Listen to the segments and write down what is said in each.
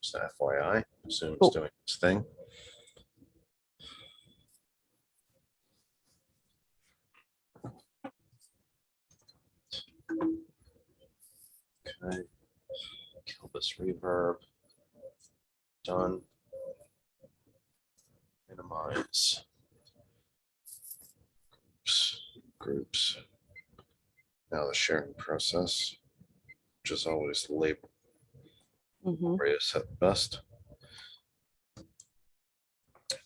Just FYI, Zoom's Cool. doing its thing. Okay, kill this reverb. Done. Minimize groups. Now the sharing process, which is always labeled set best.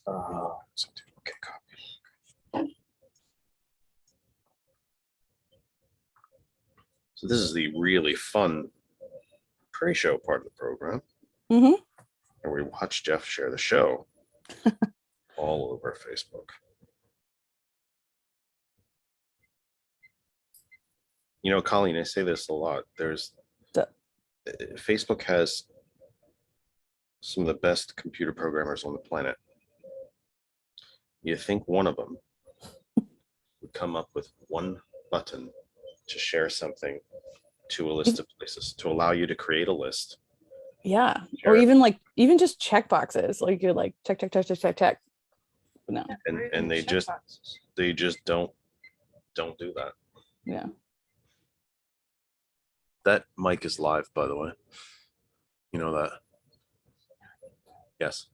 Okay, copy. So this is the really fun pre-show part of the program, and we watch Jeff share the show all over Facebook. You know, Colleen, I say this a lot. Facebook has some of the best computer programmers on the planet. You think one of them would come up with one button to share something to a list of places, to allow you to create a list. Yeah. Or even just check boxes. Like you're like check. No. And they just don't do that. Yeah. That mic is live, by the way. You know that? Yes.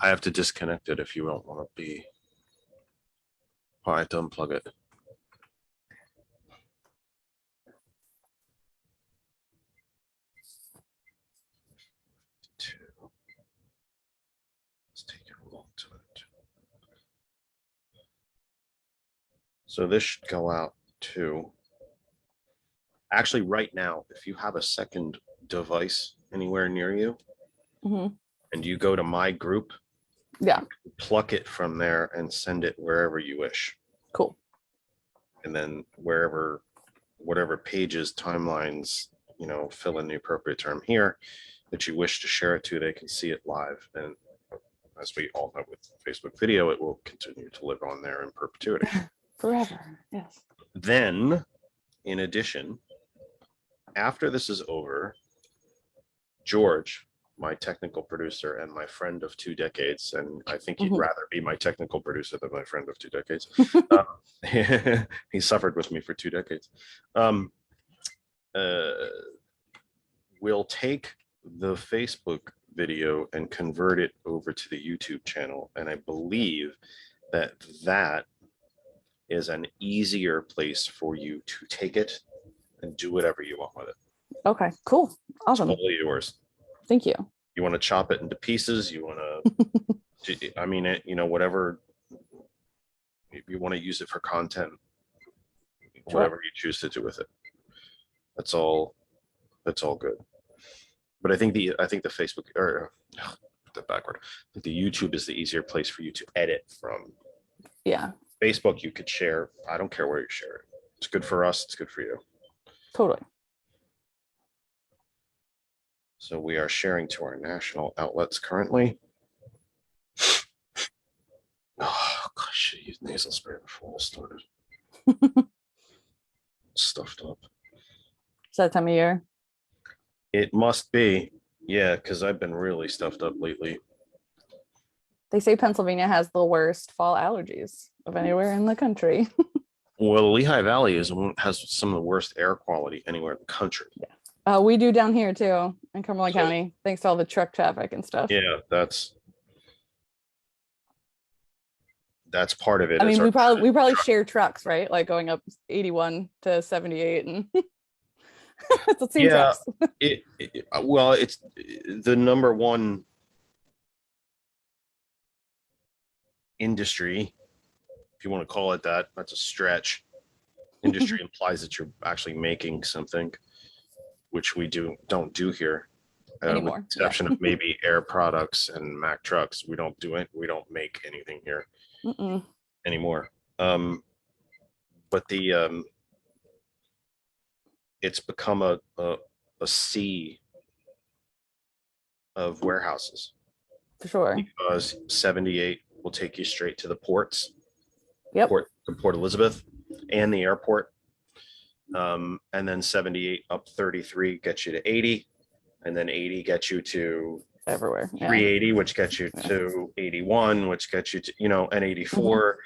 I have to disconnect it if you don't want to be. All right, unplug it. Let's take it a little to it. So this should go out to. Actually, right now, if you have a second device anywhere near you, and you go to my group, pluck it from there and send it wherever you wish. Cool. And then whatever pages, timelines, fill in the appropriate term here that you wish to share it to, they can see it live. And as we all know with Facebook video, it will continue to live on there in perpetuity. Forever, yes. Then, in addition, after this is over, George, my technical producer and my friend of 2 decades, and I think he'd rather be my technical producer than my friend of 2 decades. He suffered with me for 2 decades. We'll take the Facebook video and convert it over to the YouTube channel. And I believe that is an easier place for you to take it and do whatever you want with it. Okay, cool. Awesome. It's totally yours. Thank you. You want to chop it into pieces, you want to, whatever, if you want to use it for content, whatever you choose to do with it. That's all good. But I think the Facebook, or the backward, I think the YouTube is the easier place for you to edit from. Yeah. Facebook, you could share. I don't care where you share it. It's good for us. It's good for you. Totally. So we are sharing to our national outlets currently. Oh gosh, I used nasal spray before I started. Stuffed up. Is that time of year? It must be. Yeah, because I've been really stuffed up lately. They say Pennsylvania has the worst fall allergies of anywhere in the country. Well, the Lehigh Valley has some of the worst air quality anywhere in the country. Yeah. We do down here too in Cumberland County, thanks to all the truck traffic and stuff. Yeah, that's part of it. I mean, we probably share trucks, right? Like going up 81 to 78 and it's the same trucks. It's the number one industry, if you want to call it that. That's a stretch. Industry implies that you're actually making something, which we don't do here. Anymore. With the exception of maybe Air Products and Mack Trucks. We don't do it. We don't make anything here anymore. But it's become a sea of warehouses. For sure. Because 78 will take you straight to the ports. Yep. Port Elizabeth and the airport. And then 78 up 33 gets you to 80. and then 80 gets you to Everywhere. Yeah. 380, which gets you to 81, which gets you to, and 84.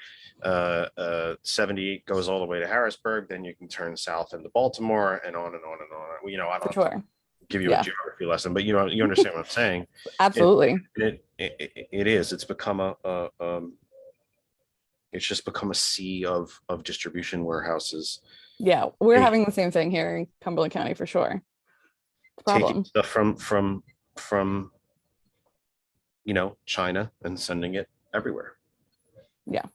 78 goes all the way to Harrisburg. Then you can turn south into Baltimore, and on and on and on. I For don't sure. give you a geography lesson, but you understand what I'm saying. Absolutely. It is. It's become it's just become a sea of distribution warehouses. Yeah, we're having the same thing here in Cumberland County for sure. Taking stuff from China and sending it everywhere. Yeah.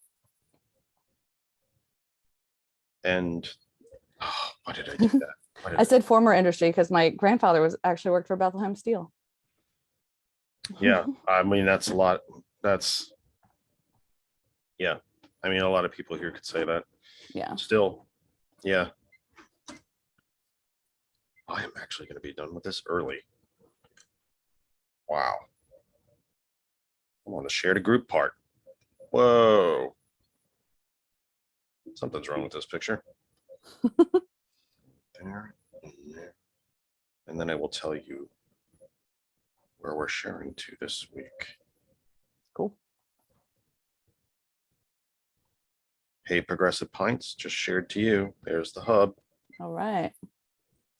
And why did I do that? I said former industry because my grandfather was actually worked for Bethlehem Steel. Yeah, I mean that's a lot. That's I mean a lot of people here could say that. Yeah. Still, yeah. I am actually going to be done with this early. Wow. I want to share the group part. Whoa. Something's wrong with this picture. There and there. And then I will tell you where we're sharing to this week. Cool. Hey, Progressive Pints, just shared to you. There's the hub. All right.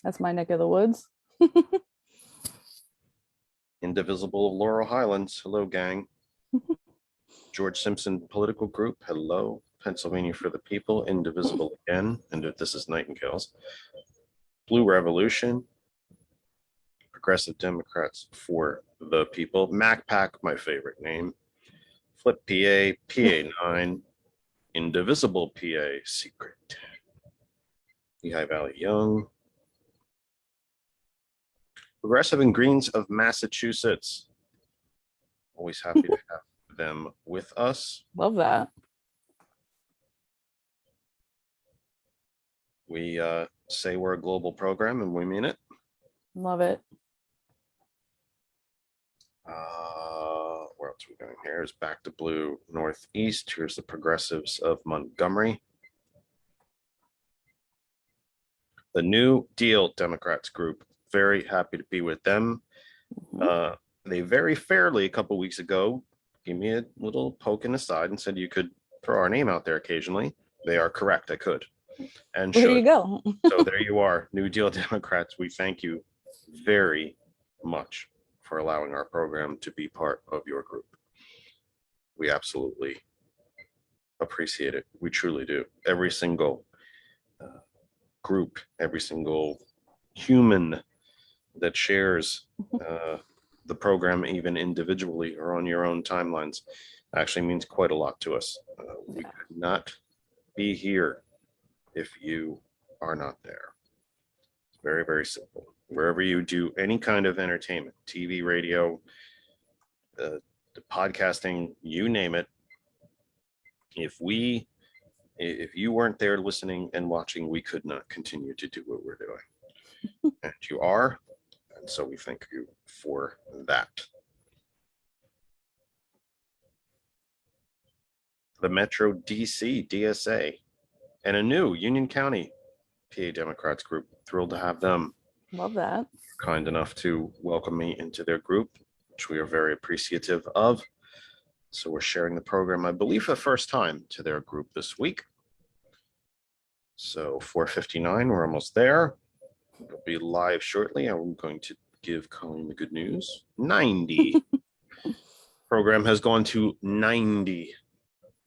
That's my neck of the woods. Indivisible of Laurel Highlands. Hello, gang. George Simpson Political Group. Hello. Pennsylvania for the People. Indivisible again. And this is Nightingales. Blue Revolution. Progressive Democrats for the People. MacPac, my favorite name. Flip PA. PA 9. Indivisible PA. Secret. Lehigh Valley Young. Progressive and Greens of Massachusetts. Always happy to have them with us. Love that. We say we're a global program and we mean it. Love it. Where else are we going? Here's Back to Blue Northeast. Here's the Progressives of Montgomery. The New Deal Democrats group. Very happy to be with them. They very fairly a couple weeks ago gave me a little poke in the side and said you could throw our name out there occasionally. They are correct. I could. And well, there you go. So there you are, New Deal Democrats. We thank you very much for allowing our program to be part of your group. We absolutely appreciate it. We truly do. Every single group, every single human that shares the program, even individually or on your own timelines, actually means quite a lot to us. We could not be here if you are not there. It's very, very simple. Wherever you do any kind of entertainment, TV, radio, the podcasting, you name it. If you weren't there listening and watching, we could not continue to do what we're doing. And you are, and so we thank you for that. The Metro DC DSA and a new Union County PA Democrats group. Thrilled to have them. Love that. Kind enough to welcome me into their group, which we are very appreciative of. So we're sharing the program, I believe, for the first time to their group this week. So 4:59, we're almost there. We'll be live shortly. I'm going to give Colleen the good news. 90. Program has gone to 90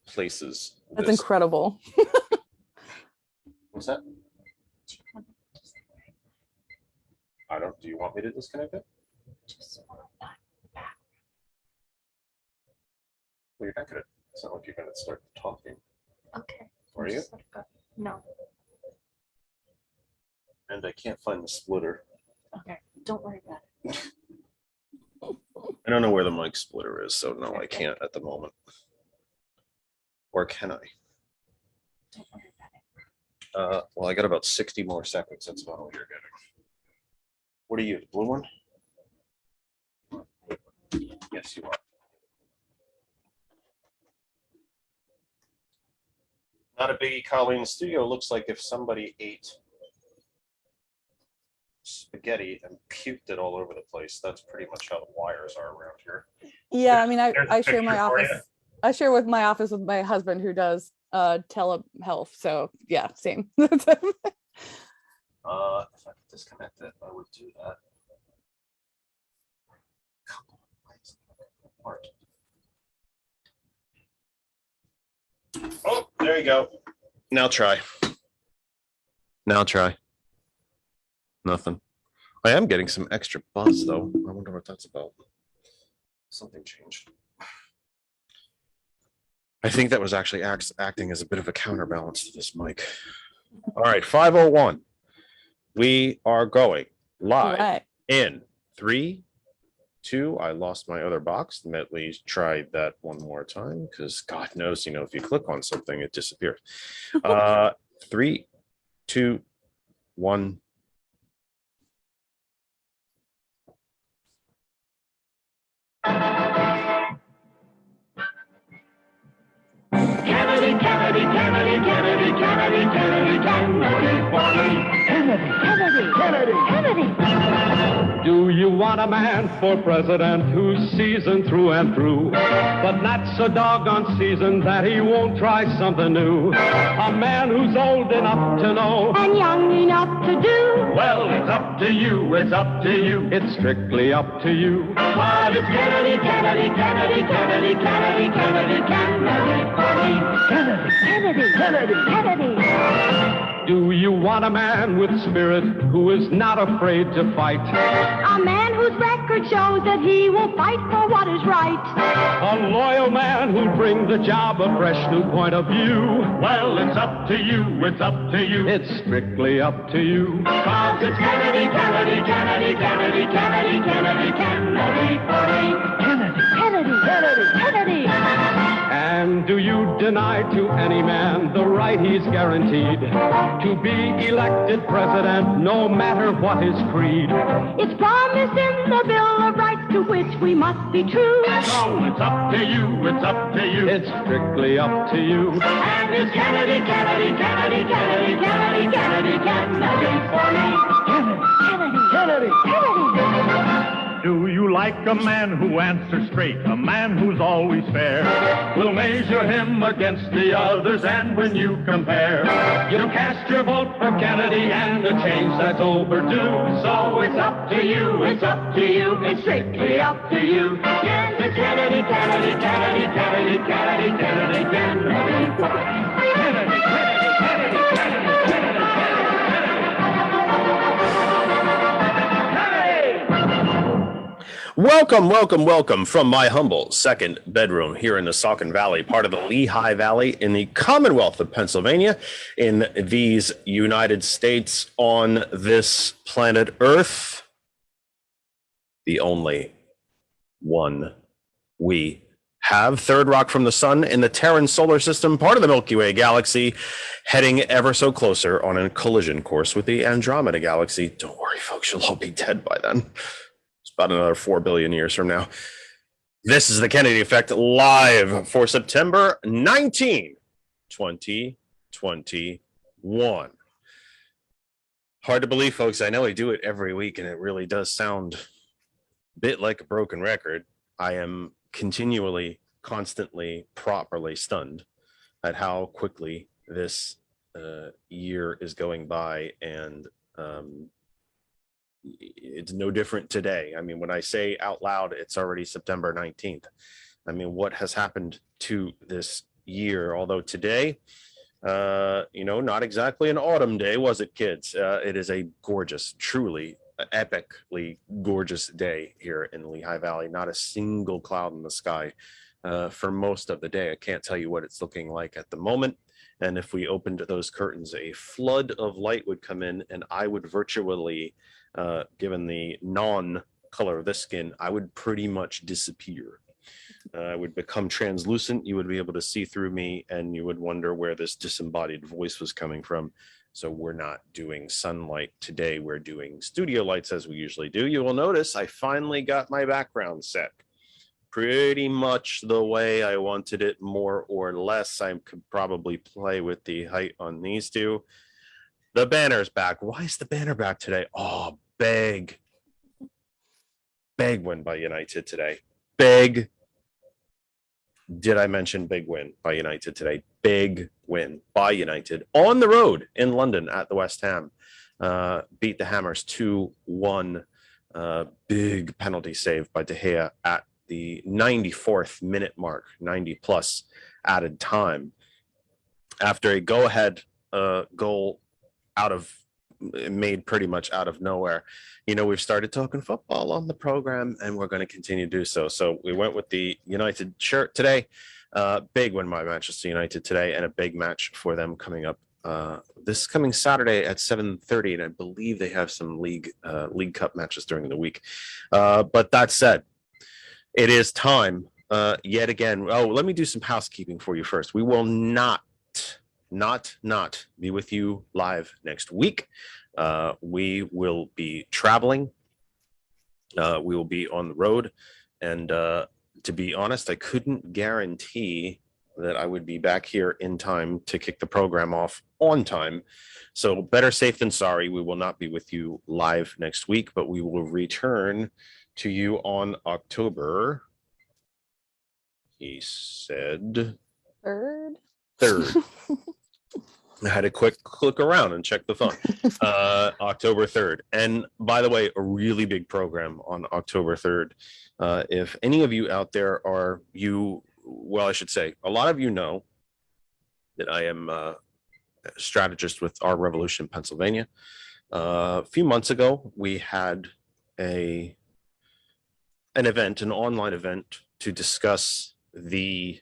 places. That's incredible. What's that? Do you want me to disconnect it? Well, you're not gonna, it's not like you're gonna start talking. Okay. Are you? No. And I can't find the splitter. Okay. Don't worry about it. I don't know where the mic splitter is, so no, I can't at the moment. Or can I? Don't worry about it. Well, I got about 60 more seconds. That's about all you're getting. What are you, the blue one? Yes, you are. Not a biggie, Colleen. The studio looks like if somebody ate spaghetti and puked it all over the place. That's pretty much how the wires are around here. Yeah, I mean, There's a I share my picture for you. office. I share with my office with my husband who does telehealth. So yeah, same. If I could disconnect it, I would do that. Come on, why is it apart? Oh, there you go. Now try. Now try. Nothing. I am getting some extra buzz though. I wonder what that's about. Something changed. I think that was actually acting as a bit of a counterbalance to this mic. All right, 5:01. We are going live Right. in 3, 2. I lost my other box. Let me try that one more time because God knows, if you click on something, it disappears. 3, 2, 1. Kennedy, Kennedy, Kennedy, Kennedy, Kennedy, Kennedy, Kennedy, Kennedy, Kennedy, Kennedy. Do you want a man for president who's seasoned through and through, but not so doggone seasoned that he won't try something new? A man who's old enough to know and young enough to do. Well, it's up to you, it's up to you. It's strictly up to you. But it's Kennedy, Kennedy, Kennedy, Kennedy, Kennedy, Kennedy, Kennedy, Kennedy, Kennedy, Kennedy, Kennedy. Do you want a man with spirit who is not afraid to fight? A man whose record shows that he will fight for what is right. A loyal man who'll bring the job a fresh new point of view. Well, it's up to you, it's up to you. It's strictly up to you. 'Cause it's Kennedy, Kennedy, Kennedy, Kennedy, Kennedy, Kennedy, Kennedy, Kennedy, Kennedy, Kennedy, Kennedy. And do you deny to any man the right he's guaranteed to be elected president, no matter what his creed? It's promised in the Bill of Rights to which we must be true. So it's up to you, it's up to you. It's strictly up to you. And it's Kennedy, Kennedy, Kennedy, Kennedy, Kennedy, Kennedy, Kennedy, for me. Kennedy, Kennedy, Kennedy, Kennedy. Do you like a man who answers straight, a man who's always fair? We'll measure him against the others, and when you compare, you'll cast your vote for Kennedy and a change that's overdue. So it's up to you, it's up to you, it's strictly up to you. Yes, it's Kennedy, Kennedy, Kennedy, Kennedy, Kennedy, Kennedy, Kennedy, Kennedy, Kennedy, Kennedy. Welcome from my humble second bedroom here in the Saucon Valley, part of the Lehigh Valley in the Commonwealth of Pennsylvania, in these United States, on this planet Earth, the only one we have. Third rock from the sun in the Terran solar system, part of the Milky Way galaxy, heading ever so closer on a collision course with the Andromeda galaxy. Don't worry, folks, you'll all be dead by then. About another 4 billion years from now. This is the Kennedy Effect live for September 19, 2021. Hard to believe, folks. I know I do it every week, and it really does sound a bit like a broken record. I am continually, constantly, properly stunned at how quickly this year is going by, and it's no different today. I mean, when I say out loud, it's already September 19th. I mean, what has happened to this year? Although today, not exactly an autumn day, was it, kids? It is a gorgeous, truly epically gorgeous day here in the Lehigh Valley. Not a single cloud in the sky for most of the day. I can't tell you what it's looking like at the moment. And if we opened those curtains, a flood of light would come in, and I would virtually, given the non-color of this skin, I would pretty much disappear. I would become translucent. You would be able to see through me, and you would wonder where this disembodied voice was coming from. So we're not doing sunlight today. We're doing studio lights as we usually do. You will notice I finally got my background set pretty much the way I wanted it, more or less. I could probably play with the height on these two. The banner's back. Why is the banner back today? Oh, Big win by United today. Big. Did I mention big win by United today? Big win by United on the road in London at the West Ham. Beat the Hammers 2-1. Big penalty save by De Gea at the 94th minute mark, 90 plus added time. After a go-ahead goal made pretty much out of nowhere. We've started talking football on the program, and we're going to continue to do so. So we went with the United shirt today. Big win by Manchester United today, and a big match for them coming up this coming Saturday at 7:30, and I believe they have some League Cup matches during the week. But that said, it is time yet again. Oh, let me do some housekeeping for you first. We will not be with you live next week. We will be traveling. We will be on the road. And to be honest, I couldn't guarantee that I would be back here in time to kick the program off on time. So better safe than sorry. We will not be with you live next week, but we will return to you on October. He said Third. I had a quick click around and check the phone. October 3rd. And by the way, a really big program on October 3rd. If any of you out there I should say, a lot of you know that I am a strategist with Our Revolution Pennsylvania. A few months ago, we had an online event to discuss to be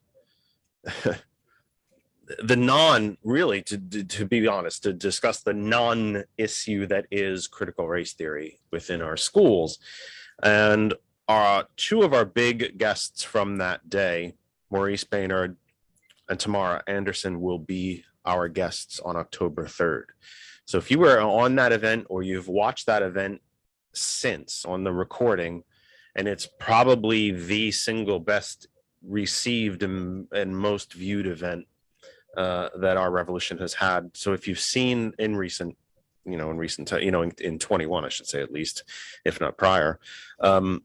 honest, to discuss the non-issue that is critical race theory within our schools. And two of our big guests from that day, Maurice Baynard and Tamara Anderson, will be our guests on October 3rd. So if you were on that event or you've watched that event since on the recording, and it's probably the single best received and most viewed event that Our Revolution has had. So if you've seen in 21, I should say, at least, if not prior,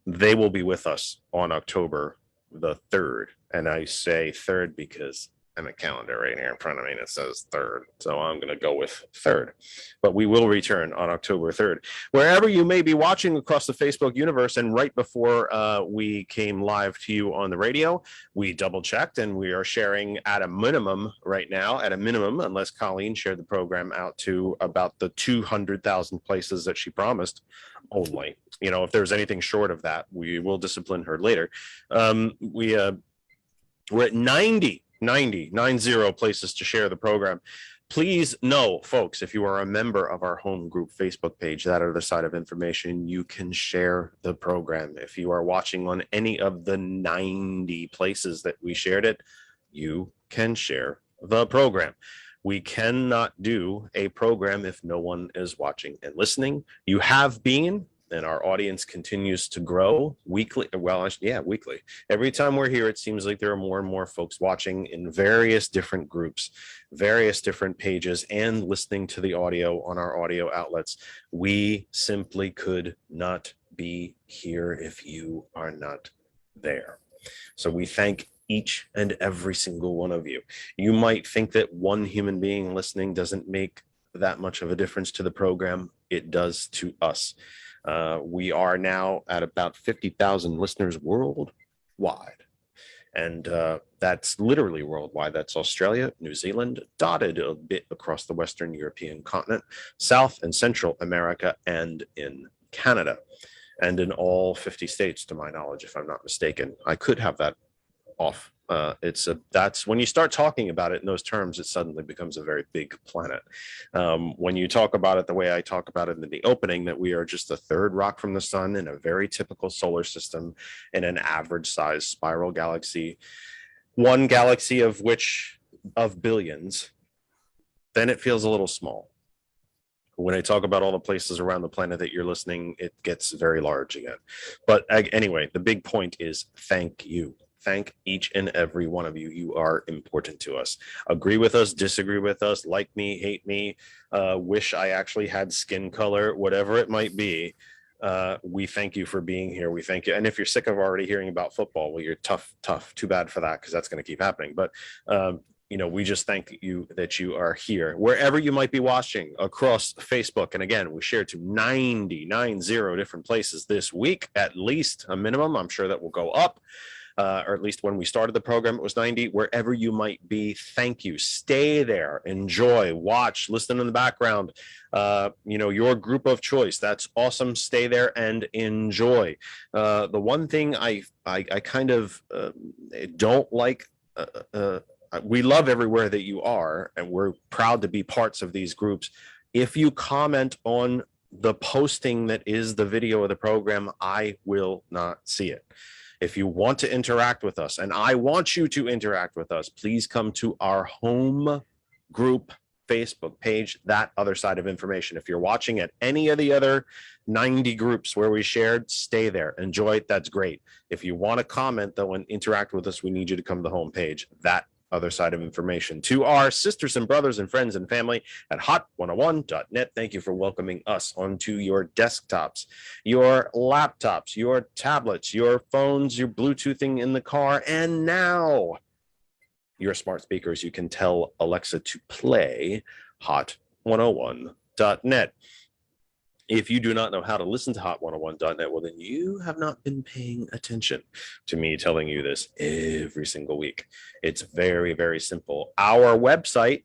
they will be with us on October the 3rd. And I say 3rd because I'm a calendar right here in front of me and it says 3rd. So I'm going to go with 3rd. But we will return on October 3rd. Wherever you may be watching across the Facebook universe, and right before we came live to you on the radio, we double checked and we are sharing at a minimum right now, unless Colleen shared the program out to about the 200,000 places that she promised only. If there's anything short of that, we will discipline her later. We're at 90 places to share the program. Please know, folks, if you are a member of our home group Facebook page, That Other Side of Information, you can share the program. If you are watching on any of the 90 places that we shared it, you can share the program. We cannot do a program if no one is watching and listening. You have been, and our audience continues to grow weekly. Weekly. Every time we're here, it seems like there are more and more folks watching in various different groups, various different pages, and listening to the audio on our audio outlets. We simply could not be here if you are not there. So we thank each and every single one of you. You might think that one human being listening doesn't make that much of a difference to the program. It does to us. We are now at about 50,000 listeners worldwide. And that's literally worldwide. That's Australia, New Zealand, dotted a bit across the Western European continent, South and Central America, and in Canada, and in all 50 states, to my knowledge, if I'm not mistaken. I could have that off. That's when you start talking about it in those terms, it suddenly becomes a very big planet. When you talk about it the way I talk about it in the opening, that we are just the third rock from the sun in a very typical solar system in an average size spiral galaxy, one galaxy of billions, then it feels a little small. When I talk about all the places around the planet that you're listening, it gets very large again. But anyway, the big point is thank you. thank each and every one of you. You are important to us. Agree with us, disagree with us, like me, hate me, wish I actually had skin color, whatever it might be. We thank you for being here. We thank you. And if you're sick of already hearing about football, well, you're tough. Too bad for that, because that's going to keep happening. But we just thank you that you are here wherever you might be watching across Facebook. And again, we shared to 90 different places this week, at least a minimum. I'm sure that will go up. Or at least when we started the program, it was 90. Wherever you might be, thank you. Stay there, enjoy, watch, listen in the background. Your group of choice. That's awesome. Stay there and enjoy. The one thing I kind of don't like. We love everywhere that you are, and we're proud to be parts of these groups. If you comment on the posting that is the video of the program, I will not see it. If you want to interact with us, and I want you to interact with us, please come to our home group Facebook page, That Other Side of Information. If you're watching at any of the other 90 groups where we shared, stay there, enjoy it. That's great. If you want to comment, though, and interact with us, we need you to come to the home page, That Other Side of Information. To our sisters and brothers and friends and family at hot101.net, thank you for welcoming us onto your desktops, your laptops, your tablets, your phones, your Bluetoothing in the car, and now your smart speakers. You can tell Alexa to play hot101.net. If you do not know how to listen to hot101.net, well, then you have not been paying attention to me telling you this every single week. It's very, very simple. Our website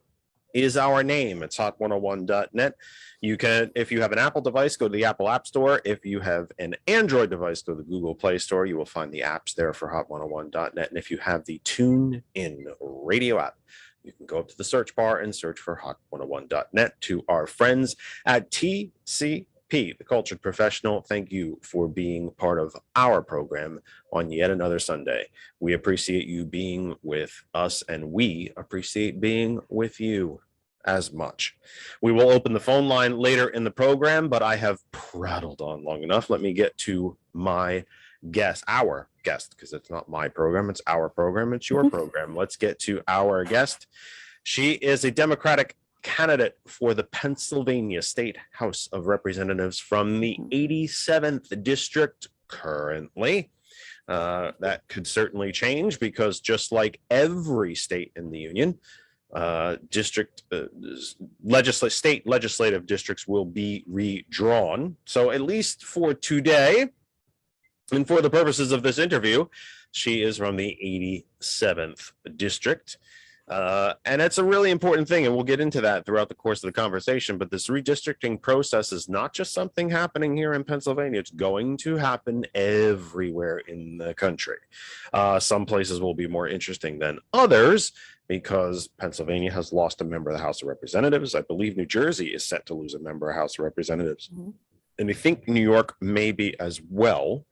is our name. It's hot101.net. You can, if you have an Apple device, go to the Apple App Store. If you have an Android device, go to the Google Play Store. You will find the apps there for hot101.net. And if you have the TuneIn radio app, you can go up to the search bar and search for hot101.net. To our friends at TCP, the Cultured Professional, thank you for being part of our program on yet another Sunday. We appreciate you being with us, and we appreciate being with you as much. We will open the phone line later in the program, but I have prattled on long enough. Let me get to my guest, our guest, because it's not my program, it's our program, it's your program. Let's get to our guest. She is a Democratic candidate for the Pennsylvania State House of Representatives from the 87th district currently. That could certainly change, because just like every state in the union, state legislative districts will be redrawn. So at least for today, and for the purposes of this interview, she is from the 87th district. And it's a really important thing, and we'll get into that throughout the course of the conversation. But this redistricting process is not just something happening here in Pennsylvania. It's going to happen everywhere in the country. Some places will be more interesting than others, because Pennsylvania has lost a member of the House of Representatives. I believe New Jersey is set to lose a member of the House of Representatives. Mm-hmm. And I think New York may be as well.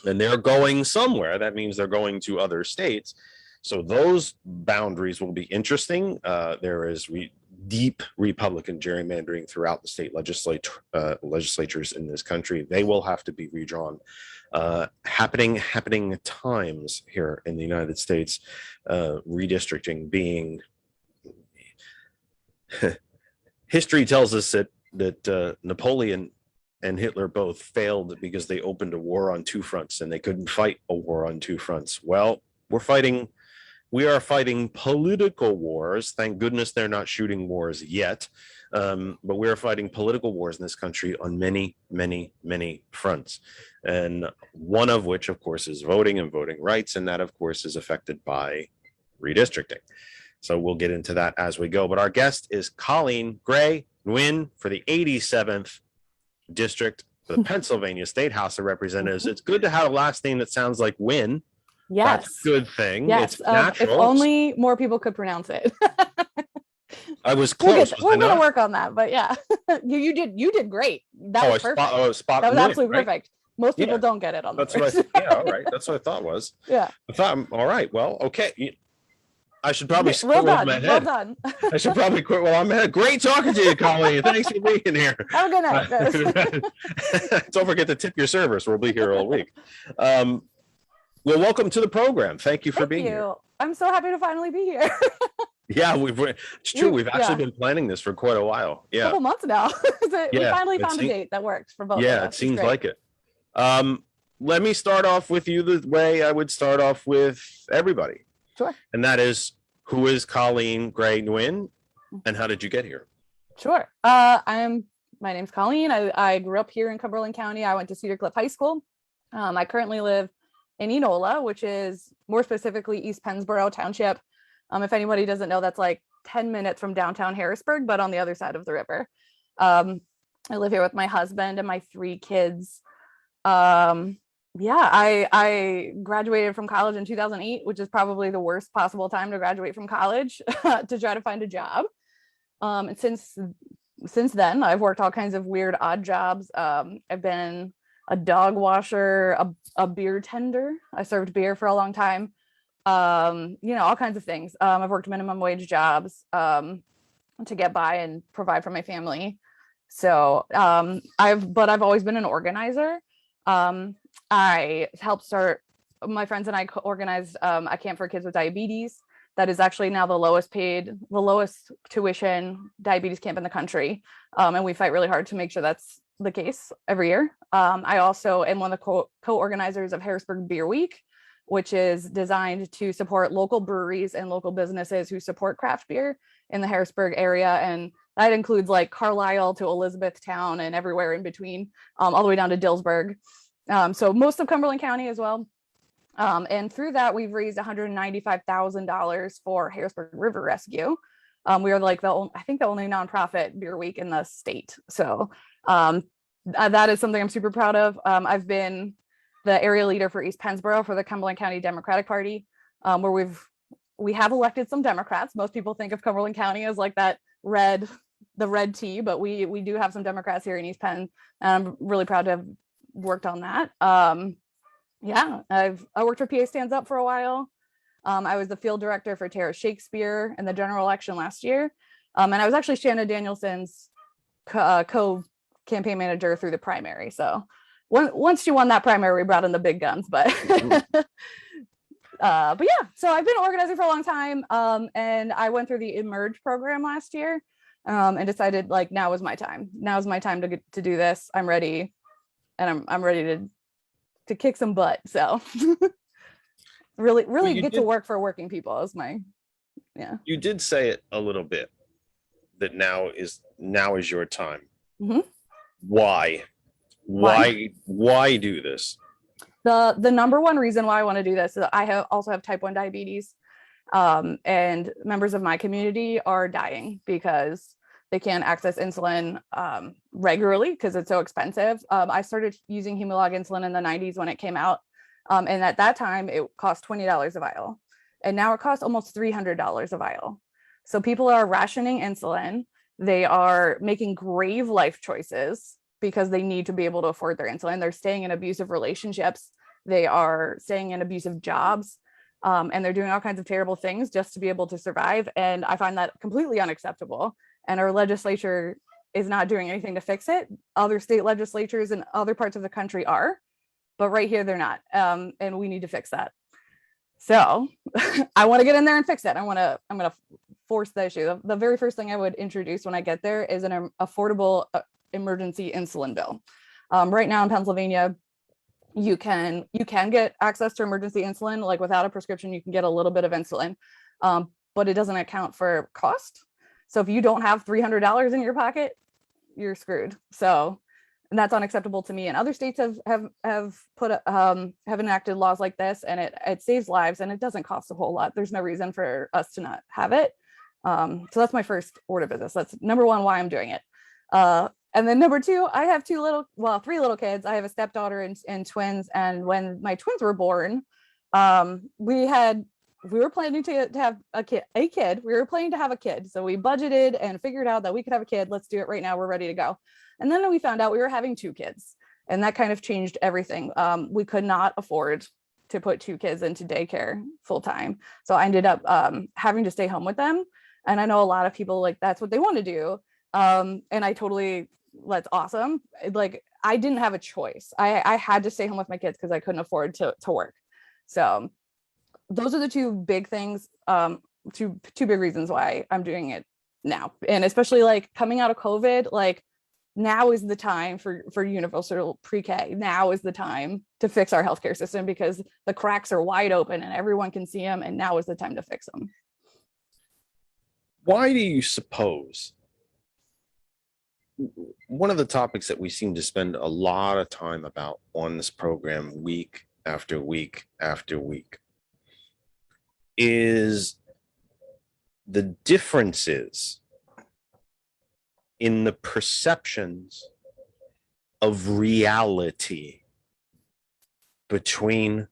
And they're going somewhere. That means they're going to other states. So those boundaries will be interesting. There is deep Republican gerrymandering throughout the state legislatures in this country. They will have to be redrawn. Happening times here in the United States. Redistricting being history tells us that Napoleon and Hitler both failed because they opened a war on two fronts, and they couldn't fight a war on two fronts. Well, we are fighting political wars. Thank goodness they're not shooting wars yet. But we are fighting political wars in this country on many, many, many fronts. And one of which, of course, is voting and voting rights. And that, of course, is affected by redistricting. So we'll get into that as we go. But our guest is Colleen Nguyen for the 87th district for the Pennsylvania State House of Representatives. It's good to have a last name that sounds like Nguyen. Yes. That's a good thing. Yes. It's natural. If only more people could pronounce it. I was close. We're going to work on that, but yeah, you did great. That was perfect. That was absolutely perfect. Most people don't get it on the first. All right. That's what I thought was. Yeah. All right. Well, okay. I should probably well done. I should probably quit while I'm ahead. Great talking to you, Colleen. Thanks for being here. Have a good night, guys. Don't forget to tip your servers. We'll be here all week. Well, welcome to the program. Thank you for being here. I'm so happy to finally be here. Yeah, it's true. We've actually been planning this for quite a while. Yeah. A couple months now. We finally found a date that works for both of us. Yeah, it seems like it. Let me start off with you the way I would start off with everybody. Sure. And that is, who is Colleen Gray Nguyen, and how did you get here? Sure. My name's Colleen. I grew up here in Cumberland County. I went to Cedar Cliff High School. I currently live in Enola, which is more specifically East Pennsboro Township. If anybody doesn't know, that's like 10 minutes from downtown Harrisburg, but on the other side of the river. I live here with my husband and my 3 kids. I graduated from college in 2008, which is probably the worst possible time to graduate from college to try to find a job. And since then, I've worked all kinds of weird, odd jobs. I've been a dog washer, a beer tender. I served beer for a long time. All kinds of things. I've worked minimum wage jobs to get by and provide for my family. So I've always been an organizer. I helped start, my friends and I organized a camp for kids with diabetes. That is actually now the lowest tuition diabetes camp in the country. And we fight really hard to make sure that's the case every year. I also am one of the co-organizers of Harrisburg Beer Week, which is designed to support local breweries and local businesses who support craft beer in the Harrisburg area. And that includes like Carlisle to Elizabethtown and everywhere in between, all the way down to Dillsburg. So most of Cumberland County as well. And through that, we've raised $195,000 for Harrisburg River Rescue. We are like the only nonprofit beer week in the state. So that is something I'm super proud of. I've been the area leader for East Pennsboro for the Cumberland County Democratic Party, where we have elected some Democrats. Most people think of Cumberland County as like the red tea, but we do have some Democrats here in East Penn, and I'm really proud to have worked on that. I worked for PA Stands Up for a while. I was the field director for Tara Shakespeare in the general election last year, and I was actually Shanna Danielson's co-campaign manager through the primary. So once she won that primary, we brought in the big guns. But so I've been organizing for a long time, and I went through the Emerge program last year, and decided like now is my time. Now is my time to do this. I'm ready, and I'm ready to kick some butt. So really get to work for working people is my You did say it a little bit that now is your time. Mm-hmm. Why do this? The number one reason why I want to do this is I also have type 1 diabetes, and members of my community are dying because they can't access insulin regularly because it's so expensive. I started using Humalog insulin in the 90s when it came out, and at that time it cost $20 a vial, and now it costs almost $300 a vial. So people are rationing insulin. They are making grave life choices because they need to be able to afford their insulin. They're staying in abusive relationships. They are staying in abusive jobs, and they're doing all kinds of terrible things just to be able to survive. And I find that completely unacceptable. And our legislature is not doing anything to fix it. Other state legislatures in other parts of the country are, but right here they're not. And we need to fix that. So I want to get in there and fix it. I'm going to force the issue. The very first thing I would introduce when I get there is an affordable emergency insulin bill. Right now in Pennsylvania, you can get access to emergency insulin, like without a prescription. You can get a little bit of insulin, but it doesn't account for cost. So if you don't have $300 in your pocket, you're screwed. So, and that's unacceptable to me. And other states have enacted laws like this, and it saves lives, and it doesn't cost a whole lot. There's no reason for us to not have it. So that's my first order of business. That's number one, why I'm doing it. And then number two, I have three little kids. I have a stepdaughter and twins. And when my twins were born, we were planning to have a kid. We were planning to have a kid. So we budgeted and figured out that we could have a kid. Let's do it right now. We're ready to go. And then we found out we were having 2 kids, and that kind of changed everything. We could not afford to put 2 kids into daycare full time. So I ended up having to stay home with them. And I know a lot of people, like, that's what they want to do. And that's awesome. Like, I didn't have a choice. I had to stay home with my kids because I couldn't afford to work. So those are the two big things, two big reasons why I'm doing it now. And especially like coming out of COVID, like now is the time for universal pre-K. Now is the time to fix our healthcare system because the cracks are wide open and everyone can see them. And now is the time to fix them. Why do you suppose one of the topics that we seem to spend a lot of time about on this program week after week after week is the differences in the perceptions of reality between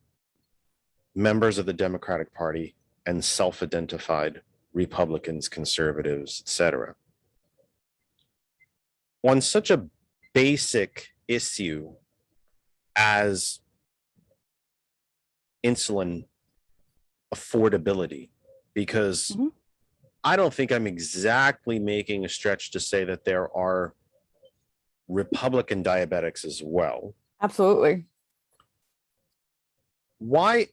members of the Democratic Party and self-identified Republicans, conservatives, etc. On such a basic issue as insulin affordability, because I don't think I'm exactly making a stretch to say that there are Republican diabetics as well. Absolutely. Why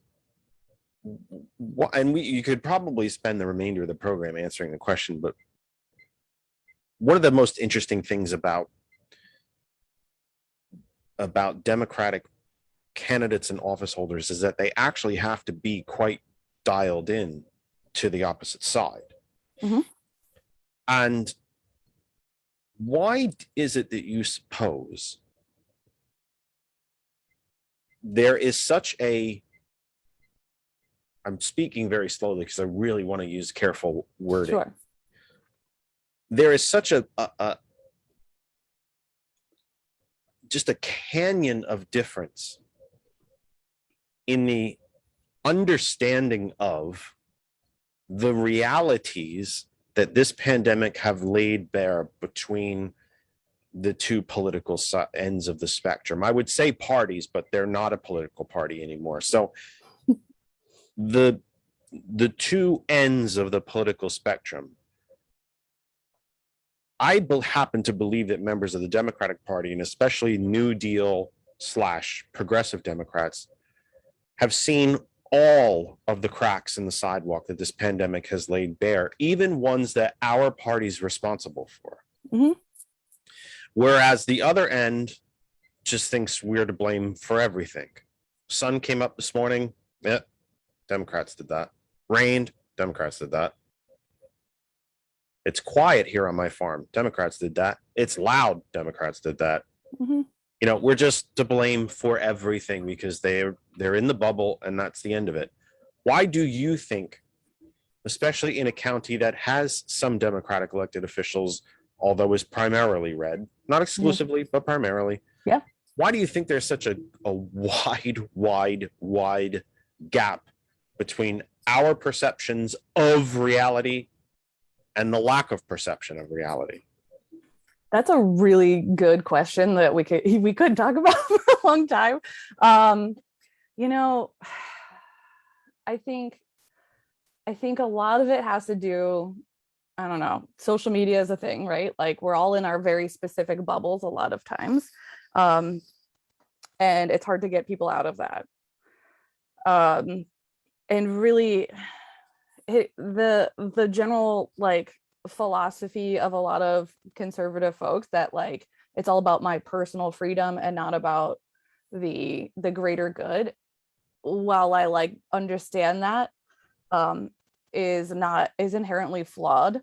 and you could probably spend the remainder of the program answering the question, but one of the most interesting things about Democratic candidates and office holders is that they actually have to be quite dialed in to the opposite side. And why is it that you suppose there is such a, I'm speaking very slowly because I really want to use careful wording. Sure. There is such a just a canyon of difference in the understanding of the realities that this pandemic have laid bare between the two political ends of the spectrum. I would say parties, but they're not a political party anymore. So the two ends of the political spectrum, I happen to believe that members of the Democratic Party, and especially New Deal / progressive Democrats, have seen all of the cracks in the sidewalk that this pandemic has laid bare, even ones that our party's responsible for. Whereas the other end just thinks we're to blame for everything. Sun came up this morning, yeah, Democrats did that. Rained, Democrats did that. It's quiet here on my farm, Democrats did that. It's loud, Democrats did that. You know, we're just to blame for everything because they're in the bubble and that's the end of it. Why do you think, especially in a county that has some Democratic elected officials, although is primarily red, not exclusively, but primarily. Yeah. Why do you think there's such a wide gap between our perceptions of reality and the lack of perception of reality? That's a really good question that we could talk about for a long time. You know, I think a lot of it has to do, I don't know, social media is a thing, right? Like we're all in our very specific bubbles a lot of times. And it's hard to get people out of that. And really the general like philosophy of a lot of conservative folks that like it's all about my personal freedom and not about the greater good, while I like understand that is inherently flawed,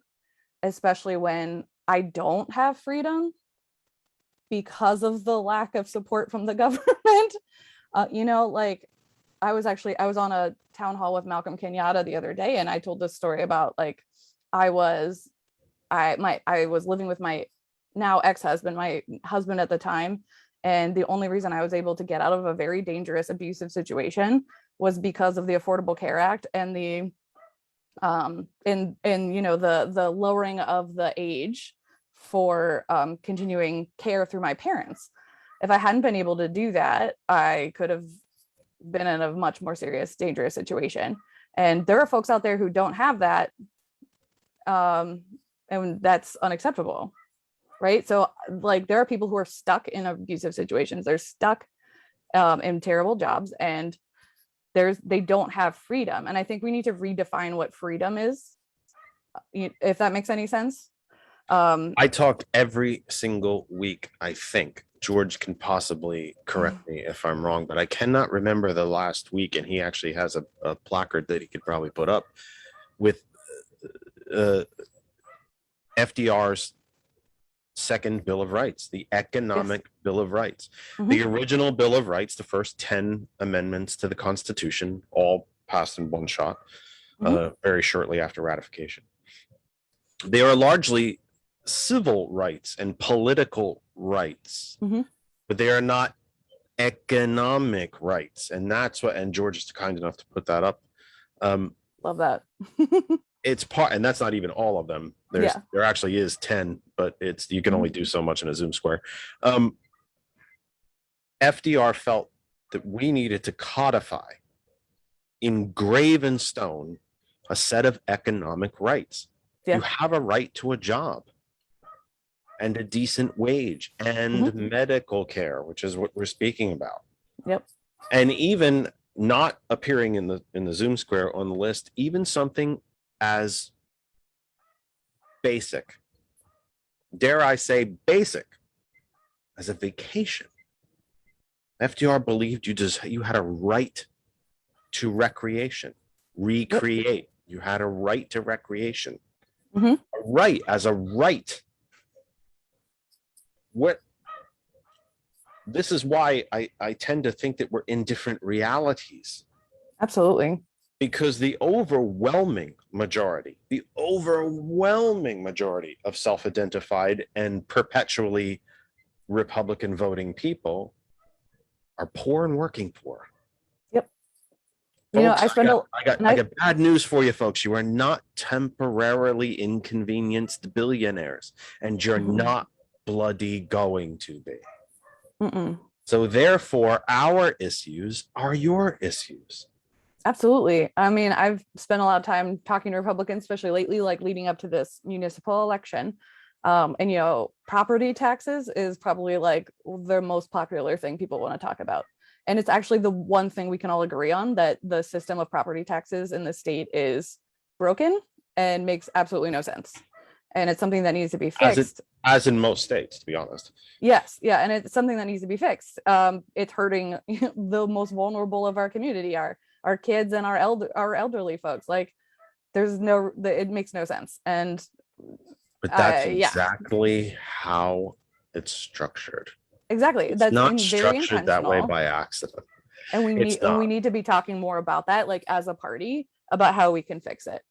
especially when I don't have freedom because of the lack of support from the government. You know, like I was on a town hall with Malcolm Kenyatta the other day, and I told this story about like I was living with my now ex-husband, my husband at the time, and the only reason I was able to get out of a very dangerous abusive situation was because of the Affordable Care Act and the you know the lowering of the age for continuing care through my parents. If I hadn't been able to do that, I could have been in a much more serious, dangerous situation. And there are folks out there who don't have that, and that's unacceptable, right? So like there are people who are stuck in abusive situations. They're stuck in terrible jobs, and they don't have freedom. And I think we need to redefine what freedom is, if that makes any sense. I talk every single week. I think George can possibly correct me if I'm wrong, but I cannot remember the last week. And he actually has a placard that he could probably put up with FDR's second Bill of Rights, the Economic Bill of Rights. The original Bill of Rights, the first 10 amendments to the Constitution, all passed in one shot, very shortly after ratification. They are largely civil rights and political rights, but they are not economic rights. And that's what, and George is kind enough to put that up. Love that. It's part, and that's not even all of them. There actually is 10, but it's, you can only do so much in a Zoom square. FDR felt that we needed to codify, engrave in stone, a set of economic rights. You have a right to a job and a decent wage and medical care, which is what we're speaking about. And even not appearing in the Zoom square on the list, even something as basic, dare I say basic, as a vacation. FDR believed you had a right to recreation, recreate. You had a right to recreation. A right as a right. This is why I tend to think that we're in different realities. Absolutely. Because the overwhelming majority of self-identified and perpetually Republican voting people are poor and working poor. Folks, I got bad news for you, folks. You are not temporarily inconvenienced billionaires, and you're not bloody going to be. So therefore, our issues are your issues. Absolutely. I mean, I've spent a lot of time talking to Republicans, especially lately, like leading up to this municipal election. And, you know, property taxes is probably like the most popular thing people want to talk about. And it's actually the one thing we can all agree on, that the system of property taxes in the state is broken and makes absolutely no sense. And it's something that needs to be fixed. As in most states, to be honest. Yes. Yeah. And it's something that needs to be fixed. It's hurting the most vulnerable of our community, our kids and our elderly folks. Like it makes no sense. And but that's exactly how it's structured. Exactly. It's that's not structured that way by accident. And we need to be talking more about that, like as a party, about how we can fix it.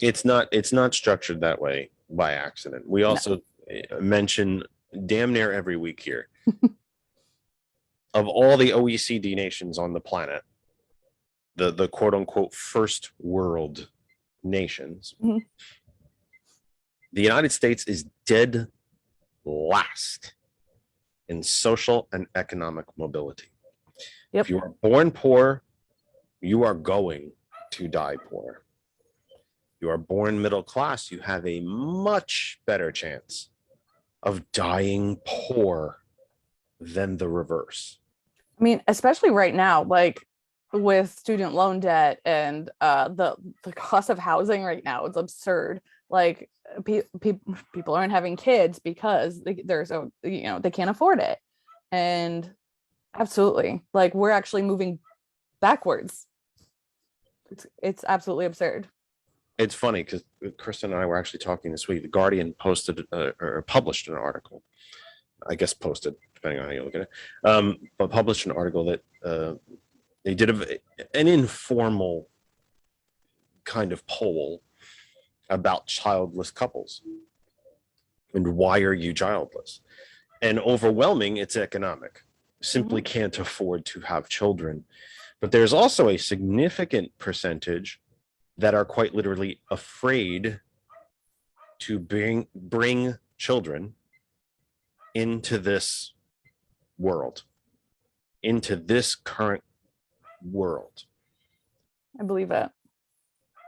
It's not structured that way by accident. We also mention damn near every week here of all the OECD nations on the planet, the quote unquote first world nations, the United States is dead last in social and economic mobility. If you are born poor, you are going to die poor. You are born middle class, you have a much better chance of dying poor than the reverse. I mean, especially right now, like with student loan debt and the cost of housing right now, it's absurd. Like people aren't having kids because they can't afford it. And absolutely, like we're actually moving backwards. It's absolutely absurd. It's funny because Kristen and I were actually talking this week. The Guardian posted or published an article, I guess posted, depending on how you look at it, but published an article that they did an informal kind of poll about childless couples and why are you childless? And overwhelming, it's economic. Simply can't afford to have children. But there's also a significant percentage that are quite literally afraid to bring children into this world, into this current world. I believe it.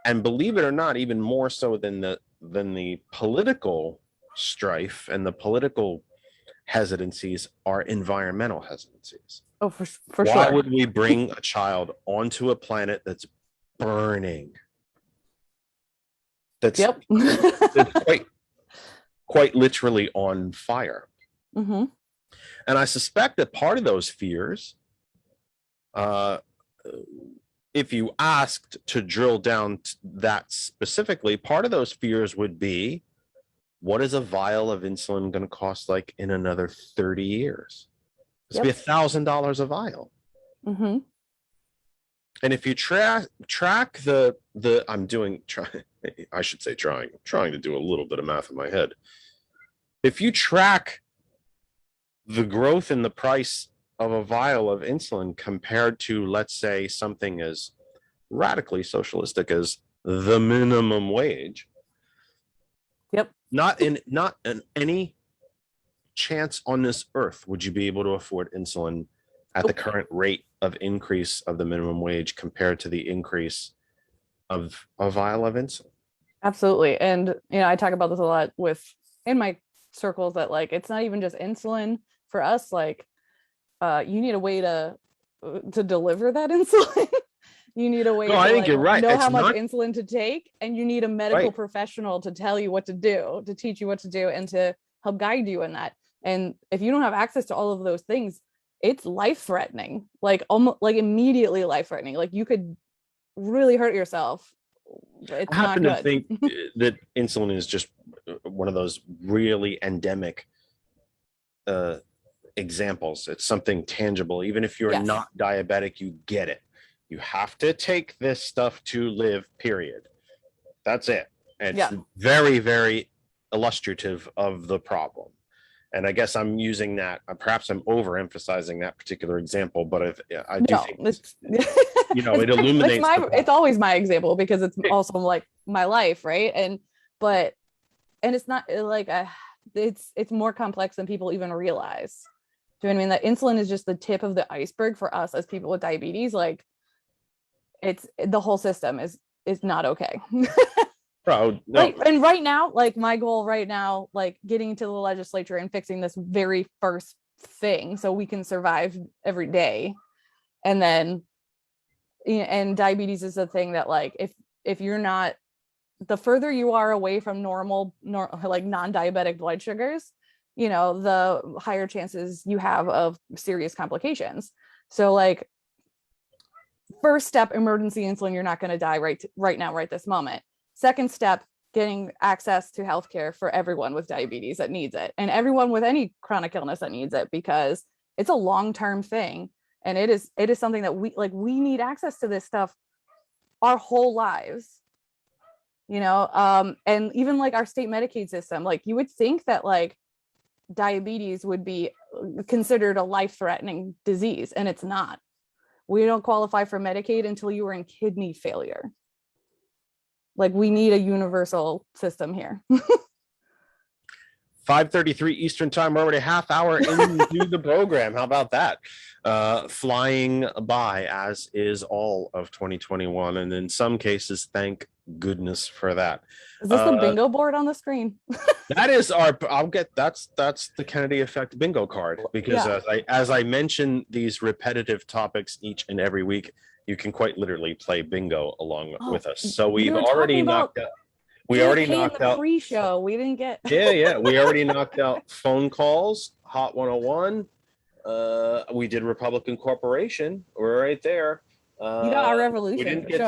And believe it or not, even more so than the political strife and the political hesitancies are environmental hesitancies. Oh, for Why sure. would we bring a child onto a planet that's burning? That's, Yep. that's quite literally on fire. Hmm. And I suspect that part of those fears, if you asked to drill down that specifically, part of those fears would be, what is a vial of insulin going to cost like in another 30 years? It's be $1,000 a vial. Hmm. And if you track the I should say trying to do a little bit of math in my head. If you track the growth in the price of a vial of insulin compared to, let's say, something as radically socialistic as the minimum wage. Yep. Not in any chance on this earth would you be able to afford insulin at the current rate of increase of the minimum wage compared to the increase of a vial of insulin. Absolutely. And I talk about this a lot in my circles, that like it's not even just insulin for us. Like you need a way to deliver that insulin. You need a way to I think you're right. know It's how much not insulin to take, and you need a medical right. professional to tell you what to do, to teach you what to do, and to help guide you in that. And if you don't have access to all of those things, it's life-threatening, like almost like immediately life-threatening. Like you could really hurt yourself. It's I not happen to good. think that insulin is just one of those really endemic examples. It's something tangible. Even if you're Yes. not diabetic, you get it. You have to take this stuff to live, period. That's it. And it's very, very illustrative of the problem. And I guess I'm using that, perhaps I'm overemphasizing that particular example, but I do think it illuminates. It's always my example because it's also like my life, right? And it's not like it's more complex than people even realize. Do you know what I mean? That insulin is just the tip of the iceberg for us as people with diabetes. Like it's the whole system is not okay. Bro, no. And right now, like my goal right now, like getting into the legislature and fixing this very first thing so we can survive every day. And then, and diabetes is a thing that like, if you're not, the further you are away from like non-diabetic blood sugars, the higher chances you have of serious complications. So like, first step, emergency insulin, you're not going to die right now, right this moment. Second step, getting access to healthcare for everyone with diabetes that needs it, and everyone with any chronic illness that needs it, because it's a long-term thing. And it is something that we need access to this stuff our whole lives, and even like our state Medicaid system, like you would think that like diabetes would be considered a life-threatening disease, and it's not. We don't qualify for Medicaid until you are in kidney failure. Like we need a universal system here. 5:33 Eastern time. We're already a half hour into the program. How about that? Flying by, as is all of 2021, and in some cases, thank goodness for that. Is this the bingo board on the screen? That is that's the Kennedy Effect bingo card, because as I mention these repetitive topics each and every week, you can quite literally play bingo along with us. So we've already knocked out. We already knocked out pre-show. We didn't get. Yeah. We already knocked out phone calls. Hot 101. We did Republican Corporation. We're right there. You got our revolution. We didn't get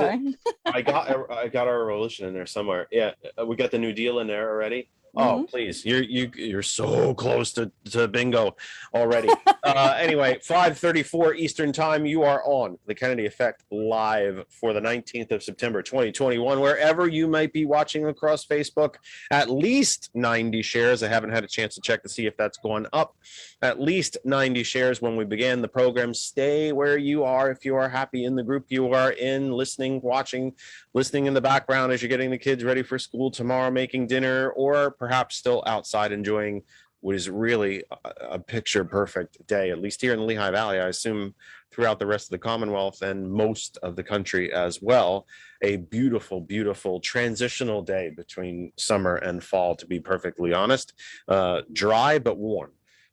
I got our revolution in there somewhere. Yeah, we got the New Deal in there already. Oh, please, you're so close to bingo already. Anyway, 5:34 Eastern time. You are on the Kennedy Effect live for the 19th of September, 2021. Wherever you might be watching across Facebook, at least 90 shares. I haven't had a chance to check to see if that's gone up. At least 90 shares when we began the program. Stay where you are if you are happy in the group you are in, listening, watching, listening in the background as you're getting the kids ready for school tomorrow, making dinner, or perhaps still outside enjoying what is really a picture perfect day, at least here in the Lehigh Valley. I assume throughout the rest of the Commonwealth and most of the country as well. A beautiful, beautiful transitional day between summer and fall, to be perfectly honest. Dry but warm.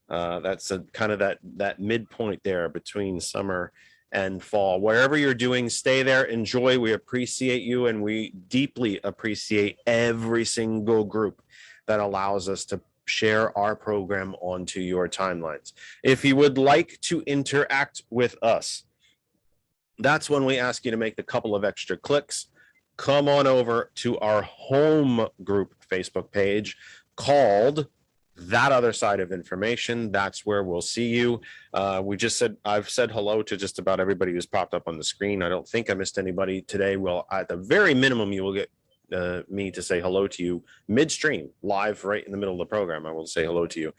That's a kind of that midpoint there between summer and fall. Wherever you're doing, stay there, enjoy. We appreciate you, and we deeply appreciate every single group that allows us to share our program onto your timelines. If you would like to interact with us, that's when we ask you to make the couple of extra clicks. Come on over to our home group Facebook page called That Other Side of Information. That's where we'll see you. I've said hello to just about everybody who's popped up on the screen. I don't think I missed anybody today. Well, at the very minimum, you will get me to say hello to you midstream, live right in the middle of the program. I will say hello to you.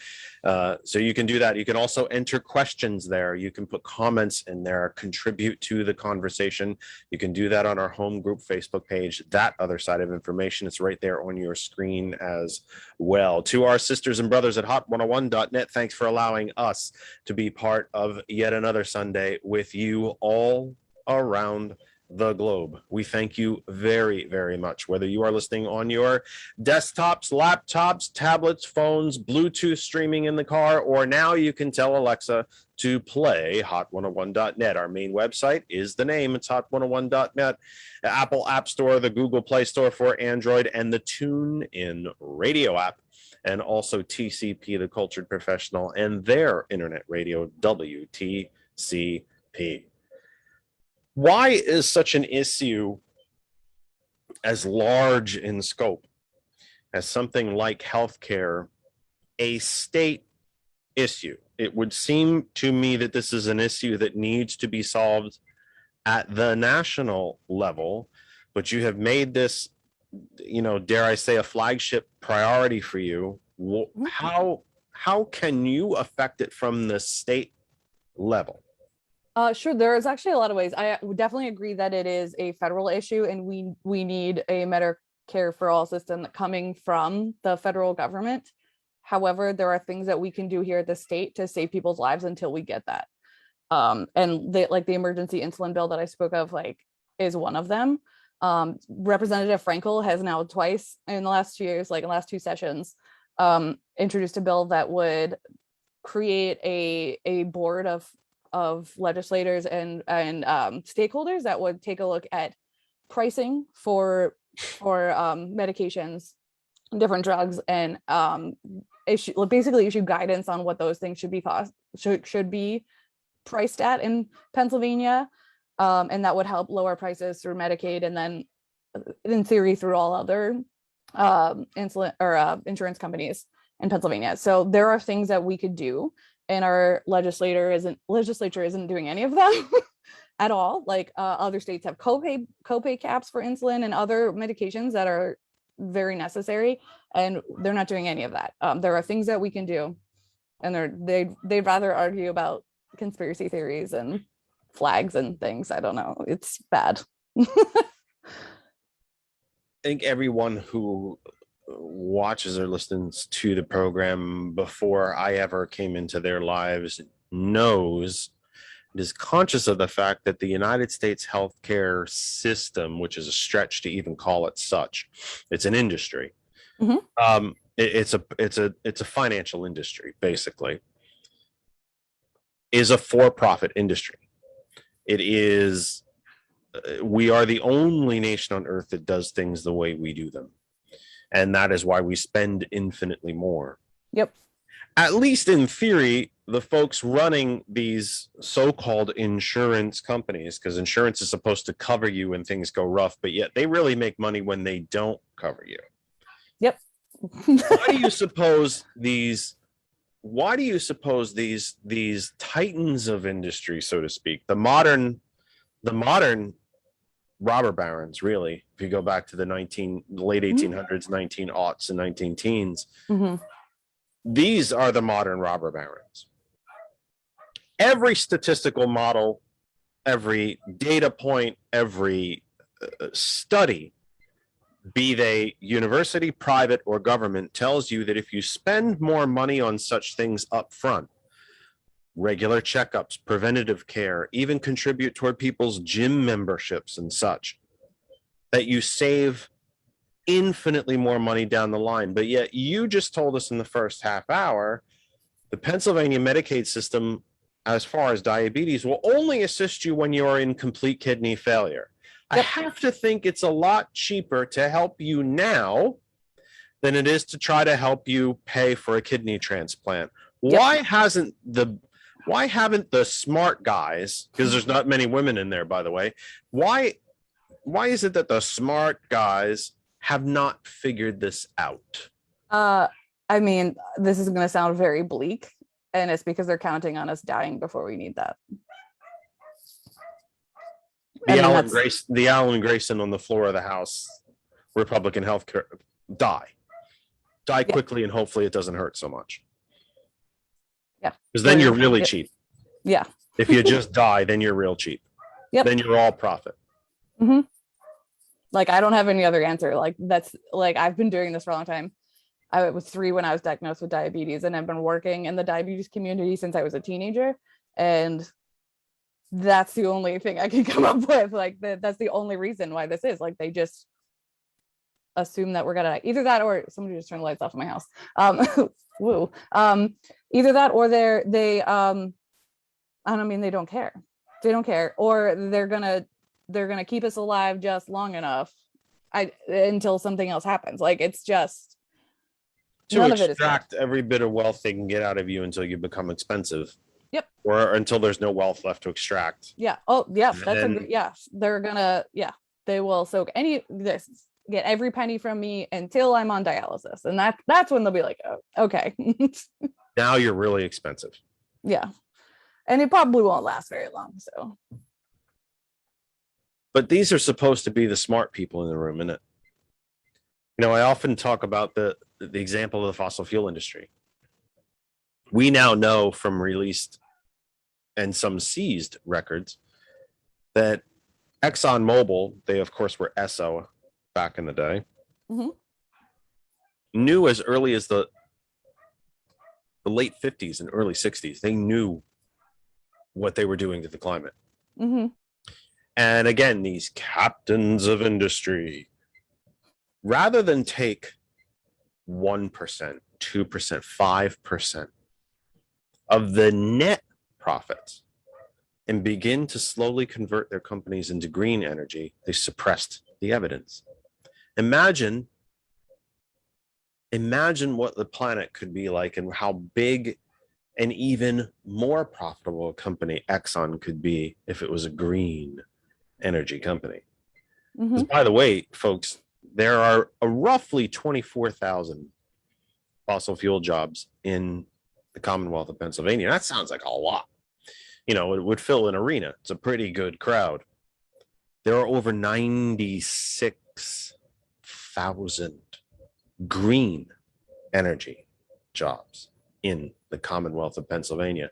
So you can do that. You can also enter questions there. You can put comments in there, contribute to the conversation. You can do that on our home group Facebook page, That Other Side of Information. It's right there on your screen as well. To our sisters and brothers at hot101.net, thanks for allowing us to be part of yet another Sunday with you all around the globe. We thank you very, very much. Whether you are listening on your desktops, laptops, tablets, phones, Bluetooth streaming in the car, or now you can tell Alexa to play hot101.net. Our main website is the name. It's hot101.net. The Apple App Store, the Google Play Store for Android, and the TuneIn radio app, and also TCP, the Cultured Professional, and their internet radio, WTCP. Why is such an issue as large in scope as something like healthcare a state issue? It would seem to me that this is an issue that needs to be solved at the national level, but you have made this, dare I say, a flagship priority for you. How can you affect it from the state level? Sure. There is actually a lot of ways. I would definitely agree that it is a federal issue, and we need a Medicare for all system coming from the federal government. However, there are things that we can do here at the state to save people's lives until we get that. And the emergency insulin bill that I spoke of, is one of them. Representative Frankel has now twice in the last 2 years, in the last 2 sessions, introduced a bill that would create a board of legislators and stakeholders that would take a look at pricing for medications, different drugs, and basically issue guidance on what those things should be priced at in Pennsylvania, and that would help lower prices through Medicaid, and then in theory through all other insulin or insurance companies in Pennsylvania. So there are things that we could do, and our legislature isn't doing any of them at all. Other states have copay caps for insulin and other medications that are very necessary, and they're not doing any of that. There are things that we can do, and they'd rather argue about conspiracy theories and flags and things. I don't know. It's bad. I think everyone who watches or listens to the program before I ever came into their lives knows, is conscious of the fact that the United States healthcare system, which is a stretch to even call it such, it's an industry. Mm-hmm. It's a financial industry, basically, is a for-profit industry. It is. We are the only nation on earth that does things the way we do them. And that is why we spend infinitely more. Yep. At least in theory, the folks running these so-called insurance companies, because insurance is supposed to cover you when things go rough, but yet they really make money when they don't cover you. Yep. Why do you suppose these titans of industry, so to speak, the modern robber barons, really, if you go back to the late 1800s, 1900s, and 1910s, mm-hmm. These are the modern robber barons. Every statistical model, every data point, every study, be they university, private, or government, tells you that if you spend more money on such things up front, regular checkups, preventative care, even contribute toward people's gym memberships and such, that you save infinitely more money down the line. But yet you just told us in the first half hour the Pennsylvania Medicaid system, as far as diabetes, will only assist you when you are in complete kidney failure. I Yep. have to think it's a lot cheaper to help you now than it is to try to help you pay for a kidney transplant. Yep. Why haven't the smart guys, because there's not many women in there, by the way, why is it that the smart guys have not figured this out? I mean, this is going to sound very bleak, and it's because they're counting on us dying before we need that. I mean, The Alan Grayson on the floor of the House, Republican healthcare, die quickly, and hopefully it doesn't hurt so much. Yeah, because then you're really cheap. Yeah. If you just die, then you're real cheap. Yep. Then you're all profit. Mm-hmm. Like, I don't have any other answer. Like, that's like, I've been doing this for a long time. I was 3 when I was diagnosed with diabetes, and I've been working in the diabetes community since I was a teenager. And that's the only thing I can come up with. Like, that's the only reason why this is. Like, they just assume that we're gonna either that or somebody just turned the lights off in my house. Woo. Either that or they I don't mean they don't care. They don't care, or they're gonna keep us alive just long enough until something else happens. Like, it's just to none of it is extract every bit of wealth they can get out of you until you become expensive. Yep. Or until there's no wealth left to extract. Yeah. Oh, yeah. That's Then- they're gonna, they will soak get every penny from me until I'm on dialysis. And that's when they'll be like, oh, okay. Now you're really expensive. Yeah. And it probably won't last very long. So But these are supposed to be the smart people in the room, isn't it? You know, I often talk about the example of the fossil fuel industry. We now know from released and some seized records that ExxonMobil, they of course were Esso back in the day, knew as early as the late 50s and early 60s, they knew what they were doing to the climate. mm-hmm. And again, these captains of industry, rather than take 1%, 2%, 5% of the net profits and begin to slowly convert their companies into green energy, they suppressed the evidence. Imagine what the planet could be like and how big and even more profitable a company Exxon could be if it was a green energy company. Mm-hmm. 'Cause by the way, folks, there are roughly 24,000 fossil fuel jobs in the Commonwealth of Pennsylvania. That sounds like a lot. You know, it would fill an arena. It's a pretty good crowd. There are over 96,000 green energy jobs in the Commonwealth of Pennsylvania.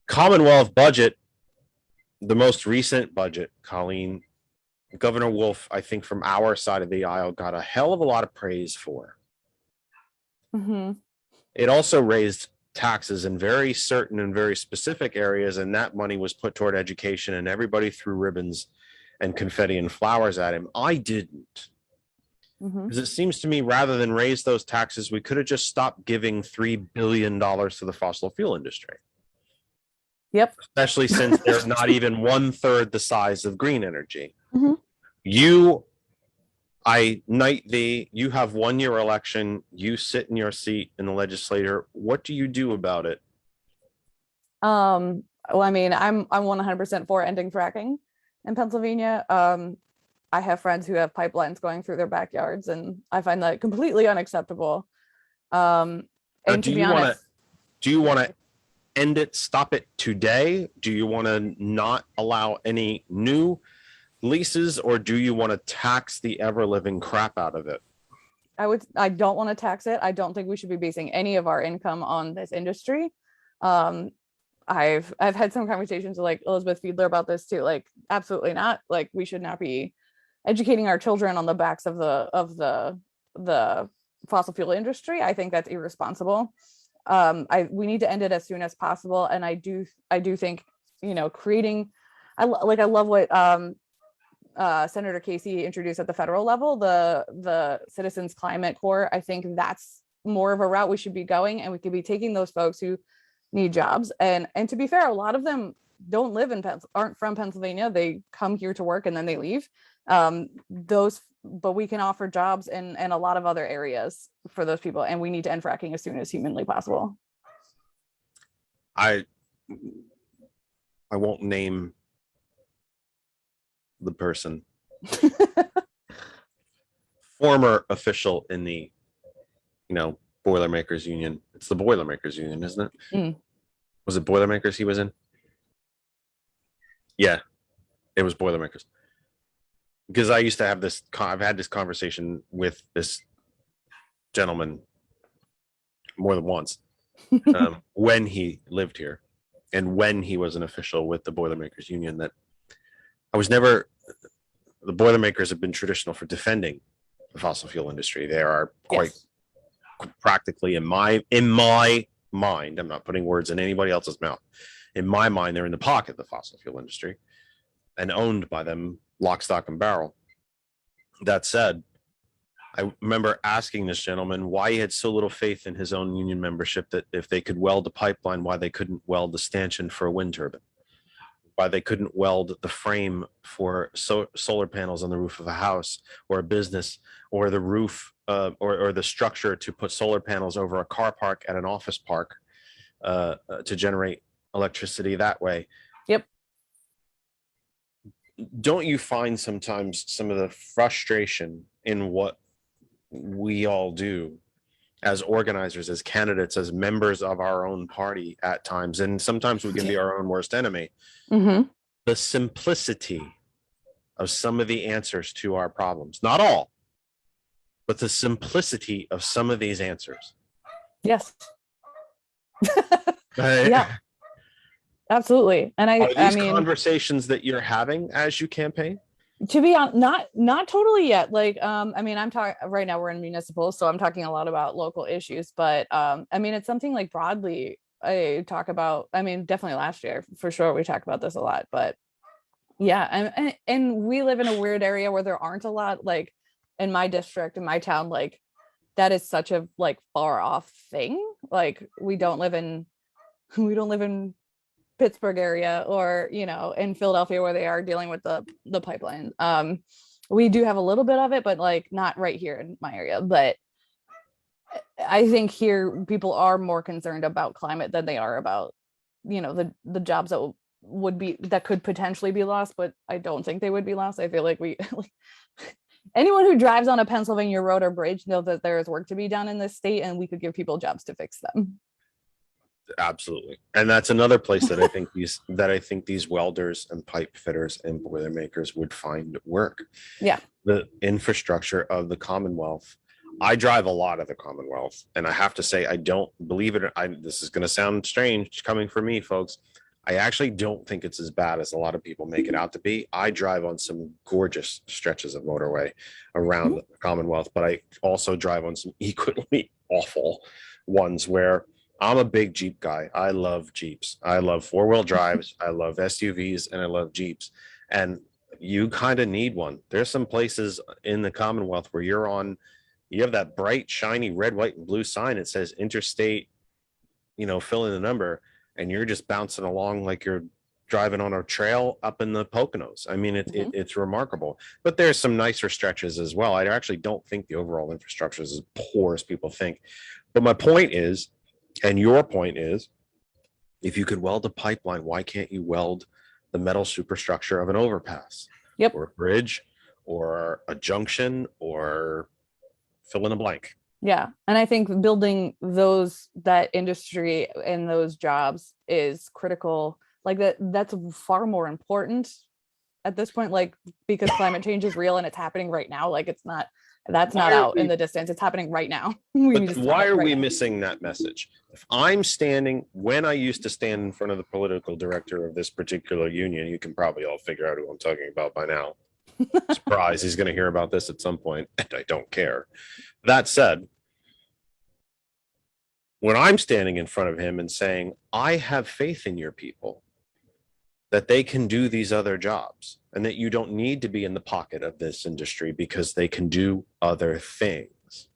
Commonwealth budget, the most recent budget, Colleen, Governor Wolf, I think from our side of the aisle, got a hell of a lot of praise for. Mm-hmm. It also raised taxes in very certain and very specific areas, and that money was put toward education, and everybody threw ribbons and confetti and flowers at him. I didn't. Mm-hmm. Because it seems to me, rather than raise those taxes, we could have just stopped giving $3 billion to the fossil fuel industry. Yep. Especially since they're not even 1/3 the size of green energy. Mm-hmm. I knight thee, you have won your election, you sit in your seat in the legislature. What do you do about it? Well, I mean, I'm 100% for ending fracking in Pennsylvania. I have friends who have pipelines going through their backyards, and I find that completely unacceptable. And to be honest, do you want to end it, stop it today? Do you want to not allow any new leases, or do you want to tax the ever living crap out of it? I don't want to tax it. I don't think we should be basing any of our income on this industry. I've had some conversations with like Elizabeth Fiedler about this too. Like, absolutely not. Like, we should not be educating our children on the backs of the fossil fuel industry. I think that's irresponsible. We need to end it as soon as possible. And I do think, you know, creating, I love what Senator Casey introduced at the federal level, the Citizens Climate Corps. I think that's more of a route we should be going, and we could be taking those folks who need jobs. And to be fair, a lot of them don't live in aren't from Pennsylvania. They come here to work and then they leave. But we can offer jobs in a lot of other areas for those people, and we need to end fracking as soon as humanly possible. I won't name the person. Former official in the, Boilermakers Union. It's the Boilermakers Union, isn't it? Mm. Was it Boilermakers he was in? Yeah, it was Boilermakers. Because I used to have this, I've had this conversation with this gentleman more than once when he lived here and when he was an official with the Boilermakers Union, that the Boilermakers have been traditional for defending the fossil fuel industry. They are quite practically, in my mind, I'm not putting words in anybody else's mouth. In my mind, they're in the pocket of the fossil fuel industry and owned by them lock, stock, and barrel. That said, I remember asking this gentleman why he had so little faith in his own union membership, that if they could weld a pipeline, why they couldn't weld the stanchion for a wind turbine, why they couldn't weld the frame for solar panels on the roof of a house or a business, or the roof or the structure to put solar panels over a car park at an office park to generate electricity that way. Yep. Don't you find sometimes some of the frustration in what we all do as organizers, as candidates, as members of our own party at times, and sometimes we can be our own worst enemy? Mm-hmm. The simplicity of some of the answers to our problems, not all, but the simplicity of some of these answers. Yes. Yeah. Absolutely. And Are I these mean, conversations that you're having as you campaign? to be honest, not totally yet. Like, I mean, I'm talking right now, we're in municipal, so I'm talking a lot about local issues, but I mean, it's something like broadly I talk about. I mean, definitely last year for sure, we talked about this a lot, but yeah. And we live in a weird area where there aren't a lot, like in my district, in my town, like that is such a like far off thing. Like we don't live in Pittsburgh area, or in Philadelphia, where they are dealing with the pipeline. We do have a little bit of it, but like not right here in my area. But I think here people are more concerned about climate than they are about the jobs that could potentially be lost, but I don't think they would be lost. I feel like anyone who drives on a Pennsylvania road or bridge knows that there is work to be done in this state, and we could give people jobs to fix them. Absolutely. And that's another place that I think these welders and pipe fitters and boilermakers would find work. Yeah. The infrastructure of the Commonwealth. I drive a lot of the Commonwealth, and I have to say, I don't believe it. This is going to sound strange coming from me, folks. I actually don't think it's as bad as a lot of people make it out to be. I drive on some gorgeous stretches of motorway around the Commonwealth, but I also drive on some equally awful ones where I'm a big Jeep guy. I love Jeeps. I love four-wheel drives. I love SUVs, and I love Jeeps. And you kind of need one. There's some places in the Commonwealth where you have that bright, shiny red, white, and blue sign. It says interstate, fill in the number, and you're just bouncing along like you're driving on a trail up in the Poconos. I mean, it's remarkable. But there's some nicer stretches as well. I actually don't think the overall infrastructure is as poor as people think. But my point is, and your point is, if you could weld a pipeline, why can't you weld the metal superstructure of an overpass? Yep. Or a bridge, or a junction, or fill in a blank. Yeah. And I think building that industry and those jobs is critical. Like that's far more important at this point, like, because climate change is real and it's happening right now. Like that's not out in the distance. It's happening right now. Why are we missing that message? If I'm standing, when I used to stand in front of the political director of this particular union, you can probably all figure out who I'm talking about by now. Surprise, he's going to hear about this at some point, and I don't care. That said, when I'm standing in front of him and saying, I have faith in your people, that they can do these other jobs, and that you don't need to be in the pocket of this industry because they can do other things.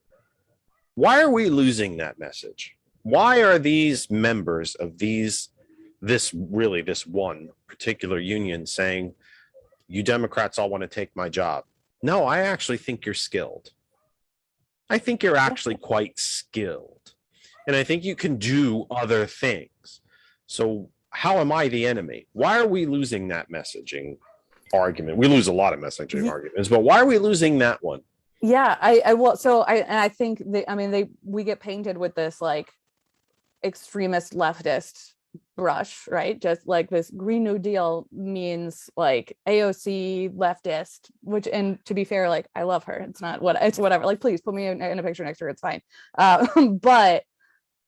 Why are we losing that message? Why are these members of this one particular union saying, you Democrats all want to take my job? No, I actually think you're skilled. I think you're actually quite skilled. And I think you can do other things. So how am I the enemy? Why are we losing that messaging argument? We lose a lot of messaging arguments, but why are we losing that one? Yeah, I think we get painted with this like extremist leftist brush, right? Just like this Green New Deal means like AOC leftist, which, and to be fair, like I love her. It's whatever. Like, please put me in a picture next to her. It's fine. But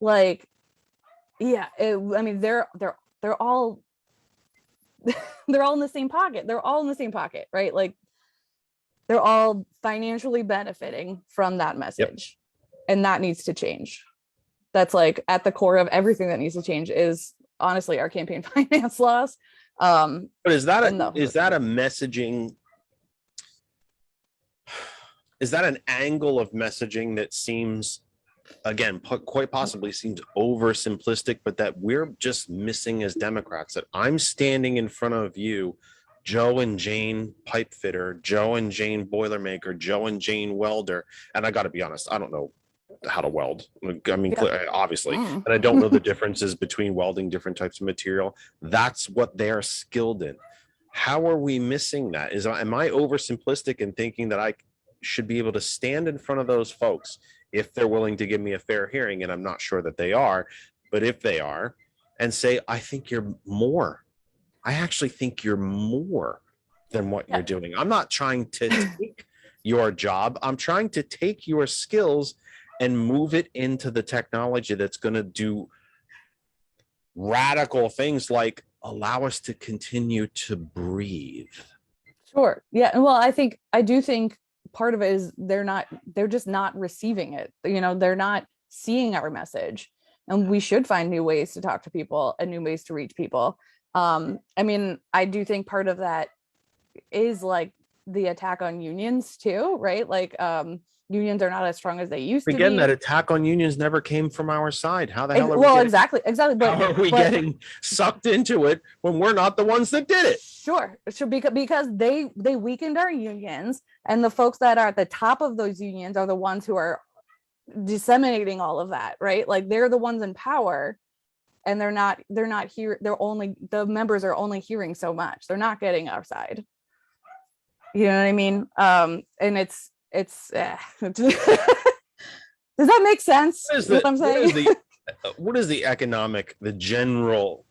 like, yeah, they're all they're all in the same pocket. They're all in the same pocket, right? Like they're all financially benefiting from that message. Yep. And that needs to change. That's like at the core of everything that needs to change is honestly our campaign finance laws. But is that a messaging? Is that an angle of messaging that seems, again, quite possibly seems oversimplistic, but that we're just missing as Democrats? That I'm standing in front of you, Joe and Jane pipe fitter, Joe and Jane boilermaker, Joe and Jane welder, and I got to be honest, I don't know how to weld. I mean, obviously, and I don't know the differences between welding different types of material. That's what they're skilled in. How are we missing that? Am I oversimplistic in thinking that I should be able to stand in front of those folks if they're willing to give me a fair hearing? And I'm not sure that they are, but if they are, and say, I think you're more. I actually think you're more than what you're doing. I'm not trying to take your job. I'm trying to take your skills and move it into the technology that's going to do radical things like allow us to continue to breathe. Sure. Yeah. Well, I do think part of it is they're just not receiving it. You know, they're not seeing our message, and we should find new ways to talk to people and new ways to reach people. I mean, I do think part of that is like the attack on unions too, right? Like, unions are not as strong as they used to be. Again, that attack on unions never came from our side. How the hell are we exactly. But how are we getting sucked into it when we're not the ones that did it? Sure, because they weakened our unions, and the folks that are at the top of those unions are the ones who are disseminating all of that, right? Like they're the ones in power, and they're not here. The members are only hearing so much. They're not getting our side. You know what I mean? And it's does that make sense? What I'm saying? What is the general?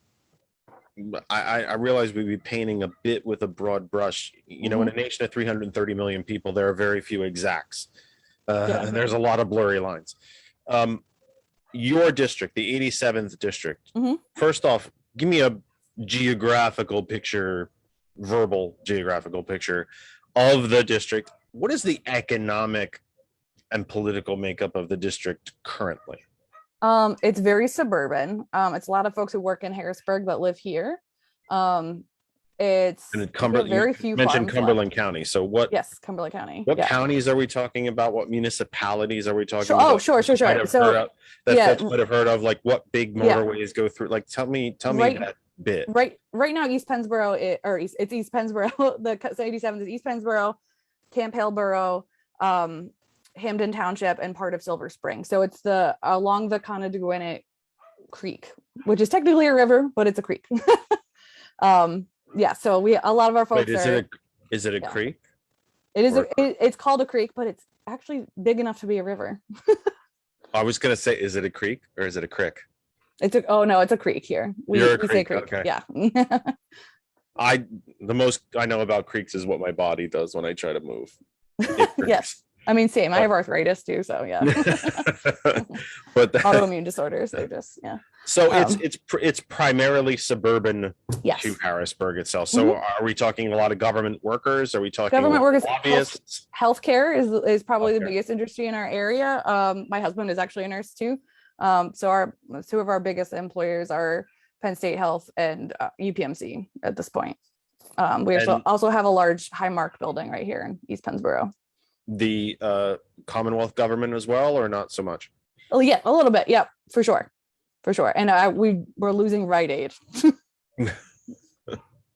I realize we'd be painting a bit with a broad brush. You know, in a nation of 330 million people, there are very few exacts. And there's a lot of blurry lines. Your district, the 87th district. First off, give me a verbal geographical picture of the district. What is the economic and political makeup of the district currently? It's very suburban. It's a lot of folks who work in Harrisburg that live here. It's very few. Mentioned Cumberland County. So what? Yes, Cumberland County. What counties are we talking about? What municipalities are we talking about? Oh, sure. So folks might have heard of, like what big motorways go through. Like tell me that bit. Right now, East Pennsboro, it's East Pennsboro. The 87th is East Pennsboro, Camp Hale Borough, Hamden Township, and part of Silver Spring. So it's along the Conneaut Creek, which is technically a river, but it's a creek. So a lot of our folks is it a creek? It is. It's called a creek, but it's actually big enough to be a river. I was gonna say, is it a creek or is it a crick? It's a creek here. We say creek. Okay. Yeah. The most I know about creeks is what my body does when I try to move. Yes. I mean, same. I have arthritis too, so yeah. But autoimmune disorders, they're just So it's primarily suburban to Harrisburg itself. So are we talking a lot of government workers? Are we talking government workers? Lobbyists? Healthcare is probably the biggest industry in our area. My husband is actually a nurse too. So two of our biggest employers are Penn State Health and UPMC at this point. We also have a large Highmark building right here in East Pennsboro. the Commonwealth government as well, or not so much? Oh yeah, a little bit. Yep, for sure. For sure. And we're losing Rite Aid.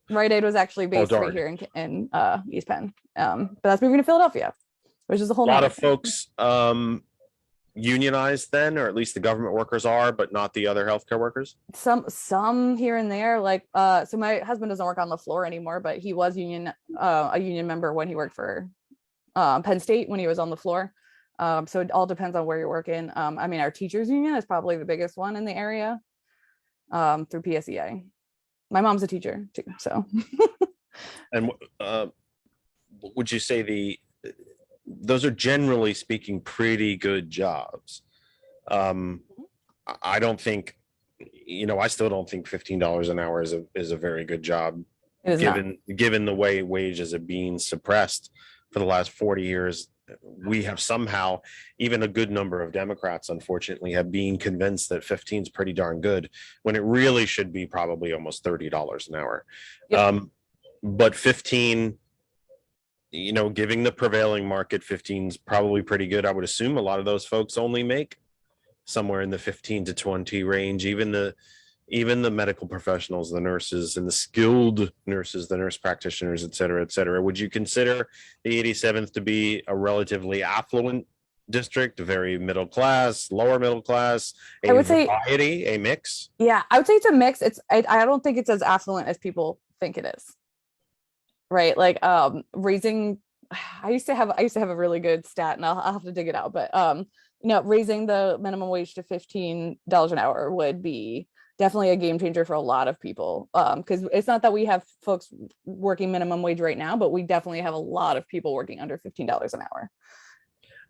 Rite Aid was actually based right darn. here in East Penn. But that's moving to Philadelphia, which is a whole A lot nother of thing. folks unionized then, or at least the government workers are, but not the other healthcare workers. Some here and there, like so my husband doesn't work on the floor anymore, but he was a union member when he worked for Penn State when he was on the floor. So it all depends on where you're working. I mean, our teachers union is probably the biggest one in the area through PSEA. My mom's a teacher too, so. And would you say those are generally speaking pretty good jobs? I don't think, I still don't think $15 an hour is a very good job, given the way wages are being suppressed for the last 40 years. We have somehow, even a good number of Democrats, unfortunately, have been convinced that 15 is pretty darn good, when it really should be probably almost $30 an hour. Yep. But 15, giving the prevailing market, 15 is probably pretty good. I would assume a lot of those folks only make somewhere in the 15 to 20 range. Even the medical professionals, the nurses and the skilled nurses, the nurse practitioners, et cetera, et cetera. Would you consider the 87th to be a relatively affluent district, very middle class, lower middle class, I would say a mix? Yeah, I would say it's a mix. I don't think it's as affluent as people think it is. Right? Like raising I used to have a really good stat, and I'll have to dig it out, but raising the minimum wage to $15 an hour would be definitely a game changer for a lot of people, because it's not that we have folks working minimum wage right now, but we definitely have a lot of people working under $15 an hour.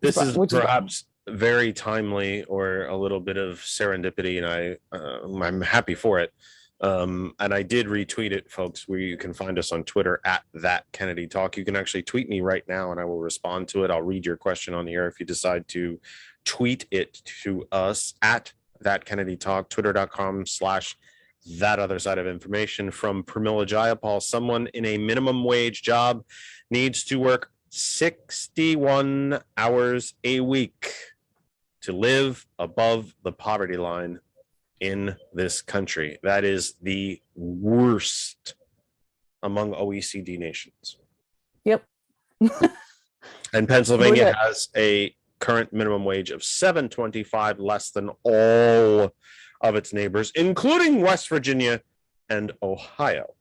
This is perhaps very timely, or a little bit of serendipity, and I'm happy for it. And I did retweet it, folks, where you can find us on Twitter at That Kennedy Talk. You can actually tweet me right now and I will respond to it. I'll read your question on the air if you decide to tweet it to us at That Kennedy Talk, twitter.com/that other side of information. From Pramila Jayapal: someone in a minimum wage job needs to work 61 hours a week to live above the poverty line in this country. That is the worst among OECD nations. Yep. And Pennsylvania has a current minimum wage of $7.25, less than all of its neighbors, including West Virginia and Ohio.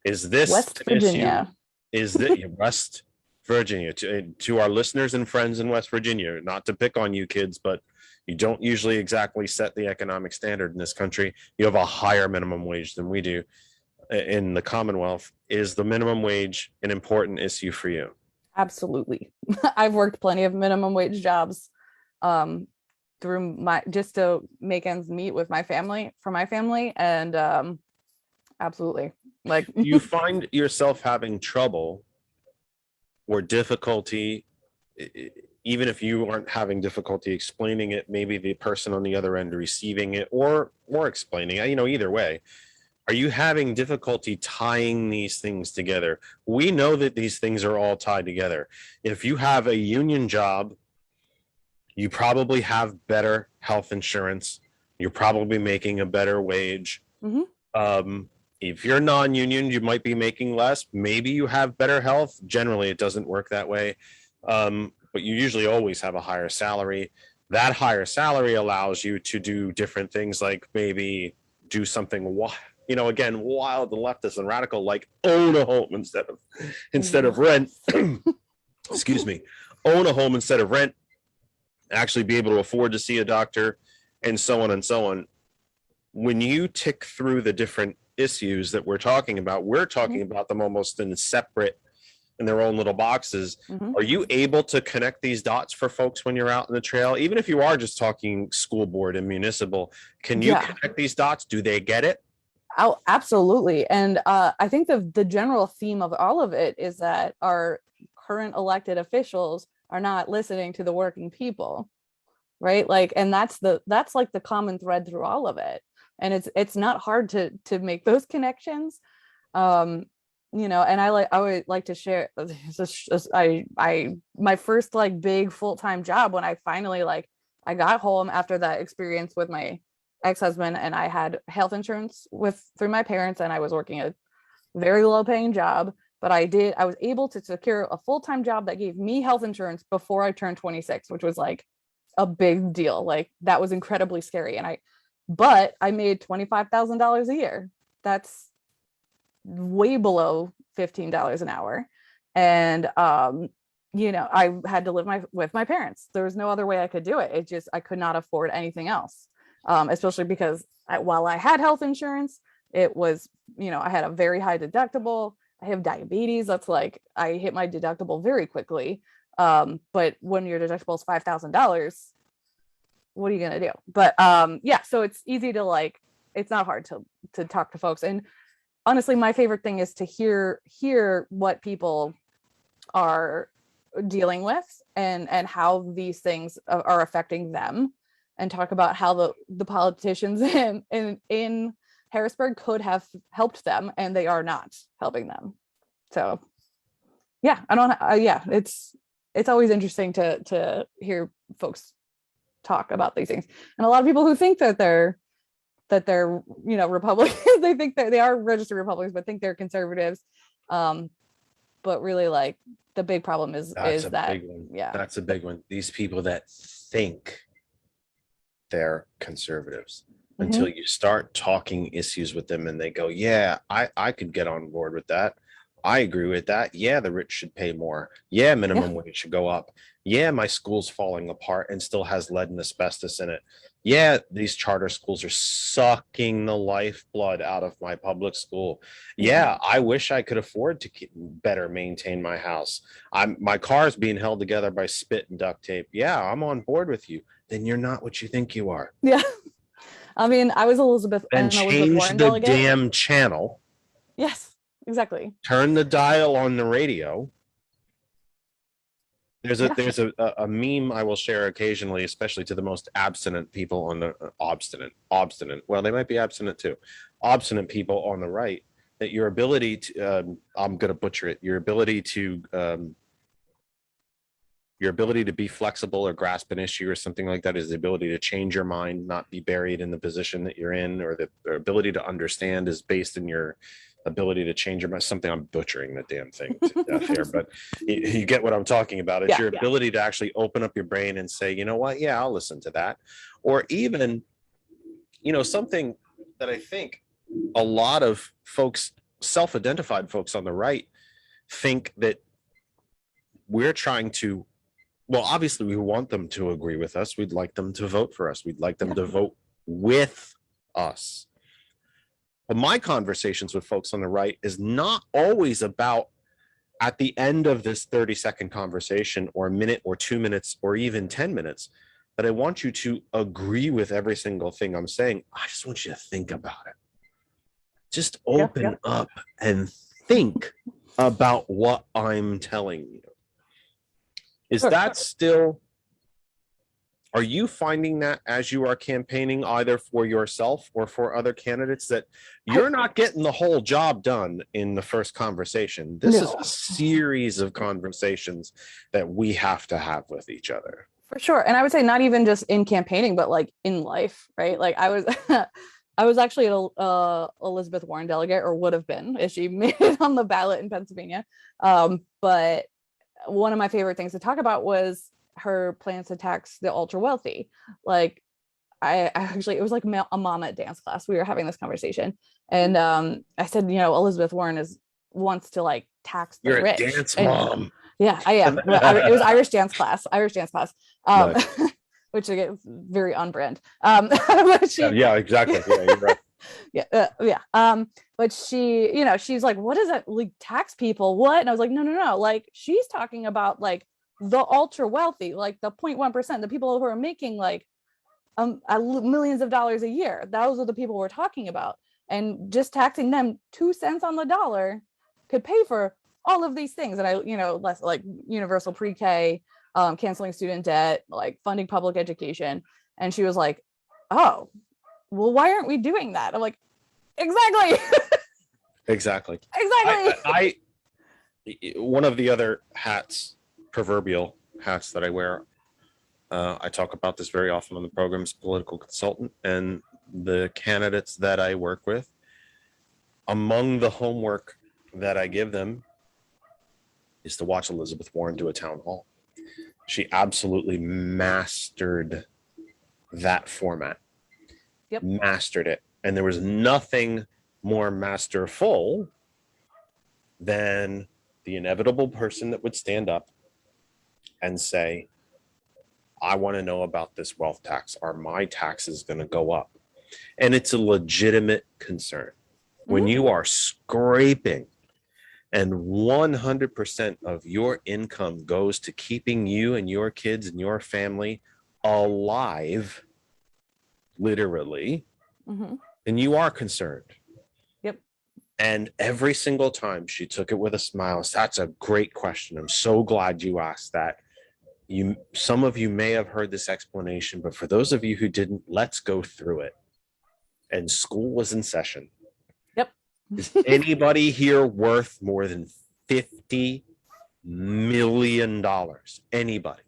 Is this West Virginia? Is that West Virginia? To our listeners and friends in West Virginia, not to pick on you kids, but you don't usually exactly set the economic standard in this country. You have a higher minimum wage than we do in the Commonwealth. Is the minimum wage an important issue for you? Absolutely. I've worked plenty of minimum wage jobs through just to make ends meet with my family, and absolutely. Like, you find yourself having trouble or difficulty, even if you aren't having difficulty explaining it, maybe the person on the other end receiving it or explaining it, either way, are you having difficulty tying these things together? We know that these things are all tied together. If you have a union job, you probably have better health insurance. You're probably making a better wage. Mm-hmm. If you're non-union, you might be making less. Maybe you have better health. Generally, it doesn't work that way. But you usually always have a higher salary. That higher salary allows you to do different things, like maybe do something again, wild and leftist and radical, like own a home instead of rent. Excuse me. Own a home instead of rent. Actually be able to afford to see a doctor, and so on and so on. When you tick through the different issues that we're talking about them almost in their own little boxes. Mm-hmm. Are you able to connect these dots for folks when you're out in the trail? Even if you are just talking school board and municipal, can you connect these dots? Do they get it? Oh, absolutely. And I think the general theme of all of it is that our current elected officials are not listening to the working people, right? Like, and that's like the common thread through all of it. And it's not hard to make those connections. and I would like to share my first like big full-time job when I finally like I got home after that experience with my ex-husband, and I had health insurance through my parents, and I was working a very low paying job, but I was able to secure a full-time job that gave me health insurance before I turned 26, which was like a big deal. Like that was incredibly scary. But I made $25,000 a year. That's way below $15 an hour. And I had to live with my parents. There was no other way I could do it. I could not afford anything else. Especially because while I had health insurance, it was, I had a very high deductible. I have diabetes. That's like, I hit my deductible very quickly. But when your deductible is $5,000, what are you going to do? But so it's easy to like, it's not hard to talk to folks. And honestly, my favorite thing is to hear what people are dealing with and how these things are affecting them, and talk about how the politicians in Harrisburg could have helped them, and they are not helping them. So yeah, it's always interesting to hear folks talk about these things. And a lot of people who think that they're Republicans, they think that they are registered Republicans, but think they're conservatives. But really, like, the big problem is that big one. Yeah, That's a big one. These people that think they're conservatives, until you start talking issues with them and they go, yeah, I could get on board with that. I agree with that. Yeah, the rich should pay more. Yeah, minimum wage should go up. Yeah, my school's falling apart and still has lead and asbestos in it. Yeah, these charter schools are sucking the lifeblood out of my public school. Yeah, I wish I could afford to better maintain my house. My car's being held together by spit and duct tape. Yeah, I'm on board with you. Then you're not what you think you are. Yeah. I mean, I was Elizabeth Change Warren the delegate. damn channel. Yes, exactly. Turn the dial on the radio. There's a meme I will share occasionally, especially to the most abstinent people on the obstinate. Well, they might be abstinent too. Obstinate people on the right. That your ability to, I'm going to butcher it. Your ability to be flexible or grasp an issue or something like that is the ability to change your mind, not be buried in the position that you're in, or the ability to understand is based in your ability to change your mind. Something, I'm butchering the damn thing to death here, but you get what I'm talking about. It's your ability to actually open up your brain and say, you know what? Yeah, I'll listen to that. Or even, something that I think a lot of folks, self-identified folks on the right, think that we're trying to, well, obviously we want them to agree with us. We'd like them to vote for us. We'd like them to vote with us. But my conversations with folks on the right is not always about, at the end of this 30-second conversation or a minute or 2 minutes or even 10 minutes, that I want you to agree with every single thing I'm saying. I just want you to think about it. Just open up and think about what I'm telling you. Is that still, are you finding that as you are campaigning either for yourself or for other candidates, that you're not getting the whole job done in the first conversation? This is a series of conversations that we have to have with each other. For sure. And I would say not even just in campaigning, but like in life, right? Like I was actually an Elizabeth Warren delegate, or would have been if she made it on the ballot in Pennsylvania. But one of my favorite things to talk about was her plans to tax the ultra wealthy. Like I actually, it was like a mom at dance class. We were having this conversation, and I said, Elizabeth Warren wants to like tax the rich. You're a dance mom. Yeah, I am. It was Irish dance class. Nice. Which again, very on brand. But yeah, exactly. Yeah, you're right. But she, she's like, what is it? Like tax people? What? And I was like, no. Like she's talking about like the ultra wealthy, like the 0.1%, the people who are making like millions of dollars a year. Those are the people we're talking about. And just taxing them 2 cents on the dollar could pay for all of these things. And I, less like universal pre-K, canceling student debt, like funding public education. And she was like, oh, well, why aren't we doing that? I'm like, exactly. Exactly. Exactly. One of the other hats, proverbial hats that I wear, I talk about this very often on the program, as political consultant, and the candidates that I work with, among the homework that I give them is to watch Elizabeth Warren do a town hall. She absolutely mastered that format. Yep. Mastered it. And there was nothing more masterful than the inevitable person that would stand up and say, I want to know about this wealth tax. Are my taxes going to go up? And it's a legitimate concern. When you are scraping and 100% of your income goes to keeping you and your kids and your family alive, literally, then you are concerned. Yep. And every single time she took it with a smile. That's a great question. I'm so glad you asked that. Some of you may have heard this explanation, but for those of you who didn't, let's go through it. And school was in session. Yep. Is anybody here worth more than $50 million? Anybody?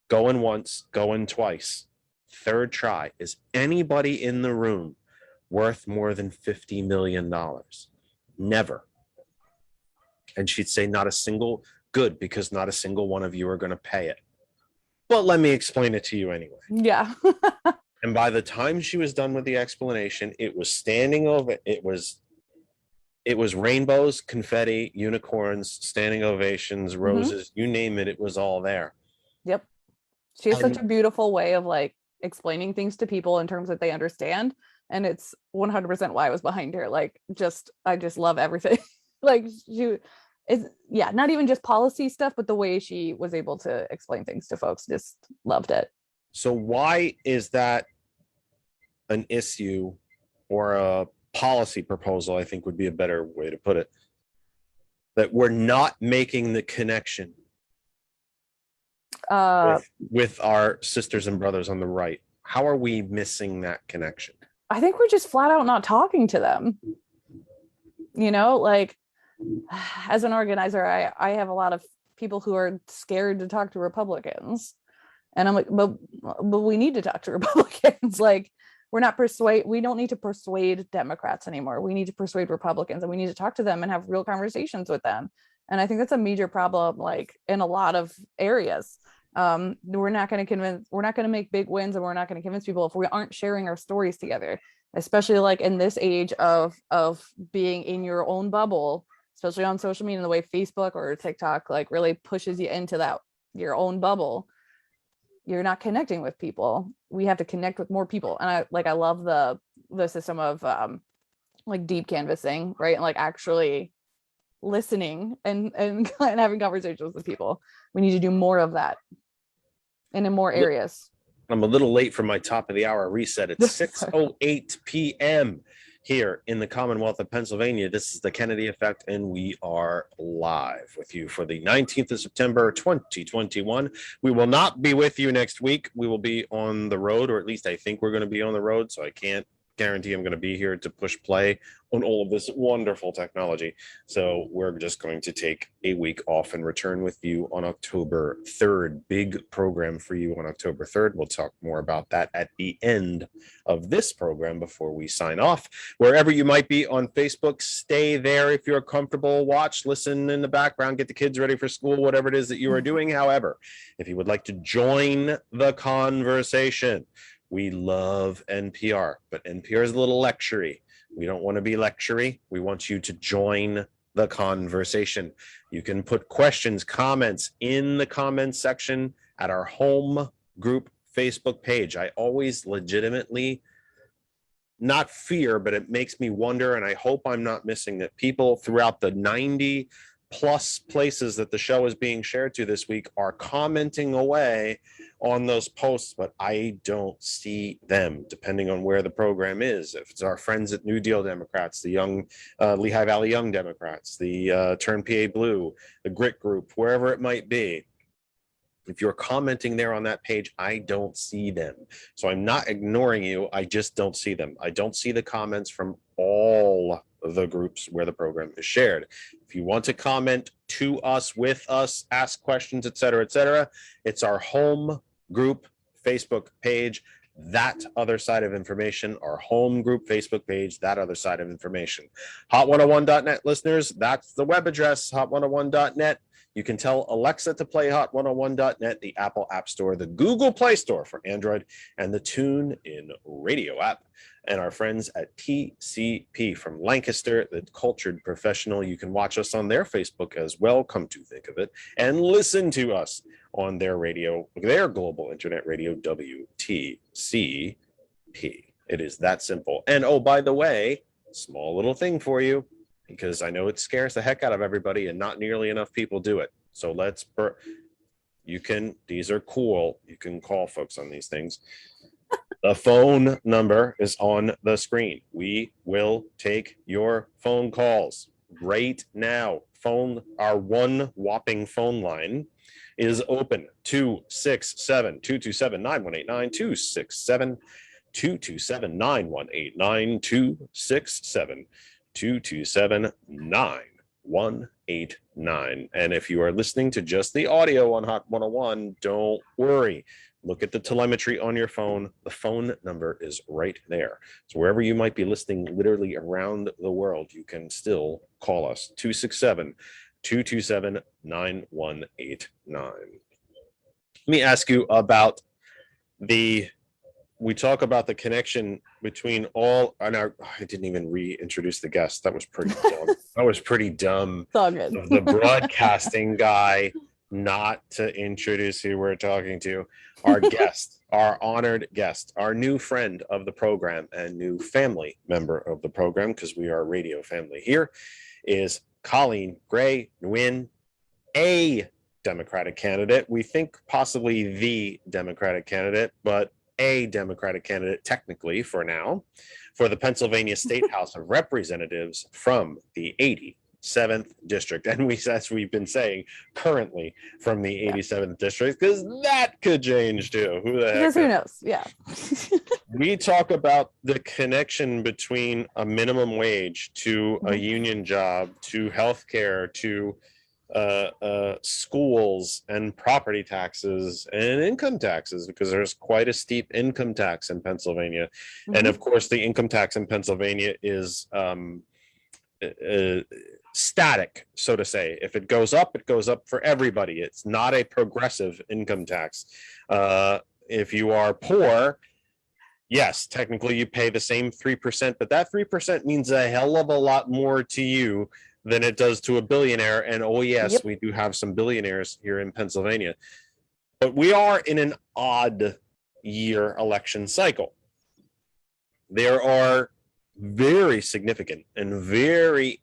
Going once, going twice. Third try. Is anybody in the room worth more than $50 million? Never. And she'd say, not a single. Good, because not a single one of you are going to pay it. But let me explain it to you anyway. Yeah. And by the time she was done with the explanation, it was standing over. It was rainbows, confetti, unicorns, standing ovations, roses, you name it. It was all there. Yep. She has such a beautiful way of like explaining things to people in terms that they understand. And it's 100% why I was behind her. Like, I just love everything. Like not even just policy stuff, but the way she was able to explain things to folks, just loved it. So why is that an issue or a policy proposal, I think would be a better way to put it, that we're not making the connection with our sisters and brothers on the right? How are we missing that connection? I think we're just flat out not talking to them. Like, as an organizer, I have a lot of people who are scared to talk to Republicans, and I'm like, but we need to talk to Republicans. Like, we don't need to persuade Democrats anymore. We need to persuade Republicans, and we need to talk to them and have real conversations with them. And I think that's a major problem, like in a lot of areas. We're not going to make big wins, and we're not going to convince people if we aren't sharing our stories together, especially like in this age of being in your own bubble, especially on social media, the way Facebook or TikTok like really pushes you into that your own bubble. You're not connecting with people. We have to connect with more people. And I love the system of like deep canvassing, right? And like actually listening and having conversations with people. We need to do more of that and in more areas. I'm a little late for my top of the hour reset. It's 6:08 p.m. here in the Commonwealth of Pennsylvania. This is the Kennedy Effect, and we are live with you for the 19th of September, 2021. We will not be with you next week. We will be on the road, or at least I think we're going to be on the road, so I can't guarantee I'm going to be here to push play on all of this wonderful technology. So we're just going to take a week off and return with you on October 3rd. Big program for you on October 3rd. We'll talk more about that at the end of this program before we sign off. Wherever you might be on Facebook, stay there if you're comfortable. Watch, listen in the background, get the kids ready for school, whatever it is that you are doing. However, if you would like to join the conversation, we love NPR, but NPR is a little lectury. We don't want to be lectury. We want you to join the conversation. You can put questions, comments in the comments section at our home group Facebook page. I always legitimately, not fear, but it makes me wonder, and I hope I'm not missing that people throughout the 90 plus places that the show is being shared to this week are commenting away on those posts, but I don't see them depending on where the program is. If it's our friends at New Deal Democrats, the Young Lehigh Valley Young Democrats, the Turn PA Blue, the Grit Group, wherever it might be, If you're commenting there on that page, I don't see them. So I'm not ignoring you. I just don't see them. I don't see the comments from all of the groups where the program is shared. If you want to comment to us, with us, ask questions, etc., it's our home group Facebook page. That other side of information, our home group Facebook page, that other side of information. Hot101.net listeners, that's the web address, hot101.net. You can tell Alexa to play hot101.net, the Apple App Store, the Google Play Store for Android, and the TuneIn Radio app. And our friends at TCP from Lancaster, the Cultured Professional. You can watch us on their Facebook as well, come to think of it, and listen to us on their radio, their global internet radio, WTCP. It is that simple. And oh, by the way, small little thing for you, because I know it scares the heck out of everybody and not nearly enough people do it. So these are cool. You can call folks on these things. The phone number is on the screen. We will take your phone calls right now. Our one whopping phone line is open, 267-227-9189, 267-9189, 227-9189. And if you are listening to just the audio on Hot 101, don't worry. Look at the telemetry on your phone. The phone number is right there. So wherever you might be listening, literally around the world, you can still call us, 267-227-9189. Let me ask you about we talk about the connection between I didn't even reintroduce the guest. That was pretty dumb. It's all good. The broadcasting guy not to introduce who we're talking to. Our guest, our honored guest, our new friend of the program and new family member of the program, because we are a radio family here, is Colleen Gray Nguyen, a Democratic candidate. We think possibly the Democratic candidate, but a Democratic candidate technically for now, for the Pennsylvania State House of Representatives from the 87th district. And as we've been saying, currently from the 87th district, because that could change too. Who the heck? Because who knows? Yeah. We talk about the connection between a minimum wage to a union job, to healthcare, to schools and property taxes and income taxes, because there's quite a steep income tax in Pennsylvania. And of course, the income tax in Pennsylvania is static, so to say. If it goes up, it goes up for everybody. It's not a progressive income tax. If you are poor, yes, technically you pay the same 3%, but that 3% means a hell of a lot more to you than it does to a billionaire. And oh yes, we do have some billionaires here in Pennsylvania. But we are in an odd year election cycle. There are very significant and very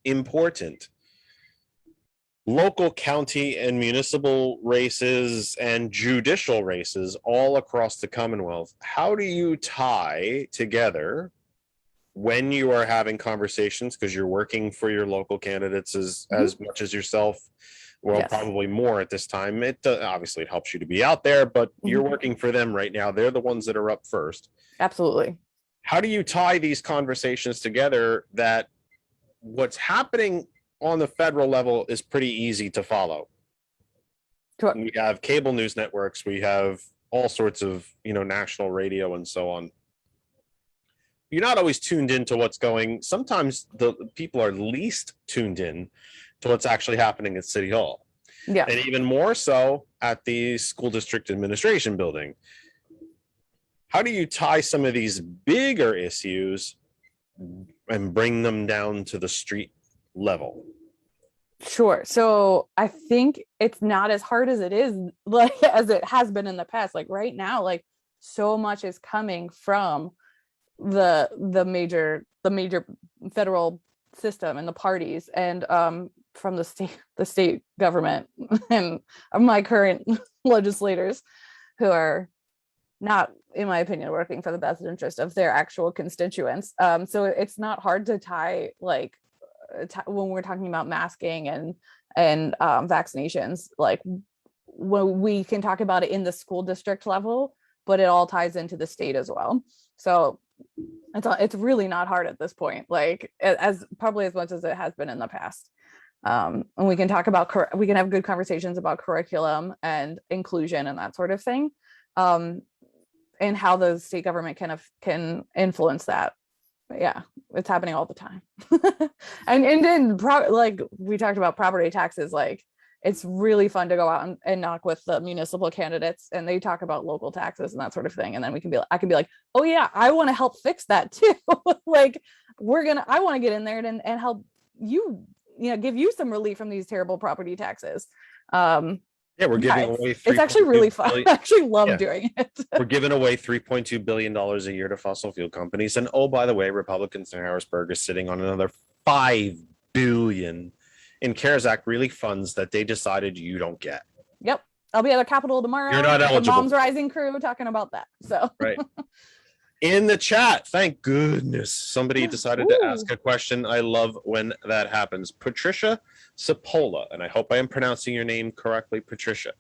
important local, county, and municipal races and judicial races all across the Commonwealth. How do you tie together, when you are having conversations, because you're working for your local candidates as much as yourself, probably more at this time. It obviously it helps you to be out there, but you're working for them right now. They're the ones that are up first. Absolutely. How do you tie these conversations together that what's happening on the federal level is pretty easy to follow? Sure. We have cable news networks, we have all sorts of, national radio and so on. You're not always tuned into what's going. Sometimes the people are least tuned in to what's actually happening at City Hall. Yeah. And even more so at the school district administration building. How do you tie some of these bigger issues and bring them down to the street level? Sure. So I think it's not as hard as it is, like, as it has been in the past. Like right now, like so much is coming from the major federal system and the parties, and from the state government and my current legislators, who are not, in my opinion, working for the best interest of their actual constituents. So it's not hard to tie, like, when we're talking about masking and vaccinations, like we can talk about it in the school district level, but it all ties into the state as well. So it's really not hard at this point, like as probably as much as it has been in the past. And we can talk about, we can have good conversations about curriculum and inclusion and that sort of thing. And how the state government can influence that. But yeah, it's happening all the time. and then like we talked about property taxes, like it's really fun to go out and knock with the municipal candidates, and they talk about local taxes and that sort of thing. And then I can be like, oh yeah, I want to help fix that too. Like I want to get in there and help you, give you some relief from these terrible property taxes. Yeah, we're giving away. It's actually really fun. I actually love doing it. We're giving away $3.2 billion a year to fossil fuel companies. And oh, by the way, Republicans in Harrisburg are sitting on another $5 billion in CARES Act relief funds that they decided you don't get. Yep. I'll be at the Capitol tomorrow. You're not eligible. The Moms Rising crew talking about that. So right. In the chat, thank goodness somebody decided to ask a question. I love when that happens. Patricia Sapola, and I hope I am pronouncing your name correctly, Patricia.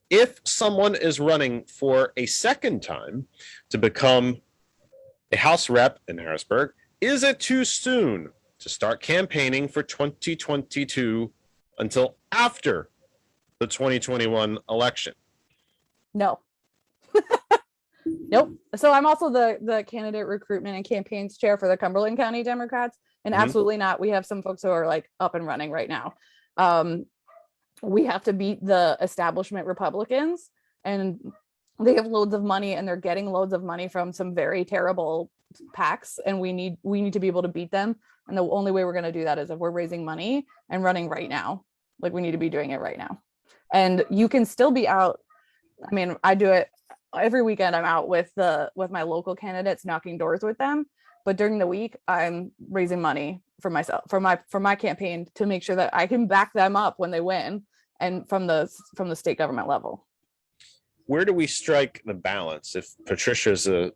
If someone is running for a second time to become a House rep in Harrisburg, is it too soon to start campaigning for 2022 until after the 2021 election? No. Nope. So I'm also the candidate recruitment and campaigns chair for the Cumberland County Democrats, and absolutely not. We have some folks who are like up and running right now. We have to beat the establishment Republicans, and they have loads of money, and they're getting loads of money from some very terrible PACs, and we need to be able to beat them. And the only way we're going to do that is if we're raising money and running right now. Like we need to be doing it right now. And you can still be out. I mean, I do it every weekend. I'm out with my local candidates, knocking doors with them. But during the week, I'm raising money for myself, for my campaign, to make sure that I can back them up when they win, and from the state government level. Where do we strike the balance? If Patricia's a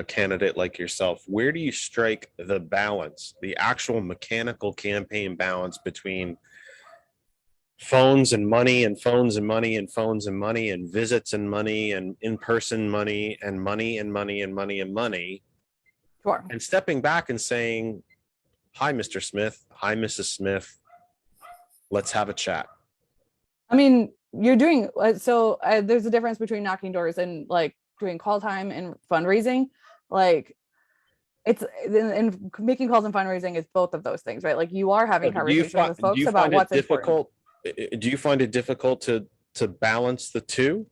candidate like yourself, where do you strike the balance, the actual mechanical campaign balance between phones and money and phones and money and phones and money and visits and money and in-person money and money and money and money and money? Sure. And stepping back and saying, hi, Mr. Smith. Hi, Mrs. Smith. Let's have a chat. I mean, you're doing so. There's a difference between knocking doors and like doing call time and fundraising. Like it's and making calls and fundraising is both of those things, right? Like you are having conversations with folks about what's important. Do you find it difficult to balance the two?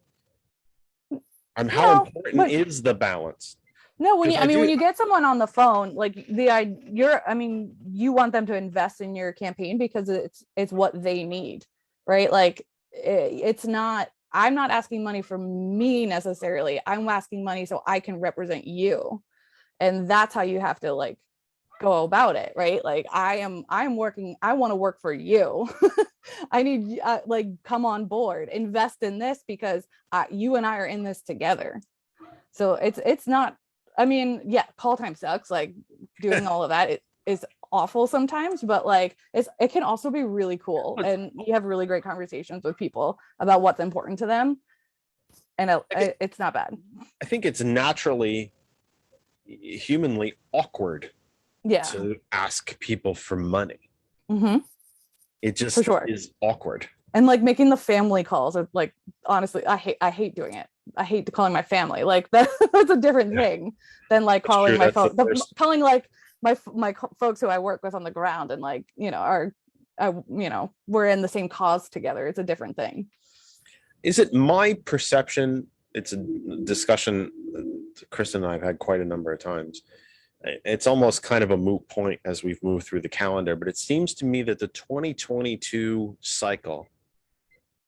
How important is the balance? No, when you get someone on the phone, like you want them to invest in your campaign because it's what they need, right? Like it's not, I'm not asking money from me necessarily. I'm asking money so I can represent you. And that's how you have to like go about it, right? Like I'm working, I want to work for you. I need like come on board, invest in this because you and I are in this together. So it's not, I mean, yeah, call time sucks. Like doing all of that, it is awful sometimes, but like it can also be really cool, and you have really great conversations with people about what's important to them, and it's not bad. I think it's naturally, humanly awkward, to ask people for money. Mm-hmm. It just is awkward. And like making the family calls, or like honestly, I hate doing it. I hate calling my family. Like that's a different thing than like calling my phone. Calling like my folks who I work with on the ground, and like we're in the same cause together. It's a different thing. Is it my perception? It's a discussion Kristen and I have had quite a number of times. It's almost kind of a moot point as we've moved through the calendar, but it seems to me that the 2022 cycle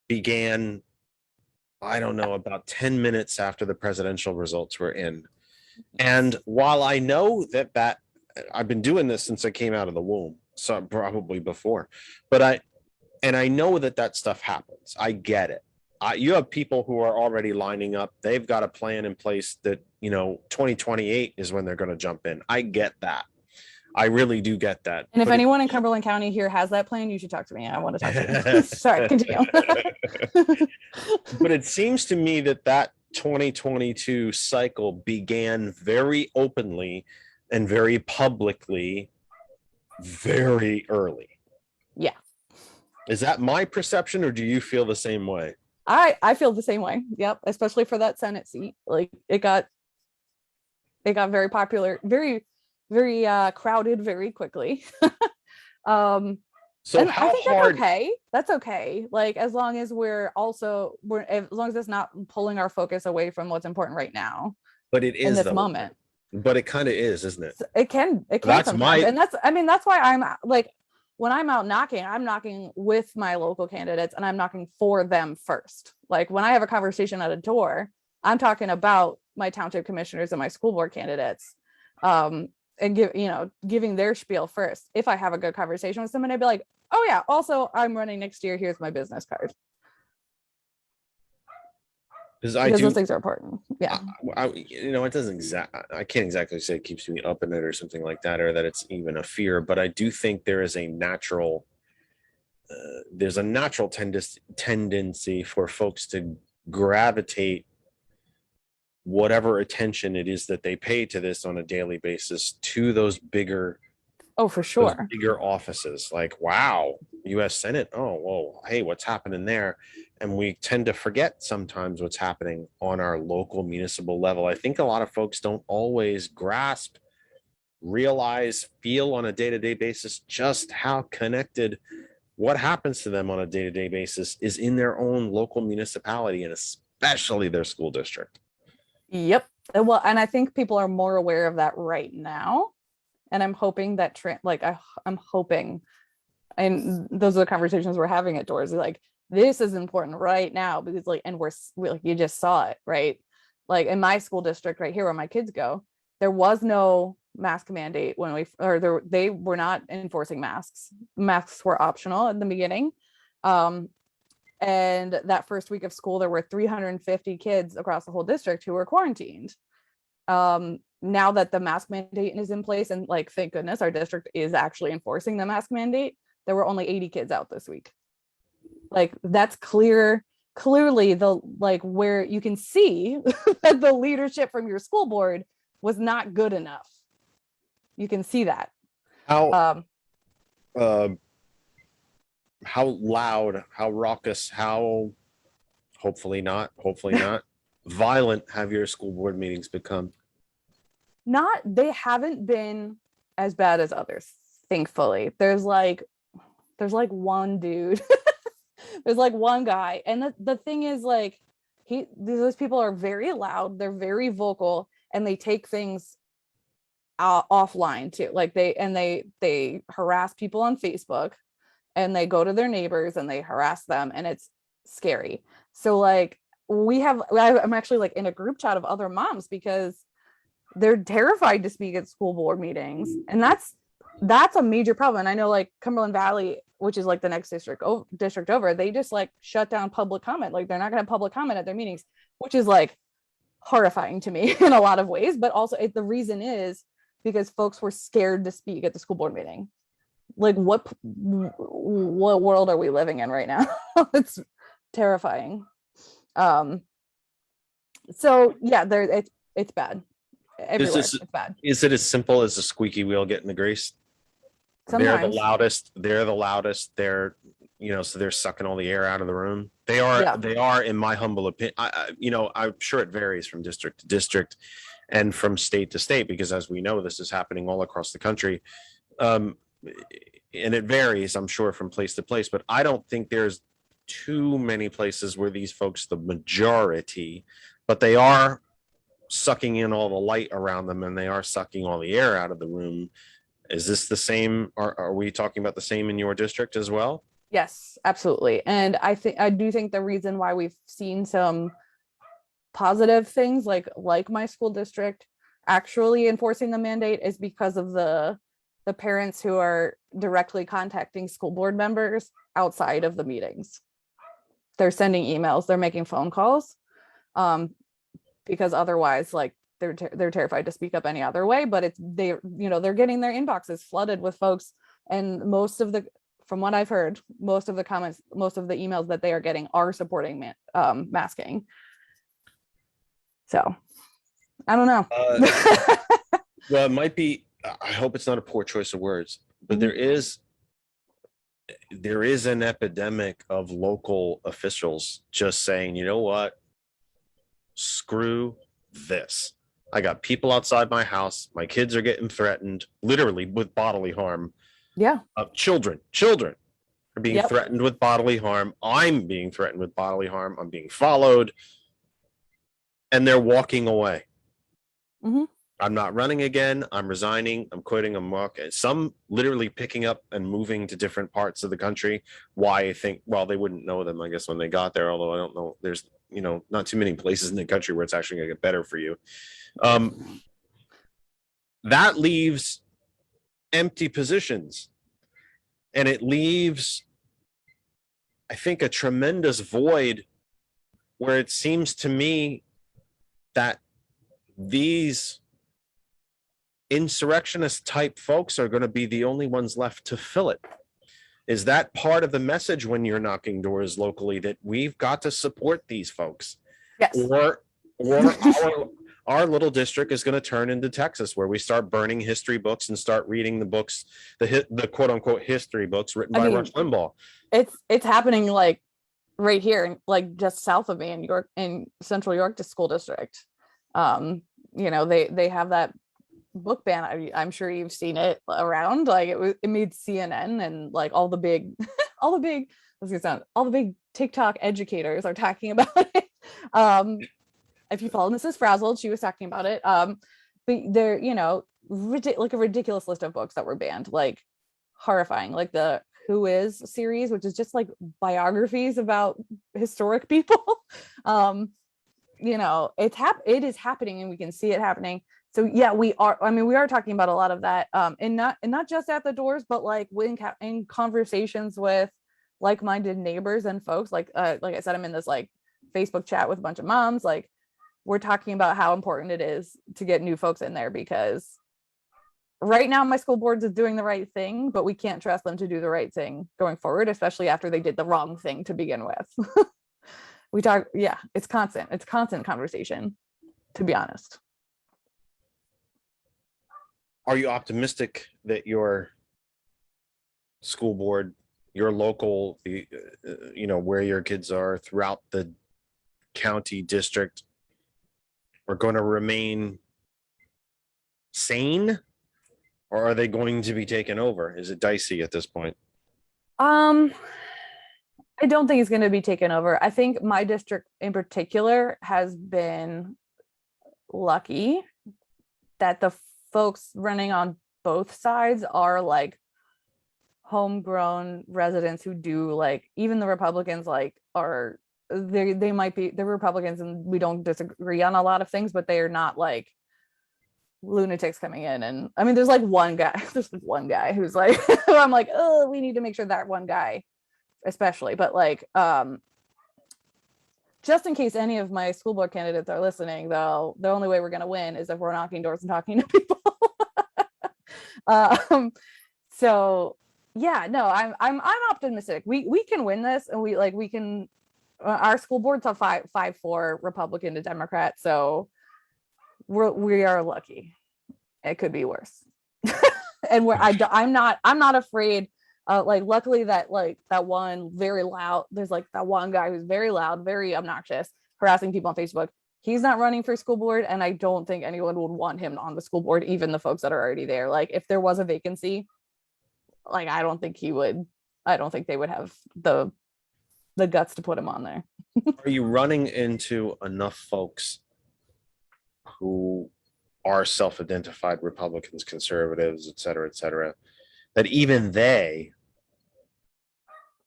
began, I don't know, about 10 minutes after the presidential results were in. And while I know that I've been doing this since I came out of the womb, so probably before, but I know that stuff happens. I get it. You have people who are already lining up. They've got a plan in place that, 2028 is when they're going to jump in. I get that. I really do get that. And if But anyone in Cumberland County here has that plan, you should talk to me. I want to talk to you. Sorry, continue. but it seems to me that that 2022 cycle began very openly and very publicly very early. Yeah. Is that my perception, or do you feel the same way? I feel the same way. Yep. Especially for that Senate seat. Like it got very popular, very, very crowded very quickly. So and how I think hard? that's okay. That's okay. Like as long as as long as it's not pulling our focus away from what's important right now But it in is this though. moment. But it kind of is, isn't it? It can That's sometimes. my- And that's why I'm like, when I'm out knocking, I'm knocking with my local candidates and I'm knocking for them first. Like when I have a conversation at a door, I'm talking about my township commissioners and my school board candidates. And giving their spiel first. If I have a good conversation with someone, I'd be like, oh yeah, also I'm running next year. Here's my business card. Because Because those things are important. Yeah. it doesn't I can't exactly say it keeps me up in it or something like that, or that it's even a fear, but I do think there is a natural tendency for folks to gravitate whatever attention it is that they pay to this on a daily basis to those bigger Oh, for sure. bigger offices. Like, wow, US Senate, oh whoa, hey, what's happening there? And we tend to forget sometimes what's happening on our local municipal level. I think a lot of folks don't always grasp, realize, feel on a day-to-day basis just how connected what happens to them on a day-to-day basis is in their own local municipality, and especially their school district. Yep. Well, and I think people are more aware of that right now. And I'm hoping that I'm hoping, and those are the conversations we're having at doors, like this is important right now because you just saw it, right? Like in my school district right here where my kids go, there was no mask mandate they were not enforcing masks. Masks were optional at the beginning. And that first week of school, there were 350 kids across the whole district who were quarantined. Now that the mask mandate is in place, and like, thank goodness our district is actually enforcing the mask mandate, there were only 80 kids out this week. Like that's clearly where you can see that the leadership from your school board was not good enough. You can see that. How loud, how raucous, how hopefully not violent have your school board meetings become? They haven't been as bad as others, thankfully. There's like one dude. There's like one guy. And the thing is, like, those people are very loud, they're very vocal, and they take things offline too. Like they harass people on Facebook, and they go to their neighbors and they harass them, and it's scary. So like I'm actually like in a group chat of other moms because they're terrified to speak at school board meetings, and that's a major problem. And I know like Cumberland Valley, which is like the next district over, they just like shut down public comment. Like they're not going to have public comment at their meetings, which is like horrifying to me in a lot of ways. But also the reason is because folks were scared to speak at the school board meeting. Like what world are we living in right now? It's terrifying. So yeah, it's bad. Everywhere. It's bad. Is it as simple as a squeaky wheel getting the grease? Sometimes. They're the loudest. So they're sucking all the air out of the room. They are, in my humble opinion. I'm sure it varies from district to district and from state to state, because as we know, this is happening all across the country. And it varies, I'm sure, from place to place, but I don't think there's too many places where these folks, the majority, but they are sucking in all the light around them, and they are sucking all the air out of the room. Is this the same? Are we talking about the same in your district as well? Yes, absolutely. And I do think the reason why we've seen some positive things like my school district actually enforcing the mandate is because of the parents who are directly contacting school board members outside of the meetings. They're sending emails, they're making phone calls, because otherwise, like, they're terrified to speak up any other way, but they're getting their inboxes flooded with folks, and from what I've heard, most of the comments, most of the emails that they are getting are supporting masking. So I don't know. Well, it might be, I hope it's not a poor choice of words, but there is an epidemic of local officials just saying, you know what, screw this. I got people outside my house. My kids are getting threatened, literally with bodily harm. Yeah. Children are being threatened with bodily harm. I'm being threatened with bodily harm. I'm being followed, and they're walking away. Mm-hmm. I'm not running again. I'm resigning. I'm quitting. I'm walking. Some literally picking up and moving to different parts of the country. Why? I think, well, they wouldn't know them, I guess, when they got there, although I don't know. There's, not too many places in the country where it's actually going to get better for you. That leaves empty positions. And it leaves, I think, a tremendous void where it seems to me that these insurrectionist type folks are going to be the only ones left to fill it. Is that part of the message when you're knocking doors locally, that we've got to support these folks? Yes. Or our little district is going to turn into Texas, where we start burning history books and start reading the books, the quote unquote history books written by Rush Limbaugh. It's happening like right here, like just south of me in Central York School District. They have that book ban. I'm sure you've seen it around. Like it made CNN, and like all the big TikTok educators are talking about it. If you follow Mrs. Frazzled, she was talking about it. But they're, like a ridiculous list of books that were banned, like horrifying, like the Who Is series, which is just like biographies about historic people. It is happening, and we can see it happening. So yeah, we are talking about a lot of that, and not just at the doors, but like in conversations with like-minded neighbors and folks. Like I said, I'm in this like Facebook chat with a bunch of moms. Like, we're talking about how important it is to get new folks in there, because right now my school board is doing the right thing, but we can't trust them to do the right thing going forward, especially after they did the wrong thing to begin with. It's constant conversation, to be honest. Are you optimistic that your school board, your local, where your kids are throughout the county district, are going to remain sane, or are they going to be taken over? Is it dicey at this point? I don't think it's going to be taken over. I think my district in particular has been lucky that the folks running on both sides are like homegrown residents who do, like, even the Republicans they might be, they're Republicans and we don't disagree on a lot of things, but they are not like lunatics coming in. And I mean, there's one guy who's like, who I'm like, oh, we need to make sure that one guy especially, but like, just in case any of my school board candidates are listening, though, the only way we're going to win is if we're knocking doors and talking to people. So yeah, no, I'm optimistic. We can win this, and we can. Our school board's a 5-4 Republican to Democrat, so we are lucky. It could be worse, and I'm not afraid. Luckily that one very loud, there's like that one guy who's very loud, very obnoxious, harassing people on Facebook. He's not running for school board, and I don't think anyone would want him on the school board, even the folks that are already there. Like, if there was a vacancy, like, I don't think they would have the guts to put him on there. Are you running into enough folks who are self-identified Republicans, conservatives, et cetera, that even they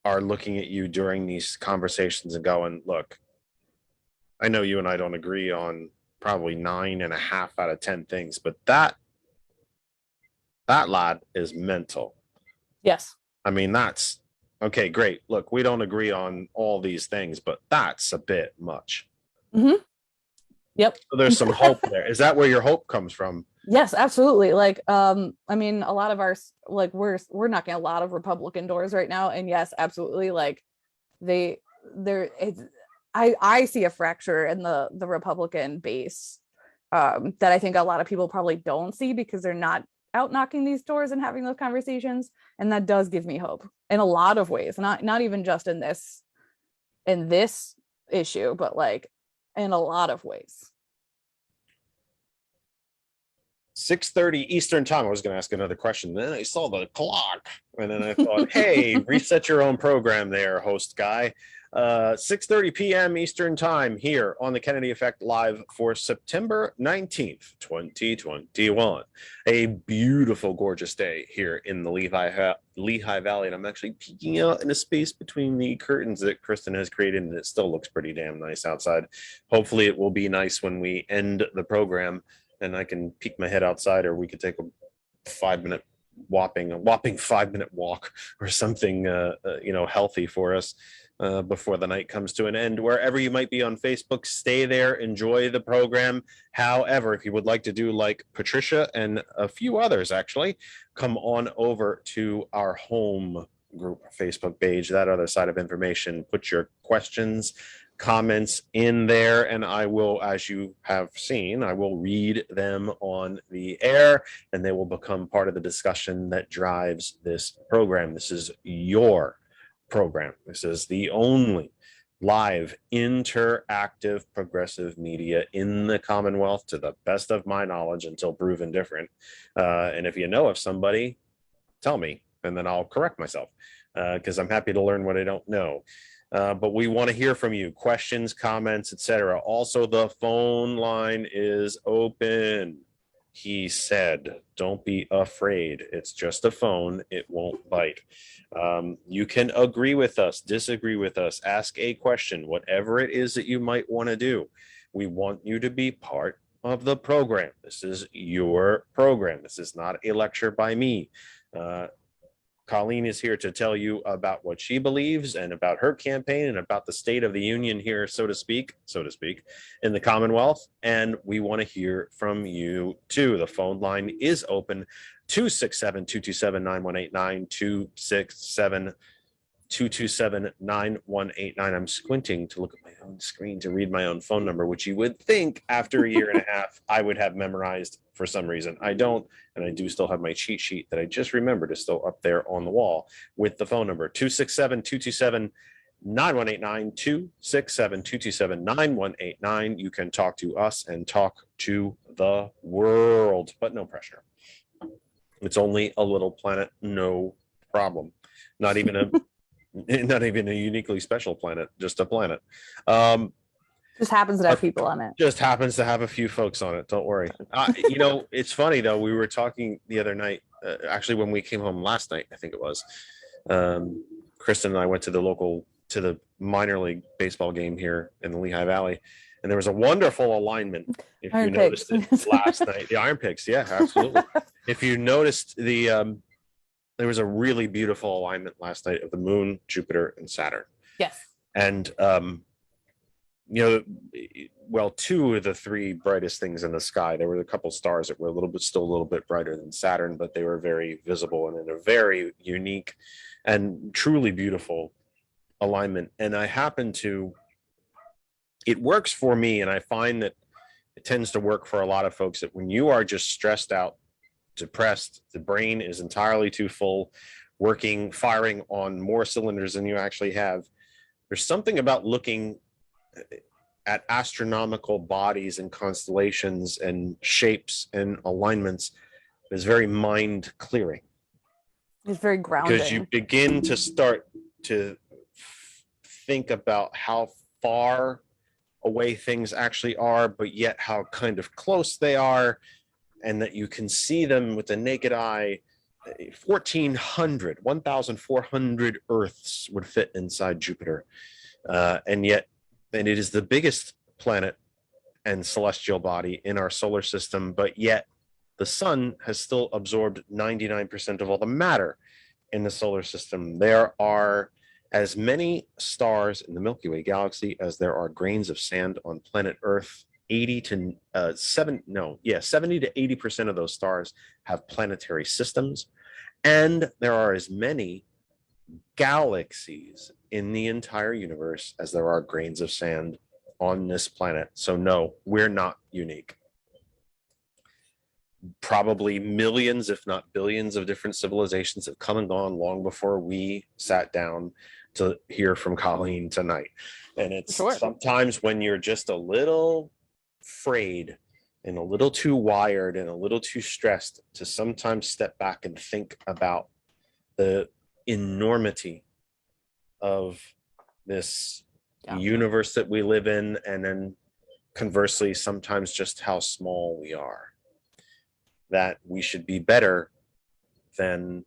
are looking at you during these conversations and going, look, I know you and I don't agree on probably 9.5 out of 10 things, but that lad is mental. Yes. I mean, that's okay, great. Look, we don't agree on all these things, but that's a bit much. Mm-hmm. Yep. So there's some hope there. Is that where your hope comes from? Yes, absolutely. Like, I mean, a lot of like we're knocking a lot of Republican doors right now, and yes, absolutely. Like, it's I see a fracture in the Republican base, that I think a lot of people probably don't see because they're not out knocking these doors and having those conversations, and that does give me hope in a lot of ways. Not even just in this issue, but like in a lot of ways. 6:30 Eastern time. I was going to ask another question. Then I saw the clock, and then I thought, hey, reset your own program there, host guy. 6:30 p.m. Eastern time here on the Kennedy Effect live for September 19th, 2021. A beautiful, gorgeous day here in the Lehigh Valley, and I'm actually peeking out in a space between the curtains that Kristen has created, and it still looks pretty damn nice outside. Hopefully it will be nice when we end the program and I can peek my head outside, or we could take a 5-minute whopping 5-minute walk or something, healthy for us before the night comes to an end. Wherever you might be on Facebook, stay there, enjoy the program. However, if you would like to do like Patricia and a few others, actually, come on over to our home group Facebook page, that other side of information. Put your questions, comments in there, and I will, as you have seen, I will read them on the air, and they will become part of the discussion that drives this program. This is your program. This is the only live interactive progressive media in the Commonwealth, to the best of my knowledge, until proven different. And if you know of somebody, tell me, and then I'll correct myself, because I'm happy to learn what I don't know. But we want to hear from you, questions, comments, etc. Also, the phone line is open. He said, don't be afraid. It's just a phone. It won't bite. You can agree with us, disagree with us, ask a question, whatever it is that you might want to do. We want you to be part of the program. This is your program. This is not a lecture by me. Colleen is here to tell you about what she believes and about her campaign and about the state of the union here, so to speak, in the Commonwealth. And we want to hear from you too. The phone line is open, 267-227-9189, 227-9189. I'm squinting to look at my own screen to read my own phone number, which you would think after a year and a half I would have memorized. For some reason I don't, and I do still have my cheat sheet that I just remembered is still up there on the wall with the phone number, 267-227-9189, 267-227-9189. You can talk to us and talk to the world, but no pressure. It's only a little planet, no problem. Not even a uniquely special planet, just a planet. Just happens to have people on it. Just happens to have a few folks on it. Don't worry. It's funny though. We were talking the other night, actually when we came home last night, I think it was. Kristen and I went to the minor league baseball game here in the Lehigh Valley, and there was a wonderful alignment. If you noticed it last night, the Iron Pigs, yeah, absolutely. If you noticed there was a really beautiful alignment last night of the Moon, Jupiter, and Saturn. Yes. And two of the three brightest things in the sky. There were a couple stars that were still a little bit brighter than Saturn, but they were very visible and in a very unique and truly beautiful alignment. And it works for me, and I find that it tends to work for a lot of folks, that when you are just stressed out, depressed, the brain is entirely too full, firing on more cylinders than you actually have. There's something about looking at astronomical bodies and constellations and shapes and alignments is very mind clearing. It's very grounding. Because you begin to start to think about how far away things actually are, but yet how kind of close they are, and that you can see them with the naked eye. 1,400 Earths would fit inside Jupiter. And it is the biggest planet and celestial body in our solar system, but yet the sun has still absorbed 99% of all the matter in the solar system. There are as many stars in the Milky Way galaxy as there are grains of sand on planet Earth. 70 to 80% of those stars have planetary systems, and there are as many galaxies in the entire universe as there are grains of sand on this planet. So no, we're not unique. Probably millions, if not billions, of different civilizations have come and gone long before we sat down to hear from Colleen tonight. And it's sometimes when you're just a little afraid and a little too wired and a little too stressed to sometimes step back and think about the enormity of this universe that we live in, and then conversely sometimes just how small we are, that we should be better than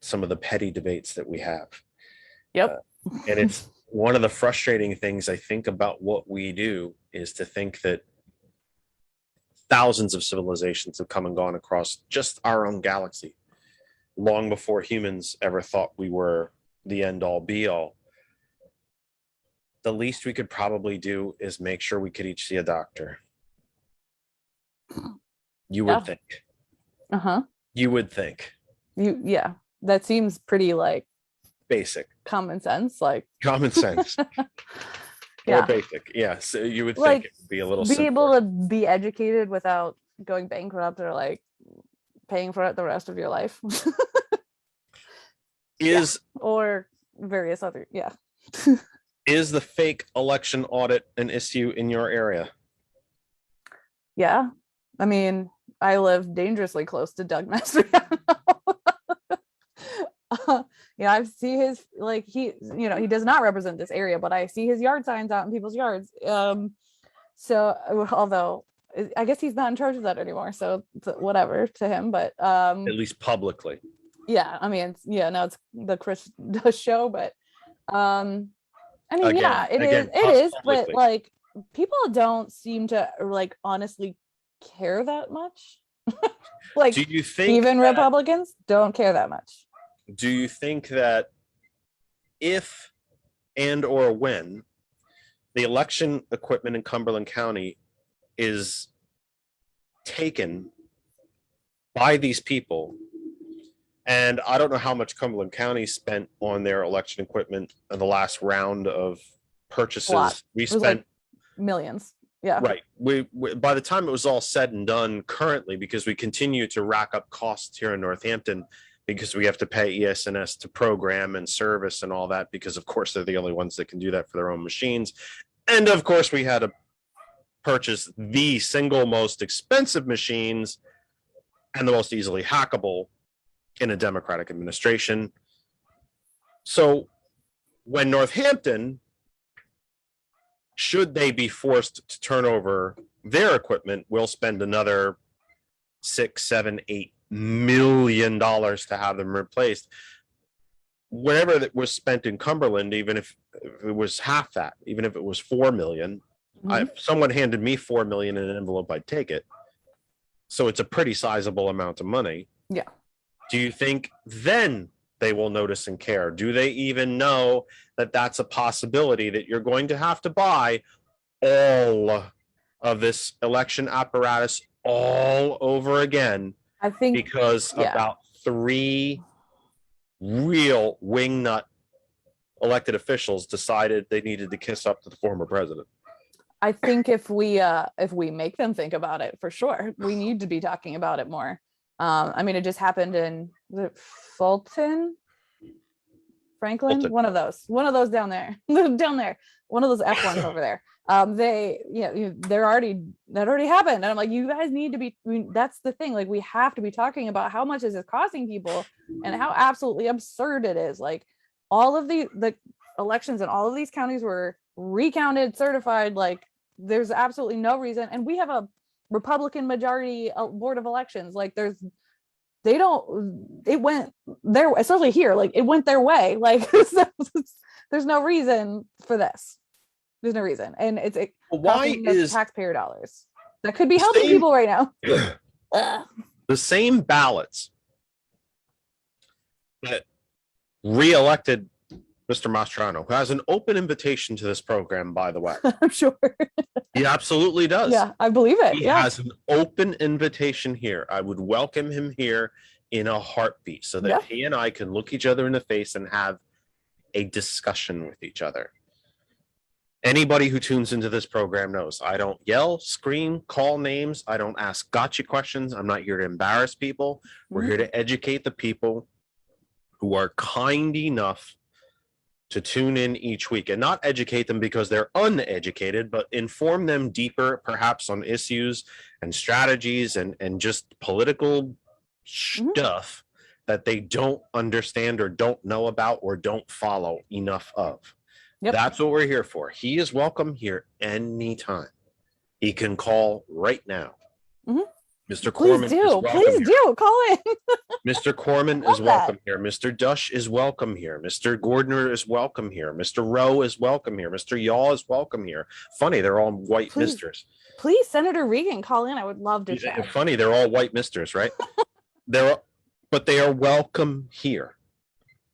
some of the petty debates that we have. And it's one of the frustrating things I think about what we do is to think that thousands of civilizations have come and gone across just our own galaxy long before humans ever thought we were the end all be all. The least we could probably do is make sure we could each see a doctor. You would think. You would think. That seems pretty like basic. Common sense. Like common sense. Or basic. Yeah. So you would think like, it would be a little be simpler. able to be educated without going bankrupt or like paying for it the rest of your life. Or various other Is the fake election audit an issue in your area? Yeah. I mean, I live dangerously close to Doug Mastriano. I see his, like, he does not represent this area, but I see his yard signs out in people's yards. So although I guess he's not in charge of that anymore, so whatever to him, but at least publicly. Yeah, I mean, now it's the Chris show, but I mean, it is, but like people don't seem to like honestly care that much. Like, do you think even Republicans don't care that much? Do you think that if and or when the election equipment in Cumberland County is taken by these people, and I don't know how much Cumberland County spent on their election equipment in the last round of purchases. We spent like millions. Yeah. Right. We by the time it was all said and done currently, because we continue to rack up costs here in Northampton, because we have to pay ES&S to program and service and all that, because of course they're the only ones that can do that for their own machines. And of course we had to purchase the single most expensive machines and the most easily hackable in a Democratic administration. So when Northampton, should they be forced to turn over their equipment, will spend another $6, $7, $8 million to have them replaced. Whatever that was spent in Cumberland, even if it was half that, even if it was $4 million, if someone handed me $4 million in an envelope, I'd take it. So it's a pretty sizable amount of money. Yeah. Do you think then they will notice and care? Do they even know that that's a possibility, that you're going to have to buy all of this election apparatus all over again? I think because about 3 real wingnut elected officials decided they needed to kiss up to the former president. I think if we make them think about it, for sure, we need to be talking about it more. I mean, it just happened in Fulton, Franklin, one of those down there, one of those F1s over there. That already happened, and I'm like, you guys need to be. I mean, that's the thing. Like, we have to be talking about how much is it costing people, and how absolutely absurd it is. Like, all of the elections in all of these counties were recounted, certified. Like, there's absolutely no reason, and we have a Republican majority board of elections. Like, it went there, especially here. Like, it went their way. Like, there's no reason for this. There's no reason, and it's why is taxpayer dollars that could be helping people right now. The same ballots that re-elected Mr. Mastrano, who has an open invitation to this program, by the way. I'm sure. He absolutely does. Yeah, I believe it. He Yeah. has an open invitation here. I would welcome him here in a heartbeat so that Yeah. he and I can look each other in the face and have a discussion with each other. Anybody who tunes into this program knows I don't yell, scream, call names. I don't ask gotcha questions. I'm not here to embarrass people. We're here to educate the people who are kind enough to tune in each week, and not educate them because they're uneducated, but inform them deeper, perhaps on issues and strategies and just political stuff that they don't understand or don't know about or don't follow enough of. Yep. That's what we're here for. He is welcome here anytime. He can call right now. Mhm. Mr. Please Corman is do. welcome Please here. do. Call in. Mr. Corman Love is welcome here. Mr. Dush is welcome here. Mr. Gordner is welcome here. Mr. Rowe is welcome here. Mr. Yaw is welcome here. Funny, they're all white Please. misters. Please, Senator Regan, call in. I would love to chat. Funny, they're all white misters, right? But they are welcome here.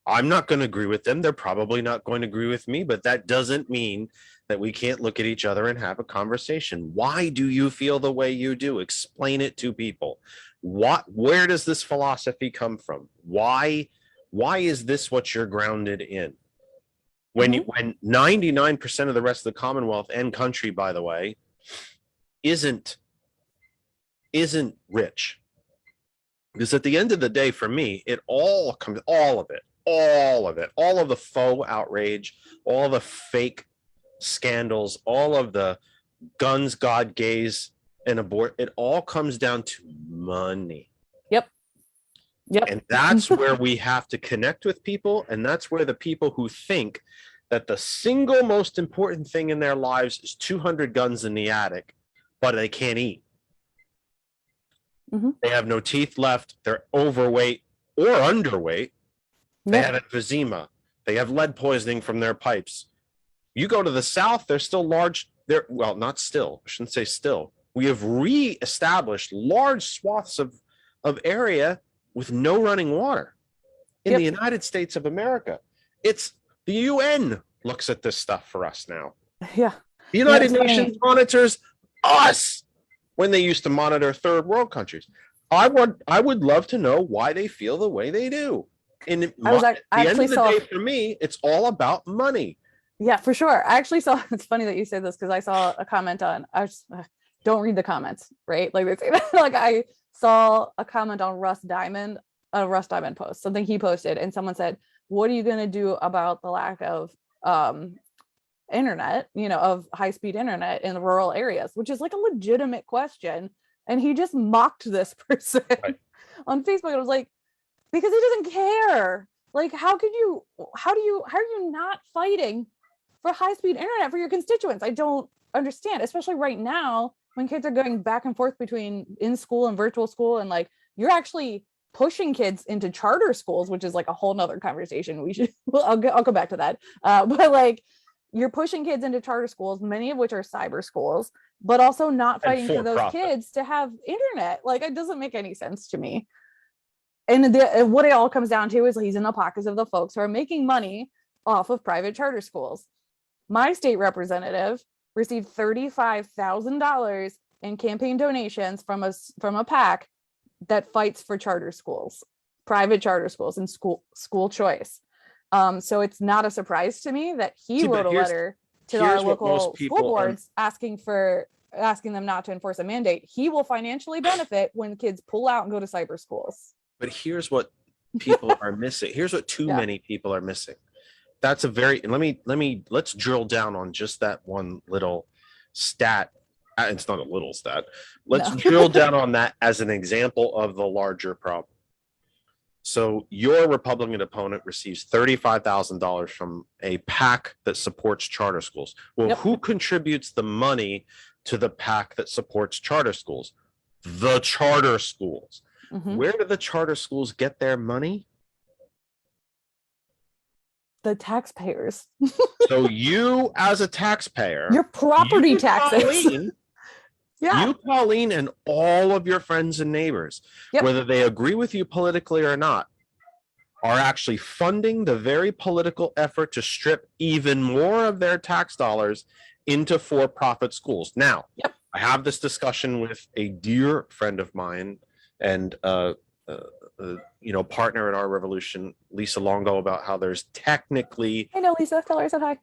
I'm not going to agree with them. They're probably not going to agree with me, but that doesn't mean that we can't look at each other and have a conversation. Why do you feel the way you do? Explain it to people. Where does this philosophy come from? Why is this what you're grounded in? When 99% of the rest of the Commonwealth and country, by the way, isn't rich. Because at the end of the day, for me, it all comes, all of the faux outrage, all the fake scandals, all of the guns, God, gays, and abort, it all comes down to money. Yep. And that's where we have to connect with people. And that's where the people who think that the single most important thing in their lives is 200 guns in the attic, but they can't eat. They have no teeth left. They're overweight or underweight. They have emphysema. They have lead poisoning from their pipes. You go to the South, they're still large. Well, not still. I shouldn't say still. We have reestablished large swaths of area with no running water in the United States of America. It's the UN looks at this stuff for us now. Yeah. The United Nations monitors us when they used to monitor third world countries. I would love to know why they feel the way they do. And at the end of the day, for me, it's all about money. Yeah, for sure. I actually saw, it's funny that you said this because I saw a comment on, don't read the comments, right? Like they say that, like I saw a comment on Russ Diamond, a Russ Diamond post, something he posted, and someone said, what are you going to do about the lack of internet, of high-speed internet in the rural areas, which is like a legitimate question. And he just mocked this person on Facebook. I was like, because he doesn't care. Like, how are you not fighting for high-speed internet for your constituents? I don't understand, especially right now when kids are going back and forth between in school and virtual school, and like you're actually pushing kids into charter schools, which is like a whole nother conversation. I'll go back to that. But like you're pushing kids into charter schools, many of which are cyber schools, but also not fighting for those kids to have internet. Like it doesn't make any sense to me. And what it all comes down to is he's in the pockets of the folks who are making money off of private charter schools. My state representative received $35,000 in campaign donations from a PAC that fights for charter schools, private charter schools, and school choice. So it's not a surprise to me that he wrote a letter to our local school boards asking them not to enforce a mandate. He will financially benefit when kids pull out and go to cyber schools. But here's what people are missing. Here's what too many people are missing. That's a very, let's drill down on just that one little stat. It's not a little stat. Let's drill down on that as an example of the larger problem. So your Republican opponent receives $35,000 from a PAC that supports charter schools. Well, who contributes the money to the PAC that supports charter schools? The charter schools. Where do the charter schools get their money? The taxpayers. So you, as a taxpayer, your property taxes. Colleen, you, Colleen, and all of your friends and neighbors, whether they agree with you politically or not, are actually funding the very political effort to strip even more of their tax dollars into for-profit schools. Now, Yep. I have this discussion with a dear friend of mine and partner in our revolution, Lisa Longo, about how there's technically I know, Lisa. Tell her I said hi.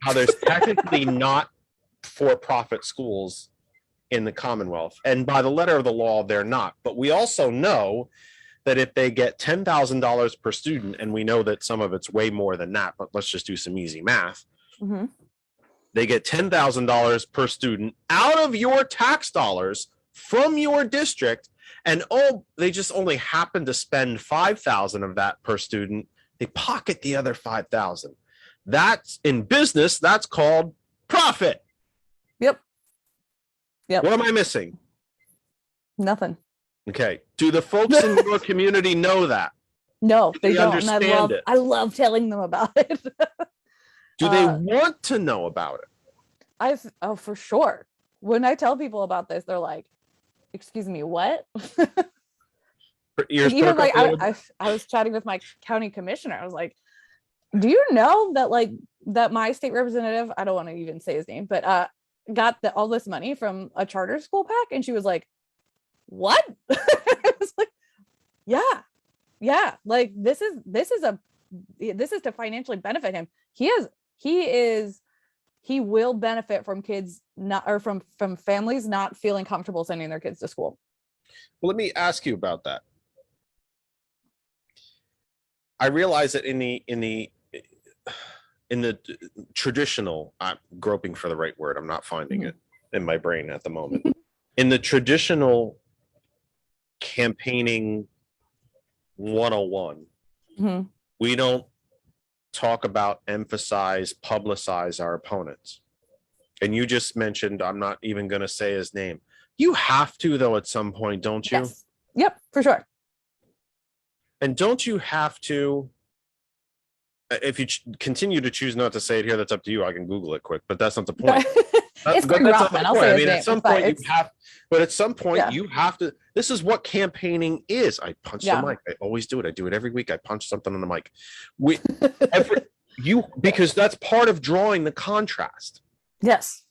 not for-profit schools in the Commonwealth, and by the letter of the law, they're not. But we also know that if they get $10,000 per student, and we know that some of it's way more than that, but let's just do some easy math. Mhm. They get $10,000 per student out of your tax dollars from your district, and they just only happen to spend 5,000 of that per student. They pocket the other 5,000. That's in business. That's called profit. Yep. What am I missing? Nothing. Okay. Do the folks in your community know that? No, they don't. And understand it? I love telling them about it. Do they want to know about it? Oh, for sure. When I tell people about this, they're like, excuse me, what? Even like I was chatting with my county commissioner. I was like, do you know that my state representative, I don't want to even say his name, but got all this money from a charter school PAC? And she was like, what? I was like, yeah, like this is to financially benefit him. He will benefit from kids from families not feeling comfortable sending their kids to school. Well, let me ask you about that. I realize that in the traditional, I'm groping for the right word, I'm not finding it in my brain at the moment. In the traditional campaigning 101, we don't talk about, emphasize, publicize our opponents. And you just mentioned, I'm not even going to say his name. You have to, though, at some point, don't you? Yes. Yep, for sure. And don't you have to, if you continue to choose not to say it here, that's up to you. I can Google it quick, but that's not the point. It's pretty rough, and I'll say his name. At some point you have, but at some point you have to. This is what campaigning is. I punch the mic. I always do it. I do it every week. I punch something on the mic. Because that's part of drawing the contrast. Yes.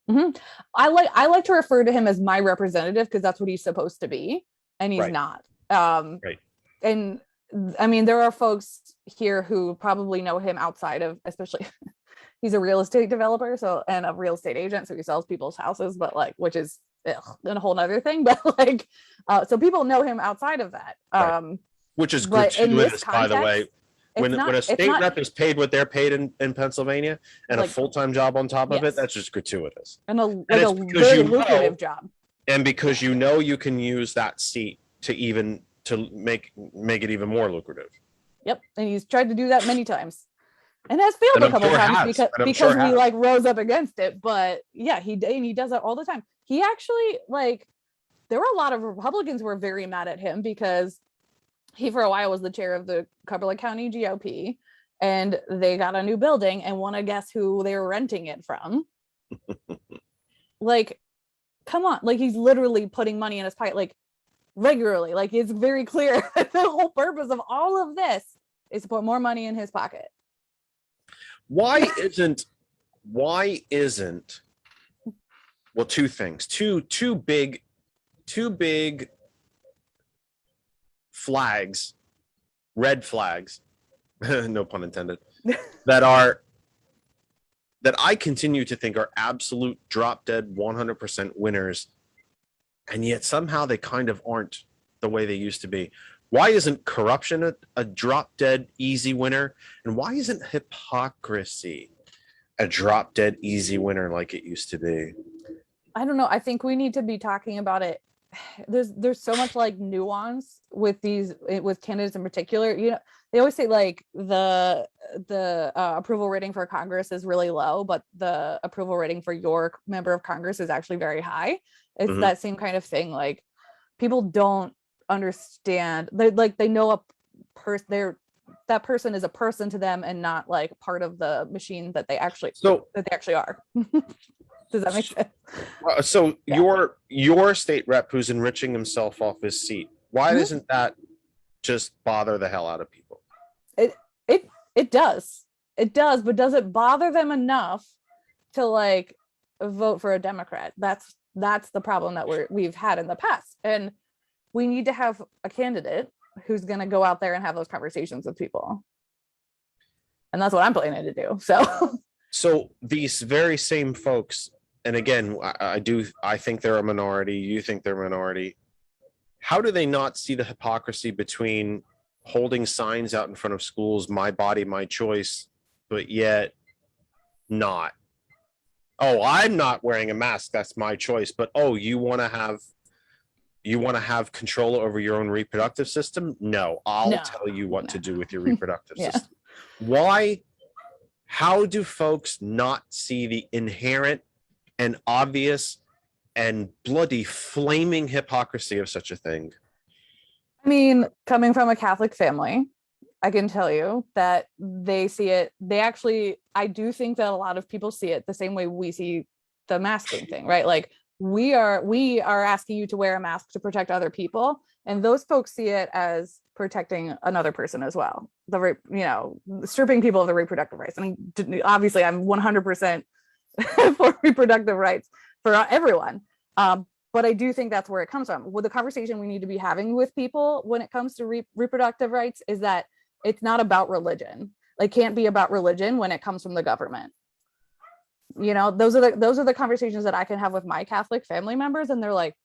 I like to refer to him as my representative because that's what he's supposed to be, and he's not. Right. And I mean, there are folks here who probably know him outside of, especially. He's a real estate developer, and a real estate agent, so he sells people's houses, but which is a whole nother thing. But so people know him outside of that. Which is gratuitous, by the way. When a state rep is paid what they're paid in Pennsylvania, and a full-time job on top of it, that's just gratuitous. And a very lucrative job. And because you can use that seat to make it even more lucrative. Yep, and he's tried to do that many times. And has failed a couple times because we rose up against it. But yeah, he does it all the time. He actually there were a lot of Republicans who were very mad at him because he for a while was the chair of the Cumberland County GOP, and they got a new building and want to guess who they were renting it from. Come on, he's literally putting money in his pocket regularly. It's very clear the whole purpose of all of this is to put more money in his pocket. Why isn't well, two things, two big flags, red flags, no pun intended, that I continue to think are absolute drop dead 100% winners, and yet somehow they kind of aren't the way they used to be. Why isn't corruption a drop dead easy winner? And why isn't hypocrisy a drop dead easy winner like it used to be? I don't know. I think we need to be talking about it. There's so much nuance with candidates in particular. They always say the approval rating for Congress is really low, but the approval rating for your member of Congress is actually very high. It's that same kind of thing. People don't understand. They know that person is a person to them and not part of the machine that they actually are. Does that make sense? So your state rep who's enriching himself off his seat, why doesn't that just bother the hell out of people? It does. It does, but does it bother them enough to like vote for a Democrat? That's the problem that we've had in the past. And we need to have a candidate who's going to go out there and have those conversations with people. And that's what I'm planning to do. So these very same folks, and again, I think they're a minority. You think they're a minority. How do they not see the hypocrisy between holding signs out in front of schools, my body, my choice, but yet not? Oh, I'm not wearing a mask. That's my choice. But oh, you want to have control over your own reproductive system? No, I'll tell you what to do with your reproductive system. Why? How do folks not see the inherent and obvious and bloody flaming hypocrisy of such a thing? I mean, coming from a Catholic family, I can tell you that they see it. I do think that a lot of people see it the same way we see the masking thing, right? Like we are asking you to wear a mask to protect other people. And those folks see it as protecting another person as well. Stripping people of the reproductive rights. I mean, obviously I'm 100% for reproductive rights for everyone. But I do think that's where it comes from. Well, the conversation we need to be having with people when it comes to reproductive rights is that it's not about religion. It can't be about religion when it comes from the government. Those are the conversations that I can have with my Catholic family members, and they're like,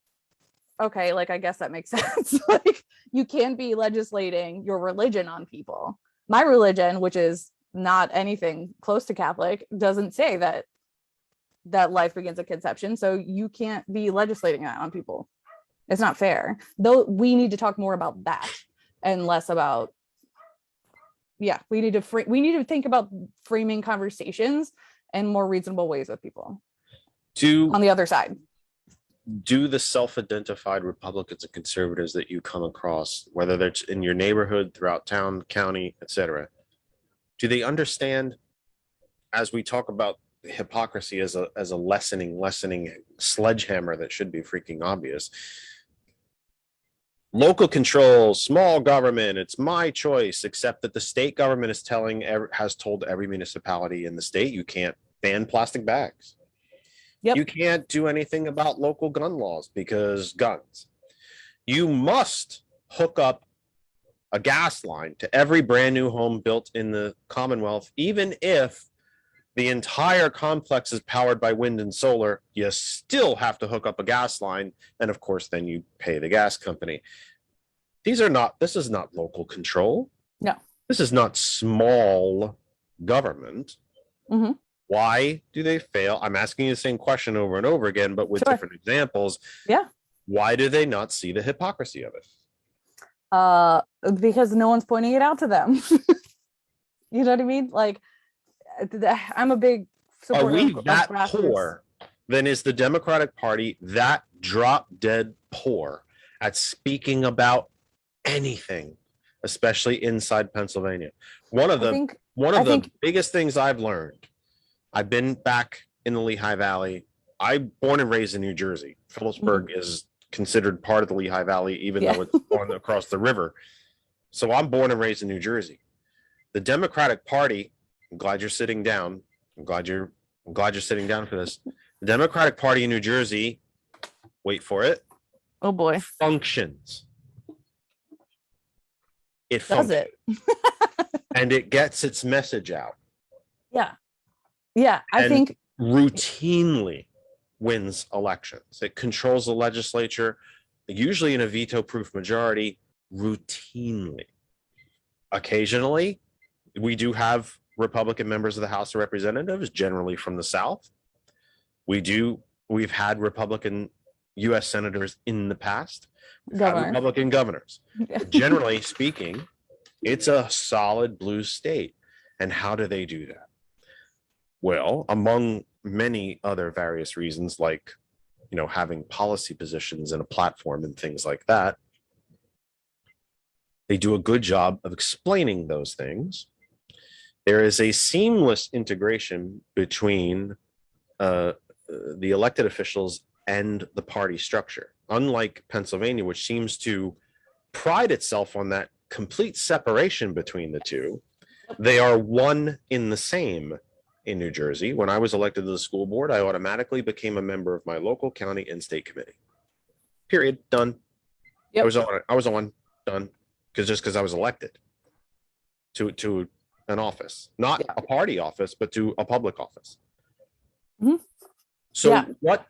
okay, like I guess that makes sense. Like you can't be legislating your religion on people. My religion, which is not anything close to Catholic, doesn't say that life begins at conception. So you can't be legislating that on people. It's not fair. Though we need to talk more about that and less about, we need to think about framing conversations in more reasonable ways with people on the other side. Do the self-identified Republicans and conservatives that you come across, whether they're in your neighborhood, throughout town, county, etc., do they understand, as we talk about hypocrisy as a lessening sledgehammer that should be freaking obvious? Local control, small government, it's my choice, except that the state government has told every municipality in the state you can't ban plastic bags. Yep. You can't do anything about local gun laws because guns. You must hook up a gas line to every brand new home built in the Commonwealth, even if the entire complex is powered by wind and solar. You still have to hook up a gas line, and of course then you pay the gas company. This is not local control. No. This is not small government. Mm-hmm. Why do they fail? I'm asking you the same question over and over again, but with different examples. Yeah. Why do they not see the hypocrisy of it? Because no one's pointing it out to them. You know what I mean? Like, I'm a big supporter. Are we that poor? Then is the Democratic Party that drop dead poor at speaking about anything, especially inside Pennsylvania? One of the biggest things I've learned. I've been back in the Lehigh Valley. I'm born and raised in New Jersey. Phillipsburg is considered part of the Lehigh Valley, even though it's on across the river. So I'm born and raised in New Jersey. The Democratic Party, I'm glad you're sitting down. I'm glad you're sitting down for this. The Democratic Party in New Jersey, wait for it. Oh boy. Functions. It does functions. It. And it gets its message out. Yeah. Yeah. I think routinely wins elections. It controls the legislature, usually in a veto-proof majority, routinely. Occasionally, we do have Republican members of the House of Representatives, generally from the South. We've had Republican U.S. senators in the past. We've had Republican governors. But generally speaking, it's a solid blue state. And how do they do that? Well, among many other various reasons, like, having policy positions and a platform and things like that, they do a good job of explaining those things. There is a seamless integration between the elected officials and the party structure. Unlike Pennsylvania, which seems to pride itself on that complete separation between the two. They are one in the same in New Jersey. When I was elected to the school board, I automatically became a member of my local, county, and state committee. Period. Done. Yep. I was on. Done. Because I was elected to an office, not Yeah. a party office, but to a public office. Mhm. So Yeah. what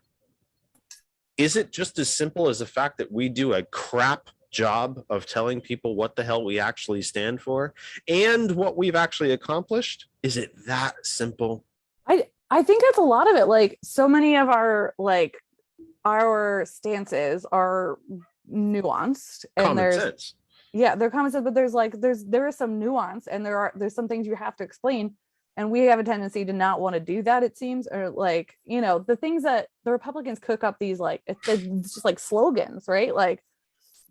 is it? Just as simple as the fact that we do a crap job of telling people what the hell we actually stand for and what we've actually accomplished? Is it that simple? I think that's a lot of it. Like, so many of our our stances are nuanced, and Common there's sense. they're common sense, but there is some nuance, and there's some things you have to explain, and we have a tendency to not want to do that, it seems. Or like, the things that the Republicans cook up, these it's just like slogans, right? Like,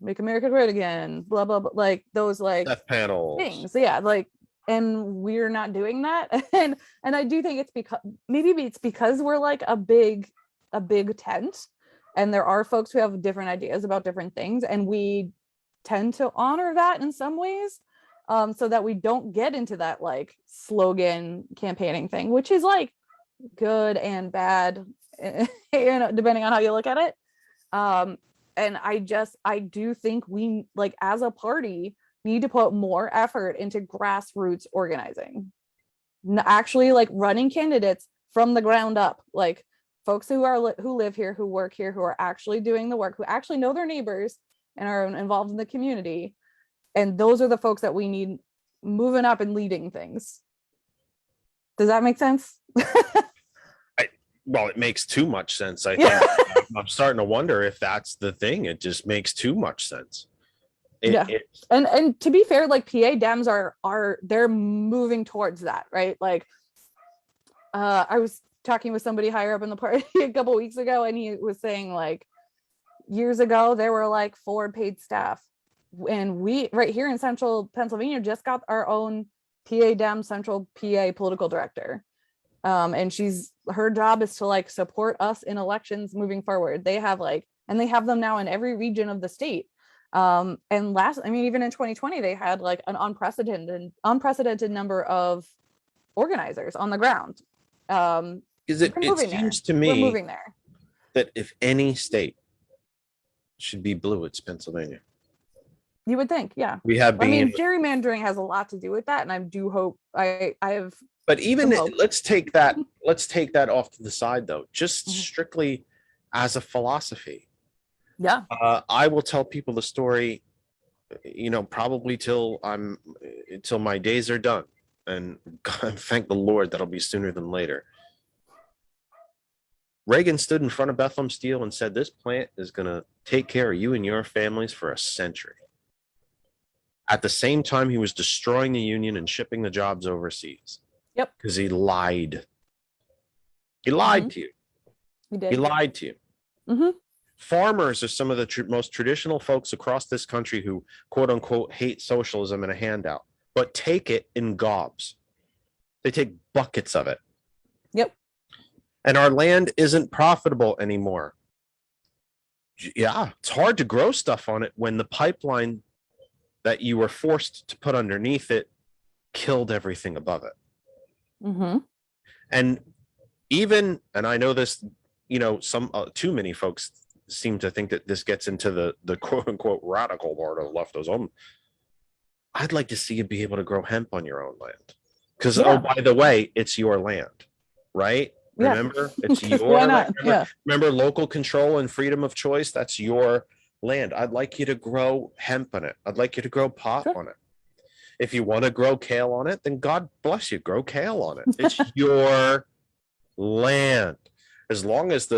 make America great again, blah blah blah, like those Death panels. things. Yeah, and we're not doing that. and I do think it's because we're like a big tent, and there are folks who have different ideas about different things, and we tend to honor that in some ways, so that we don't get into that like slogan campaigning thing, which is like good and bad, depending on how you look at it. And I do think we, like, as a party, need to put more effort into grassroots organizing, actually like running candidates from the ground up, like folks who live here, who work here, who are actually doing the work, who actually know their neighbors and are involved in the community. And those are the folks that we need moving up and leading things. Does that make sense? Well, it makes too much sense. I Yeah. think I'm starting to wonder if that's the thing. It just makes too much sense. And to be fair, like, PA Dems are they're moving towards that, right? Like, I was talking with somebody higher up in the party a couple weeks ago, and he was saying, like, years ago there were like 4 paid staff, and we right here in central Pennsylvania just got our own PA Dem central PA political director. And her job is to like support us in elections moving forward. They have them now in every region of the state. And even in 2020, they had like an unprecedented number of organizers on the ground. Because it seems to me we're moving there. That if any state should be blue, it's Pennsylvania. You would think, yeah. We have gerrymandering has a lot to do with that, and I do hope I have. But even let's take that off to the side, though, just strictly as a philosophy. Yeah. I will tell people the story, probably till my days are done. And God, thank the Lord that'll be sooner than later. Reagan stood in front of Bethlehem Steel and said, this plant is going to take care of you and your families for a century. At the same time, he was destroying the union and shipping the jobs overseas. Yep. Because he lied. He lied to you. He did. He lied to you. Mm-hmm. Farmers are some of the most traditional folks across this country who, quote unquote, hate socialism and a handout, but take it in gobs. They take buckets of it. Yep. And our land isn't profitable anymore. Yeah, it's hard to grow stuff on it when the pipeline that you were forced to put underneath it killed everything above it. Mm-hmm. And I know this, some too many folks seem to think that this gets into the quote unquote radical part of leftism. I'd like to see you be able to grow hemp on your own land. Because, oh, by the way, it's your land, right? Yeah. Remember, it's your Why not? land. Remember local control and freedom of choice. That's your land. I'd like you to grow hemp on it. I'd like you to grow pot on it. If you want to grow kale on it, then God bless you, grow kale on it. It's your land. As long as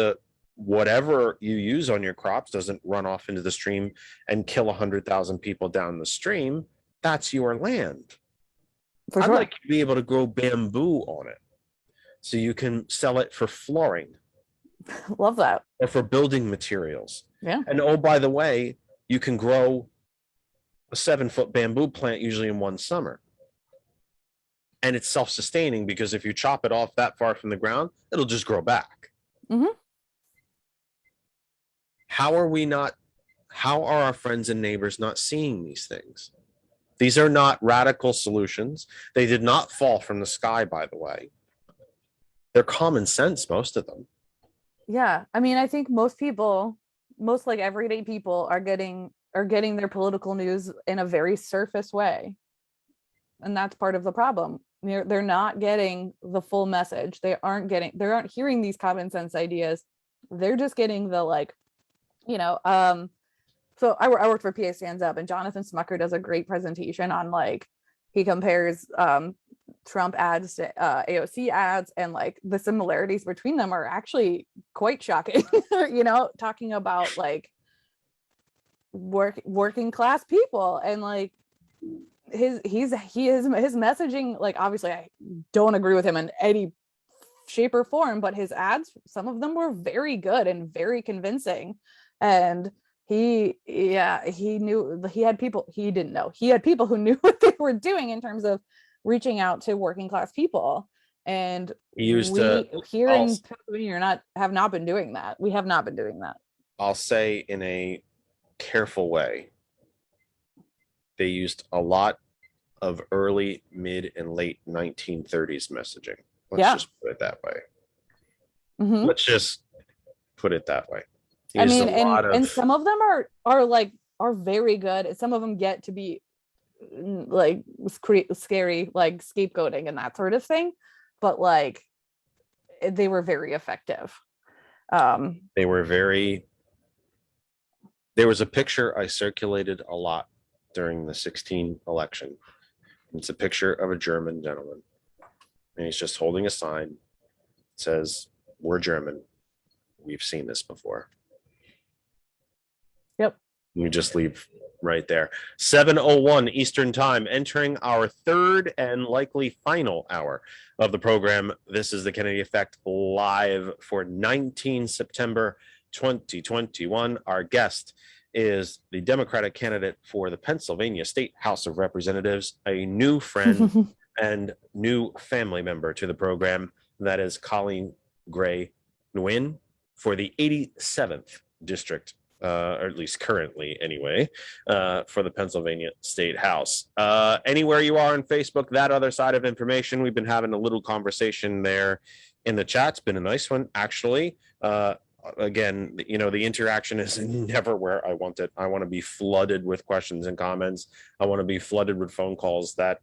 whatever you use on your crops doesn't run off into the stream and kill 100,000 people down the stream, that's your land. For I'd sure. like you to be able to grow bamboo on it so you can sell it for flooring. Love that. Or for building materials. Yeah. And oh, by the way, you can grow a 7-foot bamboo plant usually in one summer. And it's self-sustaining because if you chop it off that far from the ground, it'll just grow back. Mm-hmm. How are our friends and neighbors not seeing these things? These are not radical solutions. They did not fall from the sky, by the way. They're common sense, most of them. Yeah, I mean, I think most people, most like everyday people, are getting their political news in a very surface way, and that's part of the problem. They're not getting the full message. They aren't hearing these common sense ideas. They're just getting the like, you know. So I worked for PA Stands Up, and Jonathan Smucker does a great presentation on like, he compares Trump ads to AOC ads, and like the similarities between them are actually quite shocking. You know, talking about like working class people, and like his messaging, like obviously I don't agree with him in any shape or form, but his ads, some of them were very good and very convincing. And he knew he had people he didn't know. He had people who knew what they were doing in terms of reaching out to working class people. And He used here in Pennsylvania have not been doing that. We have not been doing that. I'll say in a careful way, they used a lot of early, mid, and late 1930s messaging. Let's just put it that way. Mm-hmm. Let's just put it that way. I mean, and some of them are very good, and some of them get to be like scary, like scapegoating and that sort of thing, but like they were very effective. There was a picture I circulated a lot during the 2016 election. It's a picture of a German gentleman, and he's just holding a sign that says, "We're German. We've seen this before." Yep. We just leave right there. 7:01 Eastern Time, entering our third and likely final hour of the program. This is the Kennedy Effect live for 19 September 2021. Our guest is the Democratic candidate for the Pennsylvania State House of Representatives, a new friend and new family member to the program. That is Colleen Gray Nguyen for the 87th District, or at least currently anyway, for the Pennsylvania State House. Anywhere you are on Facebook, that other side of information, we've been having a little conversation there in the chat. It's been a nice one, actually. Again, you know, the interaction is never where I want it. I want to be flooded with questions and comments. I want to be flooded with phone calls. That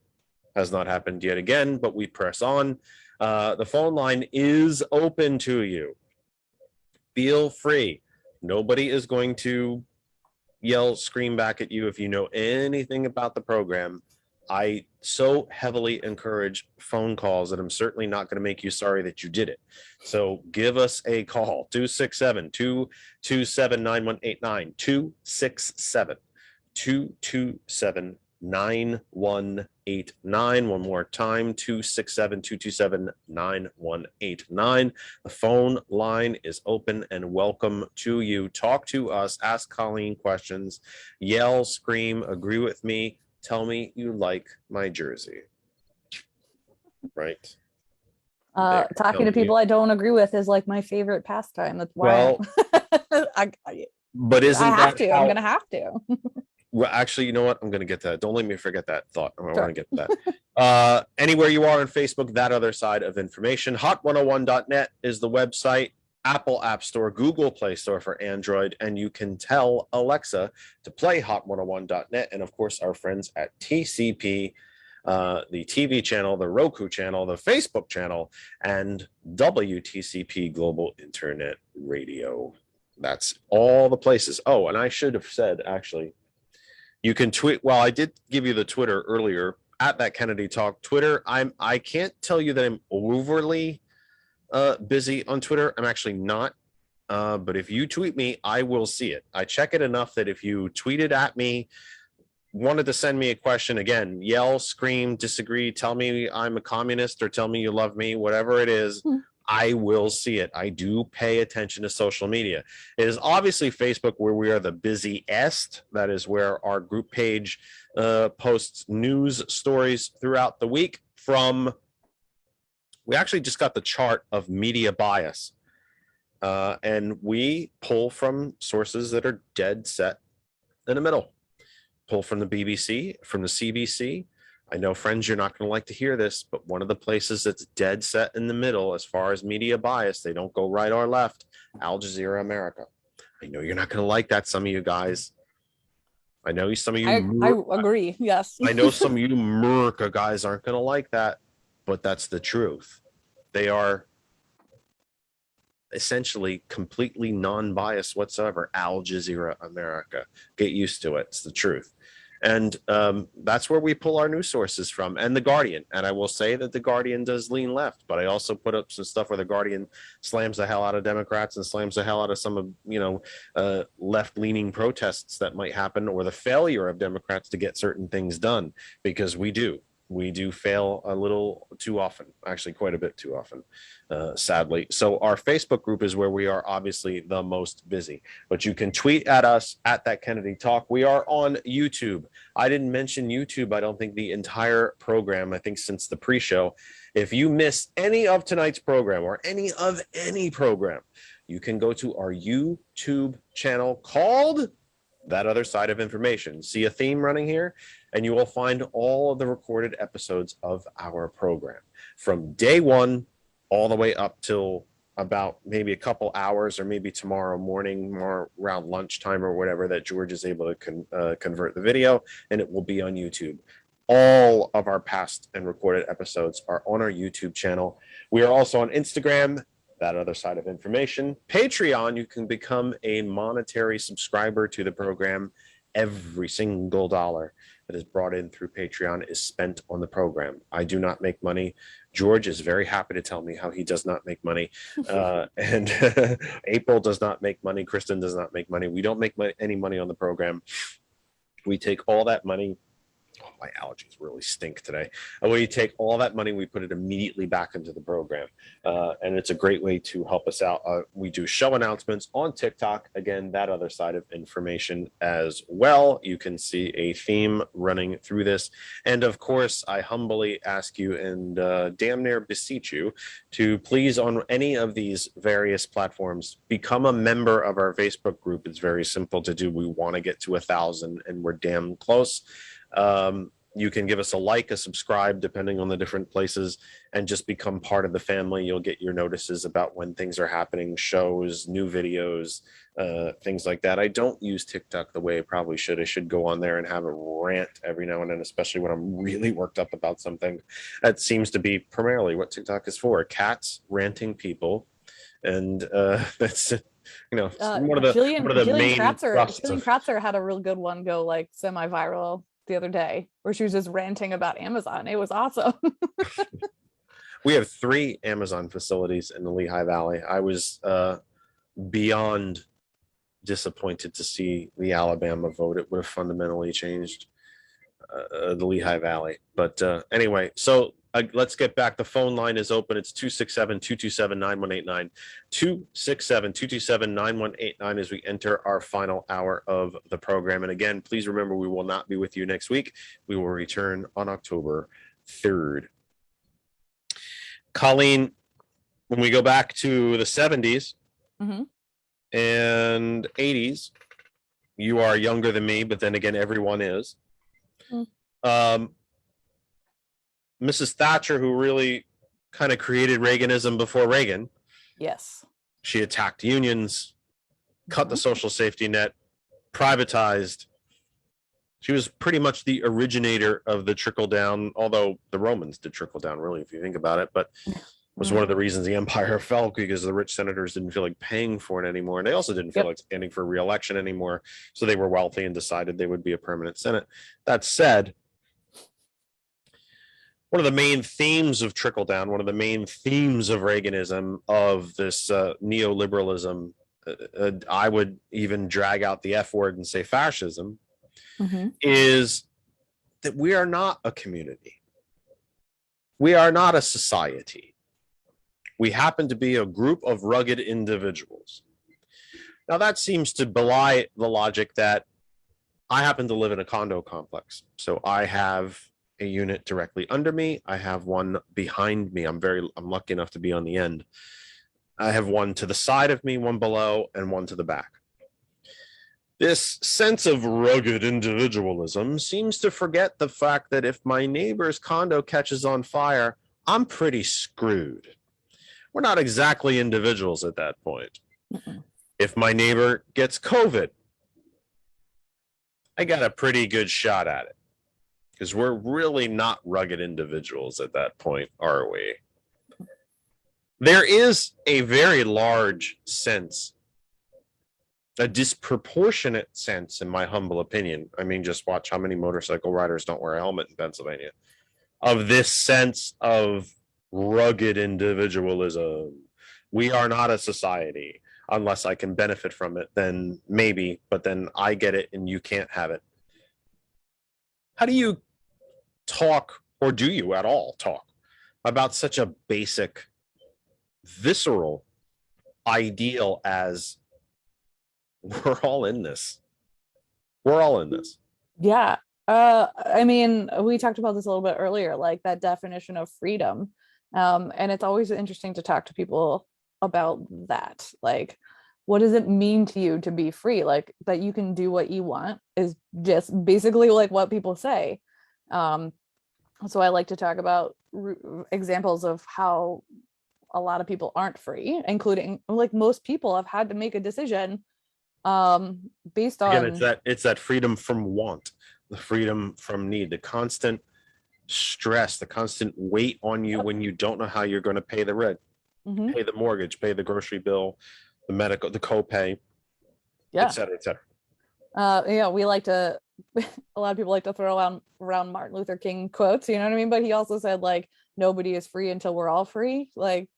has not happened yet again, but we press on. The phone line is open to you. Feel free. Nobody is going to yell, scream back at you if you know anything about the program. I so heavily encourage phone calls that I'm certainly not going to make you sorry that you did it. So give us a call, 267-227-9189, 267-227-9189. One more time, 267-227-9189. The phone line is open and welcome to you. Talk to us, ask Colleen questions, yell, scream, agree with me. Tell me you like my jersey. Right. Talking to people I don't agree with is like my favorite pastime. That's why. Well, but isn't I have to? I'm gonna have to. Well, actually, you know what? I'm gonna get that. Don't let me forget that thought. I want to get to that. Anywhere you are on Facebook, that other side of information. Hot101.net is the website. Apple App Store, Google Play Store for Android, and you can tell Alexa to play hot101.net, and of course our friends at TCP, the TV channel, the Roku channel, the Facebook channel, and WTCP Global Internet Radio. That's all the places. Oh, and I should have said, actually, you can tweet. Well, I did give you the Twitter earlier, at that Kennedy Talk Twitter. I can't tell you that I'm overly busy on Twitter. I'm actually not, but if you tweet me, I will see it. I check it enough that if you tweeted at me, wanted to send me a question, again, yell, scream, disagree, tell me I'm a communist or tell me you love me, whatever it is, I will see it. I do pay attention to social media. It is obviously Facebook where we are the busiest. That is where our group page posts news stories throughout the week. We actually just got the chart of media bias, and we pull from sources that are dead set in the middle. pull from the BBC, from the CBC. I know, friends, you're not going to like to hear this, but one of the places that's dead set in the middle as far as media bias, they don't go right or left, Al Jazeera America. I know you're not going to like that, some of you guys. I know some of you. I agree. Yes. I know some of you Merca guys aren't going to like that, but that's the truth. They are essentially completely non-biased whatsoever. Al Jazeera America. Get used to it. It's the truth. And that's where we pull our news sources from, and the Guardian. And I will say that the Guardian does lean left, but I also put up some stuff where the Guardian slams the hell out of Democrats and slams the hell out of some of left-leaning protests that might happen, or the failure of Democrats to get certain things done, because we do fail a little too often, actually quite a bit too often, sadly. So our Facebook group is where we are obviously the most busy, but you can tweet at us at That Kennedy Talk. We are on YouTube. I didn't mention YouTube, I don't think, the entire program, I think since the pre-show. If you miss any of tonight's program or any program, you can go to our YouTube channel called That Other Side of Information. See a theme running here? And you will find all of the recorded episodes of our program from day one all the way up till about maybe a couple hours, or maybe tomorrow morning, more around lunchtime or whatever, that George is able to convert the video, and it will be on YouTube. All of our past and recorded episodes are on our YouTube channel. We are also on Instagram, That Other Side of Information. Patreon, you can become a monetary subscriber to the program. Every single dollar that is brought in through Patreon is spent on the program. I do not make money. George is very happy to tell me how he does not make money. And April does not make money. Kristen does not make money. We don't make any money on the program. We take all that money. Oh, my allergies really stink today. And we take all that money, we put it immediately back into the program. And it's a great way to help us out. We do show announcements on TikTok. Again, That Other Side of Information as well. You can see a theme running through this. And of course, I humbly ask you and damn near beseech you to please, on any of these various platforms, become a member of our Facebook group. It's very simple to do. We want to get to 1,000 and we're damn close. You can give us a like, a subscribe, depending on the different places, and just become part of the family. You'll get your notices about when things are happening, shows, new videos, things like that. I don't use TikTok the way I probably should. I should go on there and have a rant every now and then, especially when I'm really worked up about something. That seems to be primarily what TikTok is for. Cats ranting people. And that's one of the main Jillian Kratzer had a real good one go like semi-viral the other day, where she was just ranting about Amazon. It was awesome. We have 3 Amazon facilities in the Lehigh Valley. I was beyond disappointed to see the Alabama vote. It would have fundamentally changed the Lehigh Valley. But anyway, so let's get back. The phone line is open. It's 267-227-9189. 267-227-9189 as we enter our final hour of the program. And again, please remember, we will not be with you next week. We will return on October 3rd. Colleen, when we go back to the 70s and 80s, you are younger than me, but then again, everyone is. Mrs. Thatcher, who really kind of created Reaganism before Reagan. Yes. She attacked unions, cut the social safety net, privatized. She was pretty much the originator of the trickle down, although the Romans did trickle down, really, if you think about it. But it was one of the reasons the empire fell, because the rich senators didn't feel like paying for it anymore. And they also didn't feel like standing for re-election anymore. So they were wealthy and decided they would be a permanent Senate. That said, one of the main themes of trickle down, one of the main themes of Reaganism, of this neoliberalism, I would even drag out the F word and say fascism, is that we are not a community. We are not a society. We happen to be a group of rugged individuals. Now, that seems to belie the logic that I happen to live in a condo complex. So I have a unit directly under me. I have one behind me. I'm lucky enough to be on the end. I have one to the side of me, one below, and one to the back. This sense of rugged individualism seems to forget the fact that if my neighbor's condo catches on fire, I'm pretty screwed. We're not exactly individuals at that point. Mm-mm. If my neighbor gets COVID, I got a pretty good shot at it, because we're really not rugged individuals at that point, are we? There is a very large sense, a disproportionate sense, in my humble opinion. I mean, just watch how many motorcycle riders don't wear a helmet in Pennsylvania, of this sense of rugged individualism. We are not a society. Unless I can benefit from it, then maybe, but then I get it and you can't have it. How do you talk, or do you at all talk, about such a basic, visceral ideal as we're all in this? We're all in this. Yeah. I mean, we talked about this a little bit earlier, like that definition of freedom. And it's always interesting to talk to people about that. Like, what does it mean to you to be free? Like, that you can do what you want is just basically like what people say. So I like to talk about examples of how a lot of people aren't free, including, like, most people have had to make a decision based on, Again, it's that freedom from want, the freedom from need, the constant stress, the constant weight on you when you don't know how you're going to pay the rent, Mhm. pay the mortgage, pay the grocery bill, the medical, the copay, Yeah. et cetera, et cetera. Yeah, we like to a lot of people like to throw around Martin Luther King quotes, you know what I mean? But he also said, like, nobody is free until we're all free. Like,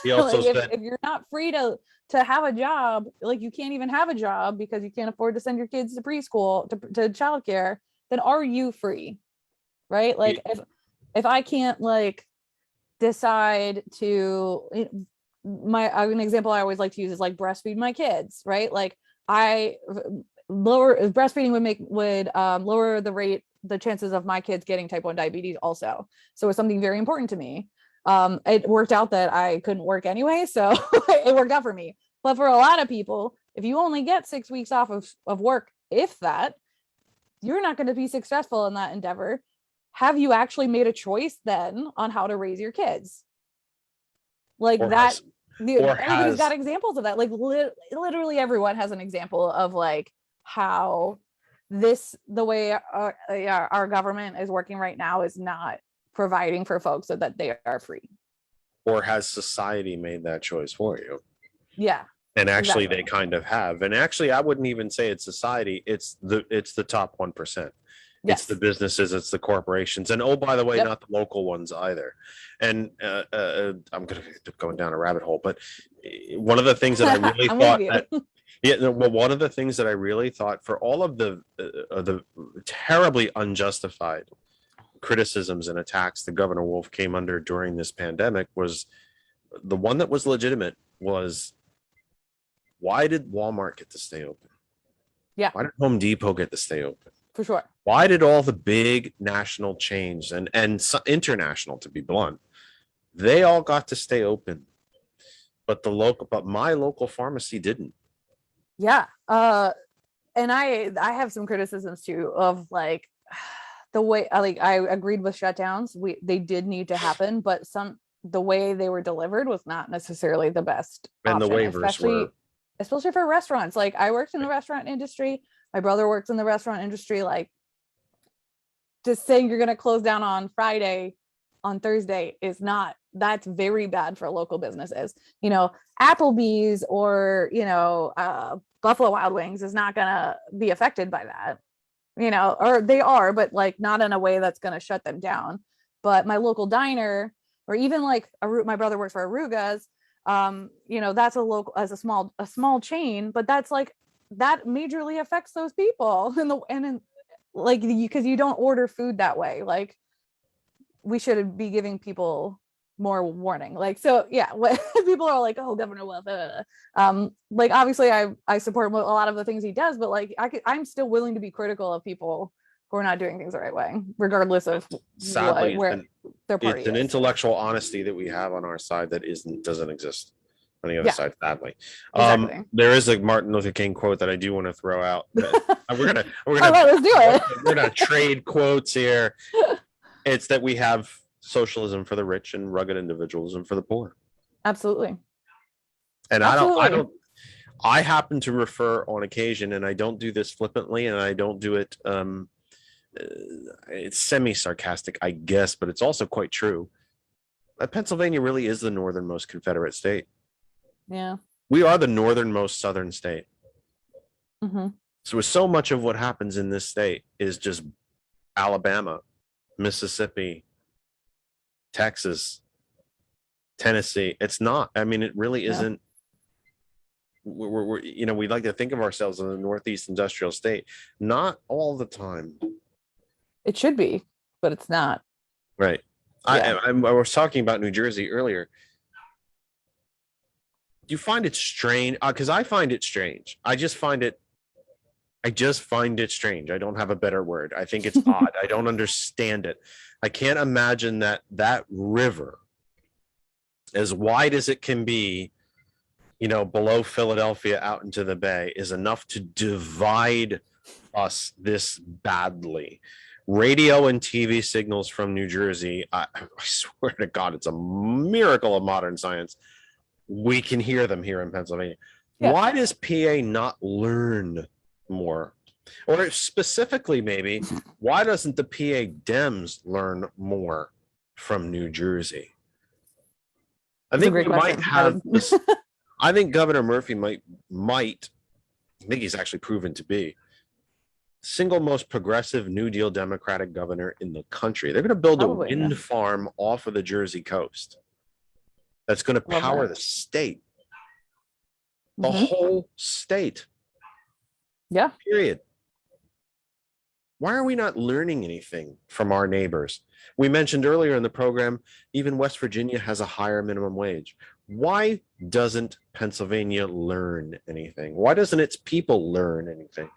He also like, said, if you're not free to have a job, like, you can't even have a job because you can't afford to send your kids to preschool, to childcare, then are you free? Right? Like, if I can't, like, decide to, an example I always like to use is, like, breastfeed my kids, right? Like, I lower breastfeeding would lower the chances of my kids getting type 1 diabetes also. So it's something very important to me. It worked out that I couldn't work anyway, so it worked out for me. But for a lot of people, if you only get 6 weeks off of work, if that, you're not going to be successful in that endeavor. Have you actually made a choice then on how to raise your kids? Like that. Everybody's got examples of that. Like, literally everyone has an example of, like, how the way our government is working right now is not providing for folks so that they are free. or has society made that choice for you? Yeah. And actually, Exactly. they kind of have. And actually, I wouldn't even say it's society. It's the top 1%. Yes. It's the businesses, it's the corporations, and, oh, by the way, Yep. not the local ones either. And I'm going to go down a rabbit hole, but one of the things that I really I'm thought with that, yeah, no, well, one of the things that I really thought, for all of the terribly unjustified criticisms and attacks that Governor Wolf came under during this pandemic, was the one that was legitimate was, why did Walmart get to stay open? Yeah. Why did Home Depot get to stay open? For sure. Why did all the big national chains and international, to be blunt, they all got to stay open, but my local pharmacy didn't? Yeah. And I have some criticisms too of, like, the way, like, I agreed with shutdowns. They did need to happen, but the way they were delivered was not necessarily the best And option, the waivers especially for restaurants. Like, I worked in the restaurant industry. My brother works in the restaurant industry. Like, just saying you're going to close down on Friday, on Thursday, that's very bad for local businesses. Applebee's or, Buffalo Wild Wings is not going to be affected by that, or they are, but, like, not in a way that's going to shut them down. But my local diner, or even, like, my brother works for Aruga's, that's a small chain, but that's, like, that majorly affects those people because you don't order food that way. Like, we should be giving people more warning. Like, so yeah, what people are like, oh, Governor Wolf, like, obviously I support a lot of the things he does, but, like, I'm still willing to be critical of people who are not doing things the right way, regardless of Sadly, where their party it's an is. intellectual honesty that we have on our side that doesn't exist. on the other Yeah. side, sadly. Exactly. There is a Martin Luther King quote that I do want to throw out. We're gonna All right, let's do it. we're gonna trade quotes here. It's that we have socialism for the rich and rugged individualism for the poor. Absolutely. And Absolutely. I happen to refer on occasion, and I don't do this flippantly, and I don't do it it's semi-sarcastic, I guess, but it's also quite true. Pennsylvania really is the northernmost Confederate state. Yeah. We are the northernmost southern state. Mm-hmm. So much of what happens in this state is just Alabama, Mississippi, Texas, Tennessee. It's not. I mean, it really isn't. We're we like to think of ourselves as a Northeast industrial state. Not all the time. It should be, but it's not. Right. Yeah. I was talking about New Jersey earlier. Do you find it strange? Because I find it strange. I just find it strange. I don't have a better word. I think it's odd. I don't understand it. I can't imagine that river, as wide as it can be, below Philadelphia out into the bay, is enough to divide us this badly. Radio and TV signals from New Jersey, I swear to God, it's a miracle of modern science. We can hear them here in Pennsylvania. Yeah. Why does PA not learn more? Or specifically, maybe, why doesn't the PA Dems learn more from New Jersey? I think we might have this. I think Governor Murphy might, I think he's actually proven to be single most progressive New Deal Democratic governor in the country. They're going to build a wind farm off of the Jersey coast that's going to power the state, the whole state. Yeah. Period. Why are we not learning anything from our neighbors? We mentioned earlier in the program, even West Virginia has a higher minimum wage. Why doesn't Pennsylvania learn anything? Why doesn't its people learn anything?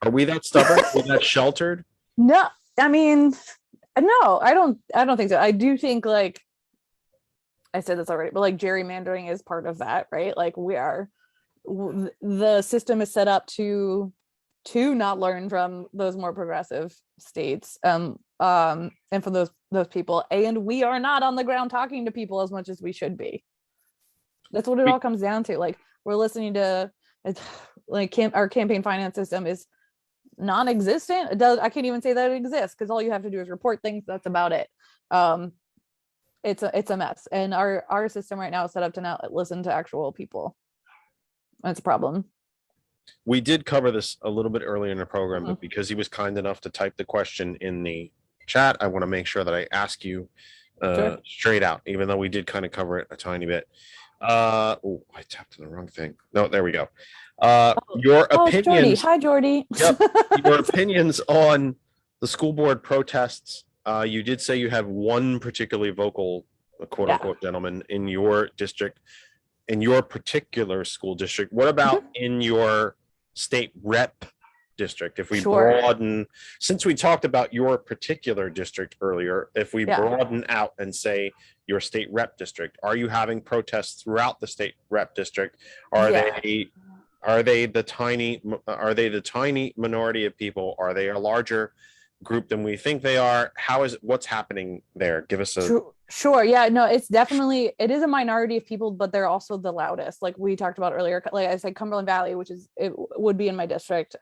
Are we that stubborn? Are we that sheltered? No, I mean, no, I don't think so. I do think, like I said this already, but like gerrymandering is part of that, right? Like the system is set up to not learn from those more progressive states, and from those people, and we are not on the ground talking to people as much as we should be. That's what it all comes down to. Like, we're listening to, like, our campaign finance system is non-existent. I can't even say that it exists, because all you have to do is report things. That's about it. It's a mess, and our system right now is set up to not listen to actual people. That's a problem. We did cover this a little bit earlier in the program, but because he was kind enough to type the question in the chat, I want to make sure that I ask you straight out, even though we did kind of cover it a tiny bit. Oh, I tapped on the wrong thing. No, there we go. Your opinions. Hi, Jordy. Yep. Your opinions on the school board protests. You did say you have one particularly vocal, quote unquote, gentleman in your district, in your particular school district. What about in your state rep district? If we broaden, since we talked about your particular district earlier, if we broaden out and say your state rep district, are you having protests throughout the state rep district? Are they the tiny minority of people? Are they a larger group than we think they are? What's happening there? Give us a Sure. Yeah, no, it is a minority of people, but they're also the loudest. Like we talked about earlier, like I said, Cumberland Valley, which would be in my district,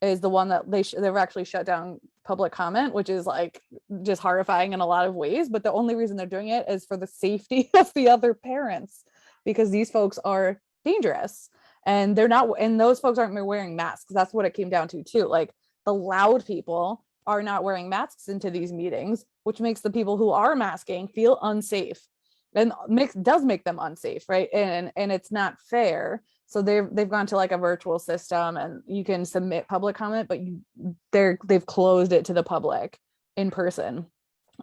is the one that they've actually shut down public comment, which is like just horrifying in a lot of ways. But the only reason they're doing it is for the safety of the other parents, because these folks are dangerous, and those folks aren't wearing masks. That's what it came down to too. Like, the loud people are not wearing masks into these meetings, which makes the people who are masking feel unsafe, and does make them unsafe, right? And it's not fair. So they've gone to like a virtual system, and you can submit public comment, but they've closed it to the public in person.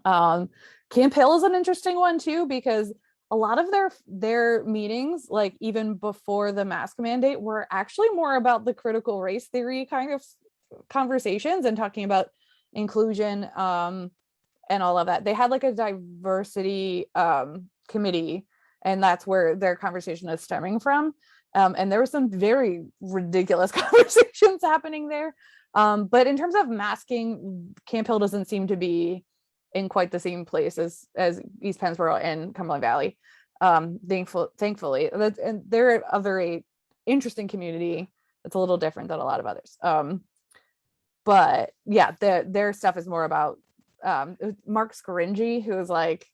Camp Hill is an interesting one too, because a lot of their meetings, like even before the mask mandate, were actually more about the critical race theory kind of conversations and talking about inclusion and all of that. They had like a diversity committee and that's where their conversation is stemming from. And there were some very ridiculous conversations happening there. But in terms of masking, Camp Hill doesn't seem to be in quite the same place as East Pennsboro and Cumberland Valley. Thankfully, and they're a very interesting community. It's a little different than a lot of others. But yeah, their stuff is more about Mark Scaringi, who is like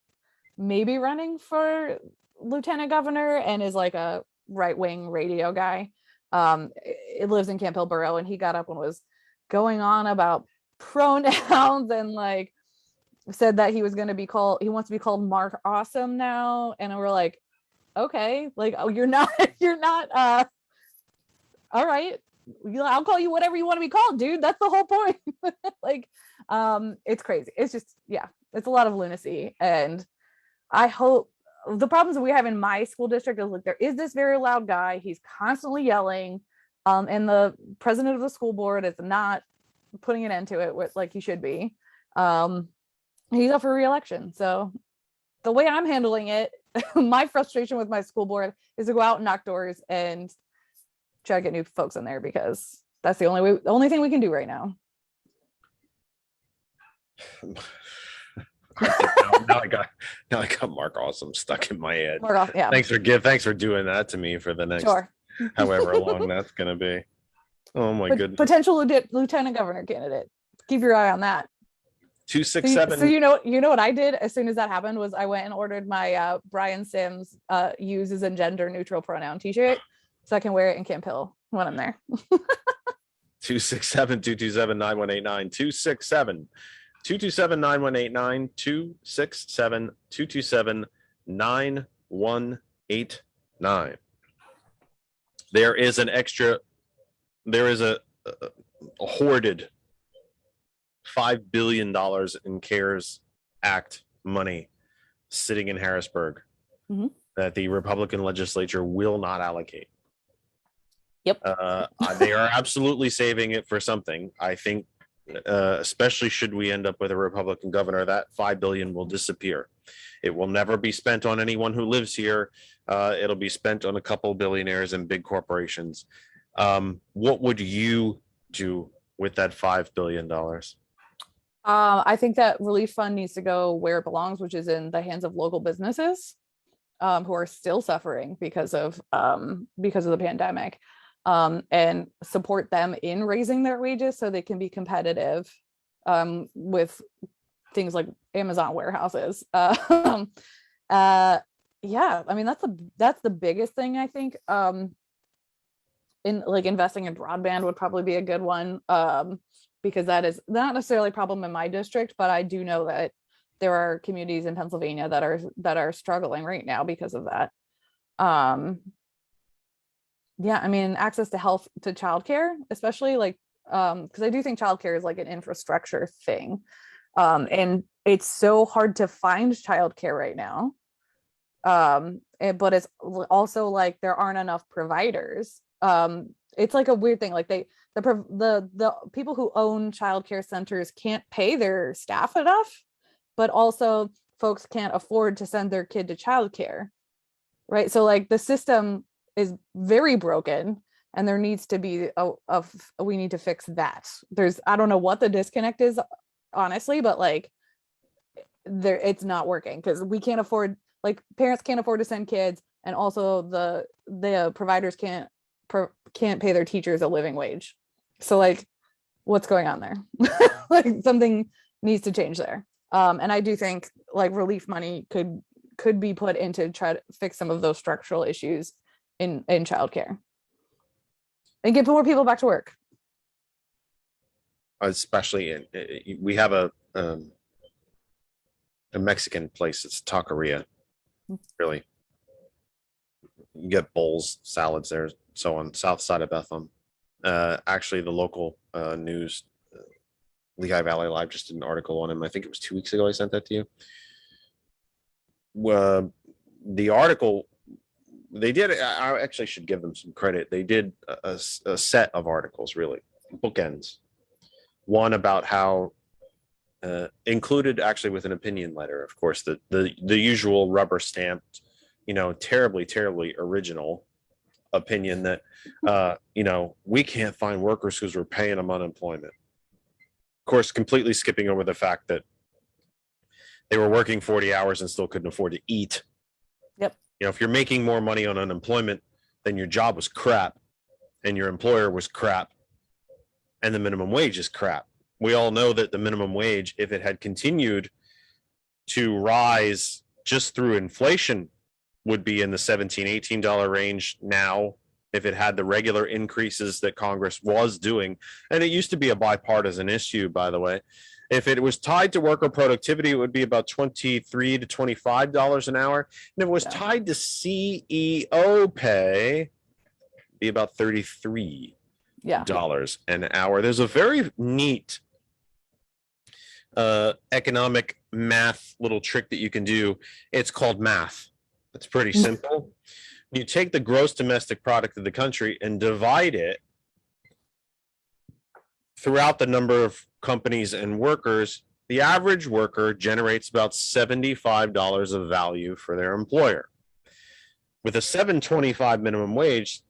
maybe running for lieutenant governor and is like a right-wing radio guy. It lives in Camp Hill Borough, and he got up and was going on about pronouns and like said that he wants to be called Mark Awesome now. And we're like, okay, like, oh, you're not all right, I'll call you whatever you want to be called, dude. That's the whole point. Like, it's crazy. It's just, yeah, it's a lot of lunacy. And I hope the problems that we have in my school district is like, there is this very loud guy. He's constantly yelling. And the president of the school board is not putting an end to it with like he should be. He's up for re-election. So the way I'm handling it, my frustration with my school board is to go out and knock doors and try to get new folks in there, because that's the only thing we can do right now. now I got Mark Awesome stuck in my head. Yeah. Thanks for doing that to me for the next however long that's gonna be. Oh my goodness. Potential lieutenant governor candidate. Keep your eye on that. 267. So you know what I did as soon as that happened was I went and ordered my Brian Sims uses a gender neutral pronoun t-shirt so I can wear it in Camp Hill when I'm there. 267-227-9189. 267-227-9189. 267-227-9189. There is a hoarded $5 billion in CARES Act money sitting in Harrisburg that the Republican legislature will not allocate. Yep. They are absolutely saving it for something. I think, especially should we end up with a Republican governor, that $5 billion will disappear. It will never be spent on anyone who lives here. It'll be spent on a couple billionaires and big corporations. What would you do with that $5 billion? I think that relief fund needs to go where it belongs, which is in the hands of local businesses who are still suffering because of the pandemic, and support them in raising their wages so they can be competitive with things like Amazon warehouses. Yeah, I mean, that's the biggest thing, I think. In like investing in broadband would probably be a good one. Because that is not necessarily a problem in my district, but I do know that there are communities in Pennsylvania that are struggling right now because of that. Yeah, I mean, access to childcare, especially like, because I do think childcare is like an infrastructure thing. And it's so hard to find childcare right now. But it's also like there aren't enough providers. It's like a weird thing. Like the people who own childcare centers can't pay their staff enough, but also folks can't afford to send their kid to childcare, right? So like the system is very broken, and there needs to be we need to fix that. I don't know what the disconnect is, honestly, but like it's not working because we can't afford, like parents can't afford to send kids, and also the providers can't pay their teachers a living wage. So like, what's going on there? Like something needs to change there. And I do think like relief money could be put into try to fix some of those structural issues in childcare and get more people back to work. Especially we have a Mexican place. It's taqueria. Really, you get bowls, salads there, so on. South side of Bethlehem. Actually, the local news, Lehigh Valley Live, just did an article on him. I think it was 2 weeks ago. I sent that to you. The article they did, I actually should give them some credit. They did a set of articles, really, bookends. One about how included actually with an opinion letter, of course, the usual rubber stamped terribly original opinion that, we can't find workers because we're paying them unemployment. Of course, completely skipping over the fact that they were working 40 hours and still couldn't afford to eat. Yep. If you're making more money on unemployment, then your job was crap and your employer was crap and the minimum wage is crap. We all know that the minimum wage, if it had continued to rise just through inflation, would be in the $17, $18 range now if it had the regular increases that Congress was doing. And it used to be a bipartisan issue, by the way. If it was tied to worker productivity, it would be about $23 to $25 an hour. And if it was tied to CEO pay, it'd be about $33 an hour. There's a very neat economic math little trick that you can do. It's called math. It's pretty simple. You take the gross domestic product of the country and divide it throughout the number of companies and workers. The average worker generates about $75 of value for their employer. With a $7.25 minimum wage,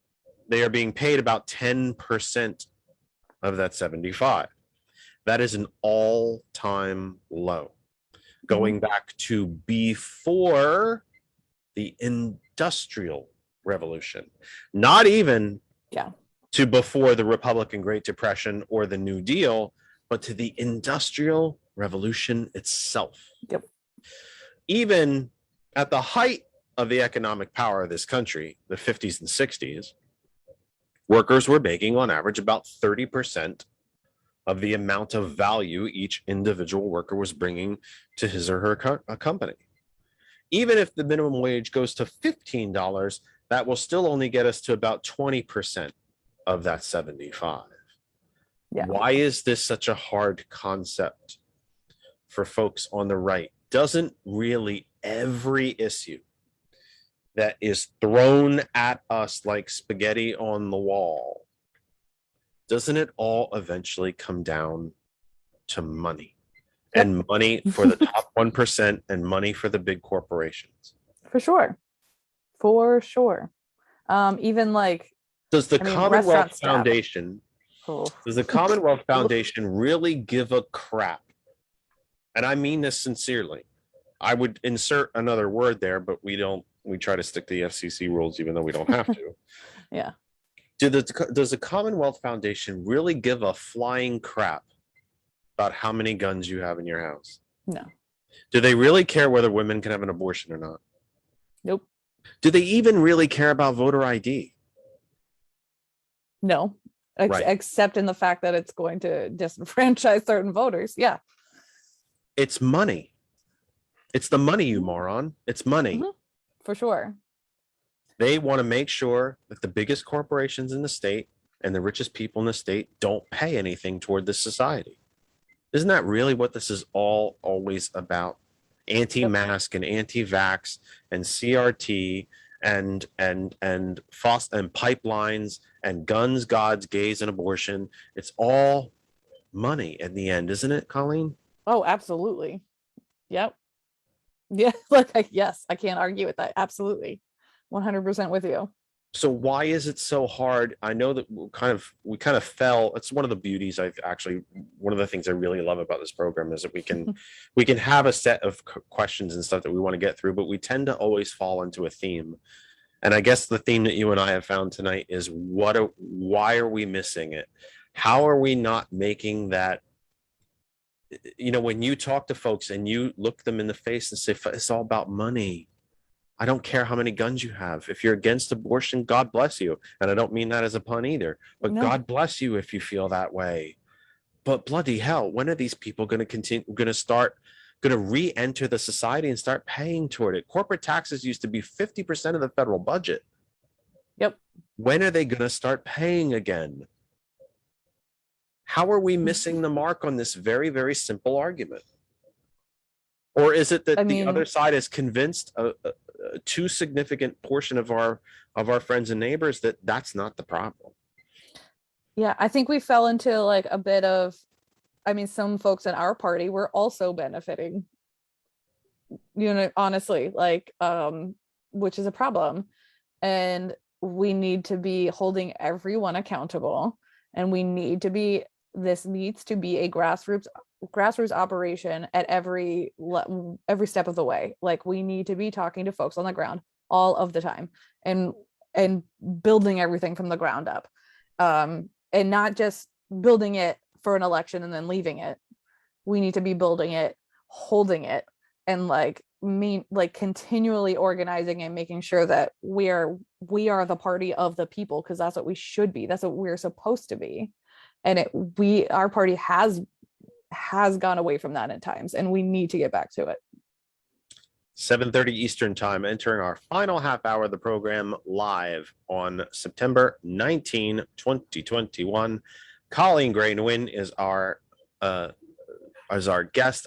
they are being paid about 10% of that 75. That is an all-time low, going back to before the Industrial Revolution, not even to before the Republican Great Depression or the New Deal, but to the Industrial Revolution itself. Yep. Even at the height of the economic power of this country, the 50s and 60s, workers were making on average about 30% of the amount of value each individual worker was bringing to his or her company. Even if the minimum wage goes to $15, that will still only get us to about 20% of that 75. Why is this such a hard concept for folks on the right? Doesn't really every issue that is thrown at us like spaghetti on the wall, doesn't it all eventually come down to money? And money for the top 1% and money for the big corporations? For sure. Even like, does the Commonwealth Foundation really give a crap? And I mean this sincerely. I would insert another word there, but we try to stick to the FCC rules even though we don't have to. Yeah. Does the Commonwealth Foundation really give a flying crap about how many guns you have in your house? No. Do they really care whether women can have an abortion or not? Nope. Do they even really care about voter ID? No. Right. Except in the fact that it's going to disenfranchise certain voters. Yeah. It's money. It's the money, you moron. It's money. For sure. They want to make sure that the biggest corporations in the state and the richest people in the state don't pay anything toward this society. Isn't that really what this is all always about? Anti-mask and anti-vax and CRT and pipelines and guns, gods, gays, and abortion. It's all money in the end, isn't it, Colleen? Oh, absolutely. Yep. Yeah. Yes, I can't argue with that. Absolutely. 100% with you. So why is it so hard? I know that we kind of fell. It's one of the beauties. One of the things I really love about this program is that we can have a set of questions and stuff that we want to get through, but we tend to always fall into a theme. And I guess the theme that you and I have found tonight is why are we missing it? How are we not making that? When you talk to folks and you look them in the face and say, it's all about money. I don't care how many guns you have. If you're against abortion, God bless you. And I don't mean that as a pun either, but no. God bless you if you feel that way. But bloody hell, when are these people going to re-enter the society and start paying toward it? Corporate taxes used to be 50% of the federal budget. Yep. When are they going to start paying again? How are we missing the mark on this very, very simple argument? Or is it that the other side is convinced a too significant portion of our friends and neighbors that that's not the problem? Yeah, I think we fell into like a bit of, some folks in our party were also benefiting, honestly, which is a problem. And we need to be holding everyone accountable, and this needs to be a grassroots operation at every step of the way. Like, we need to be talking to folks on the ground all of the time, and building everything from the ground up, and not just building it for an election and then leaving it. We need to be building it, holding it, and continually organizing and making sure that we are the party of the people, because that's what we should be. That's what we're supposed to be. And our party has gone away from that at times, and we need to get back to it. 7:30 Eastern time, entering our final half hour of the program live on September 19, 2021. Colleen Nguyen is our guest.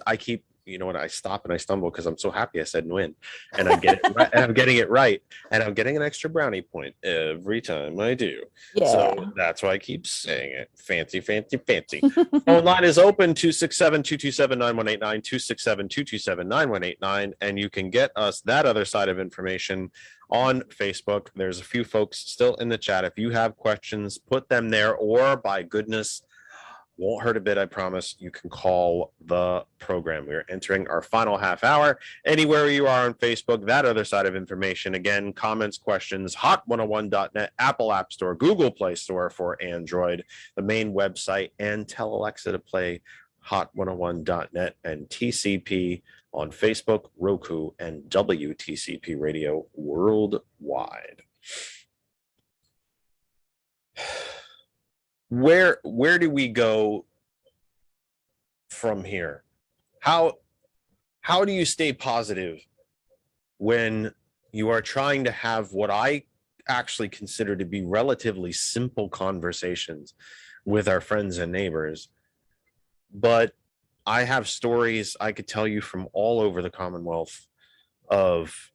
You know what? I stop and I stumble because I'm so happy I said Nguyen, and I'm getting it right, and I'm getting it right, and I'm getting an extra brownie point every time I do. Yeah. So that's why I keep saying it. Fancy. Phone line is open 267-227-9189, 267-227-9189, and you can get us that other side of information on Facebook. There's a few folks still in the chat. If you have questions, put them there, or by goodness, won't hurt a bit, I promise. You can call the program. We're entering our final half hour. Anywhere you are on Facebook, that other side of information. Again, comments, questions, hot101.net, Apple App Store, Google Play Store for Android, the main website, and tell Alexa to play hot101.net and TCP on Facebook, Roku, and WTCP Radio worldwide. Where do we go from here? How do you stay positive when you are trying to have what I actually consider to be relatively simple conversations with our friends and neighbors? But I have stories I could tell you from all over the Commonwealth of,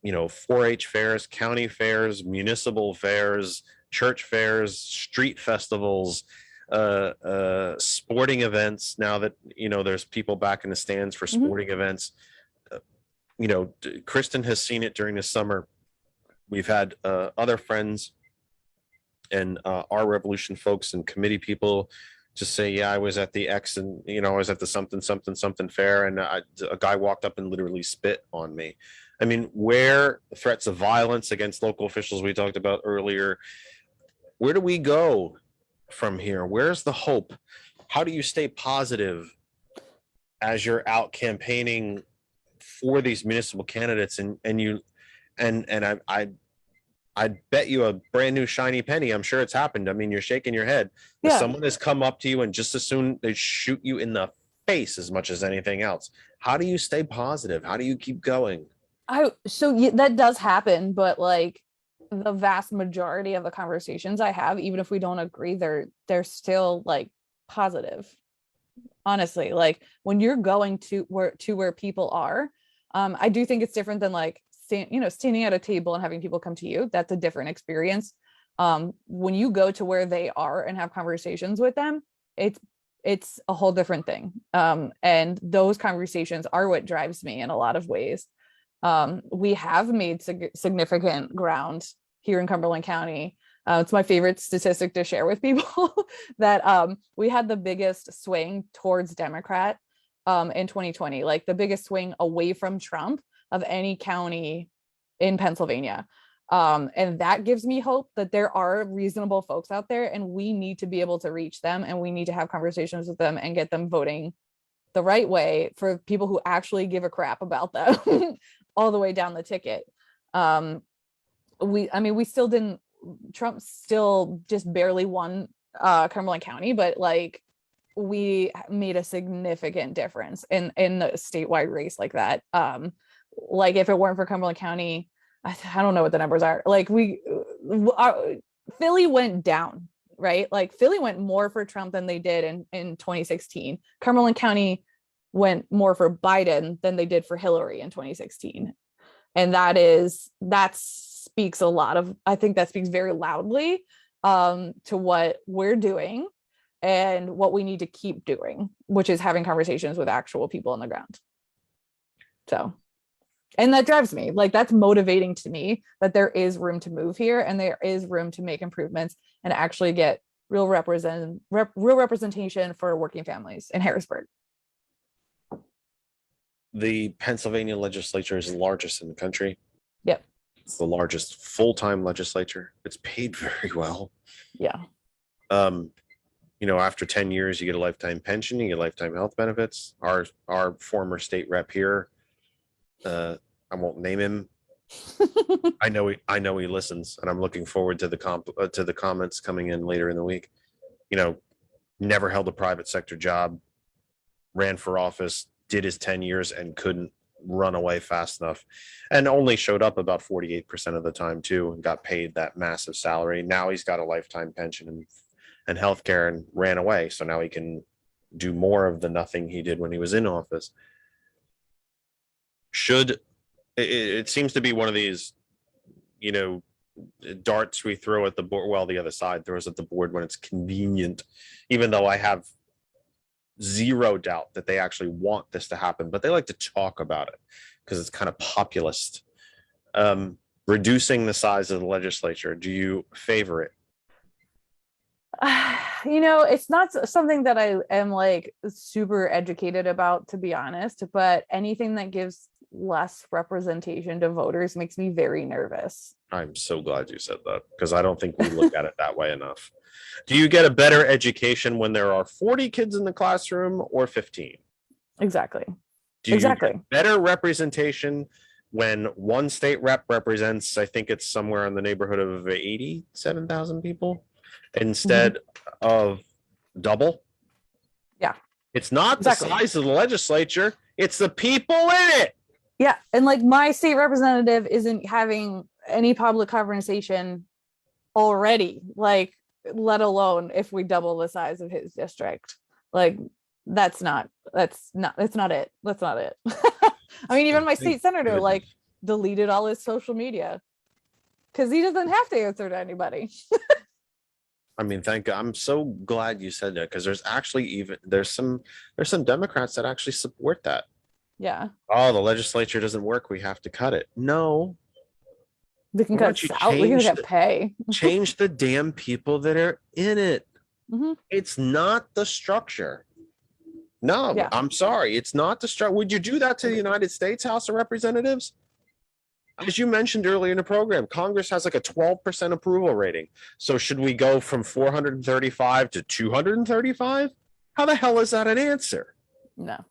4-H fairs, county fairs, municipal fairs, church fairs, street festivals, sporting events. Now that there's people back in the stands for sporting events. Kristen has seen it during the summer. We've had other friends and our Revolution folks and committee people just say, yeah, I was at the X, and I was at the something fair, and a guy walked up and literally spit on me. I mean, where threats of violence against local officials we talked about earlier, where do we go from here? Where's the hope? How do you stay positive as you're out campaigning for these municipal candidates? And I bet you a brand new shiny penny. I'm sure it's happened. I mean, you're shaking your head. Yeah. Someone has come up to you and just as soon they shoot you in the face as much as anything else. How do you stay positive? How do you keep going? That does happen, but the vast majority of the conversations I have, even if we don't agree, they're still positive. Honestly, when you're going to where people are, I do think it's different than standing at a table and having people come to you. That's a different experience. When you go to where they are and have conversations with them, it's a whole different thing. And those conversations are what drives me in a lot of ways. We have made significant ground here in Cumberland County. It's my favorite statistic to share with people that we had the biggest swing towards Democrat in 2020, the biggest swing away from Trump of any county in Pennsylvania. And that gives me hope that there are reasonable folks out there, and we need to be able to reach them, and we need to have conversations with them and get them voting the right way for people who actually give a crap about them all the way down the ticket. Trump still just barely won Cumberland County, but we made a significant difference in the statewide race like that. If it weren't for Cumberland County, I don't know what the numbers are. Philly went down, right? Philly went more for Trump than they did in 2016. Cumberland County went more for Biden than they did for Hillary in 2016. And that speaks a lot of, I think that speaks very loudly to what we're doing and what we need to keep doing, which is having conversations with actual people on the ground. So And that drives me, like, that's motivating to me, that there is room to move here and there is room to make improvements and actually get real representation for working families in Harrisburg. The Pennsylvania legislature is the largest in the country. Yep. It's the largest full-time legislature. It's paid very well. Yeah. You know, after 10 years, you get a lifetime pension, you get lifetime health benefits. Our former state rep here, I won't name him. I know he listens, and I'm looking forward to the comments coming in later in the week. You know, never held a private sector job, ran for office, did his 10 years and couldn't run away fast enough, and only showed up about 48% of the time too, and got paid that massive salary. Now he's got a lifetime pension and healthcare and ran away. So now he can do more of the nothing he did when he was in office. It seems to be one of these, you know, darts we throw at the board. Well, the other side throws at the board when it's convenient, even though I have zero doubt that they actually want this to happen, but they like to talk about it because it's kind of populist. Reducing the size of the legislature, do you favor it? You know, it's not something that I am like super educated about, to be honest, but anything that gives less representation to voters makes me very nervous. I'm so glad you said that, because I don't think we look at it that way enough. Do you get a better education when there are 40 kids in the classroom or 15? Exactly. Do you Exactly. get better representation when one state rep represents, I think it's somewhere in the neighborhood of 87,000 people instead of double? Yeah. It's not Exactly. the size of the legislature, it's the people in it. Yeah. And like, my state representative isn't having any public conversation already, like, let alone if we double the size of his district. Like, that's not it. That's not it. I mean, even my state senator like deleted all his social media because he doesn't have to answer to anybody. I mean, thank God. I'm so glad you said that, because there's actually there's some Democrats that actually support that. Yeah. Oh, the legislature doesn't work, we have to cut it. No. They can Why cut don't you out. We can change get pay. Change the damn people that are in it. Mhm. It's not the structure. No, Yeah. I'm sorry. It's not the structure. Would you do that to the United States House of Representatives? As you mentioned earlier in the program, Congress has like a 12% approval rating. So should we go from 435 to 235? How the hell is that an answer? No.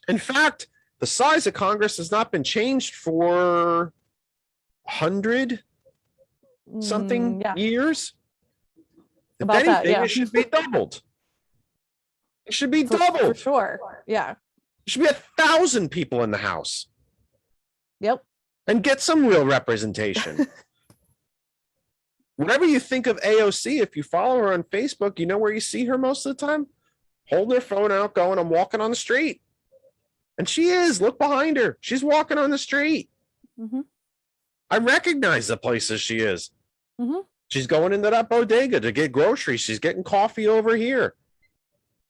In fact, the size of Congress has not been changed for 100 something Yeah. years. If About anything, that, yeah. it should be doubled. It should be For doubled. sure. Yeah. There should be 1,000 people in the House Yep. and get some real representation. Whatever you think of AOC, if you follow her on Facebook, you know where you see her most of the time? Holding her phone out going, I'm walking on the street. And she is. Look behind her. She's walking on the street. Mhm. I recognize the places she is. Mhm. She's going into that bodega to get groceries. She's getting coffee over here.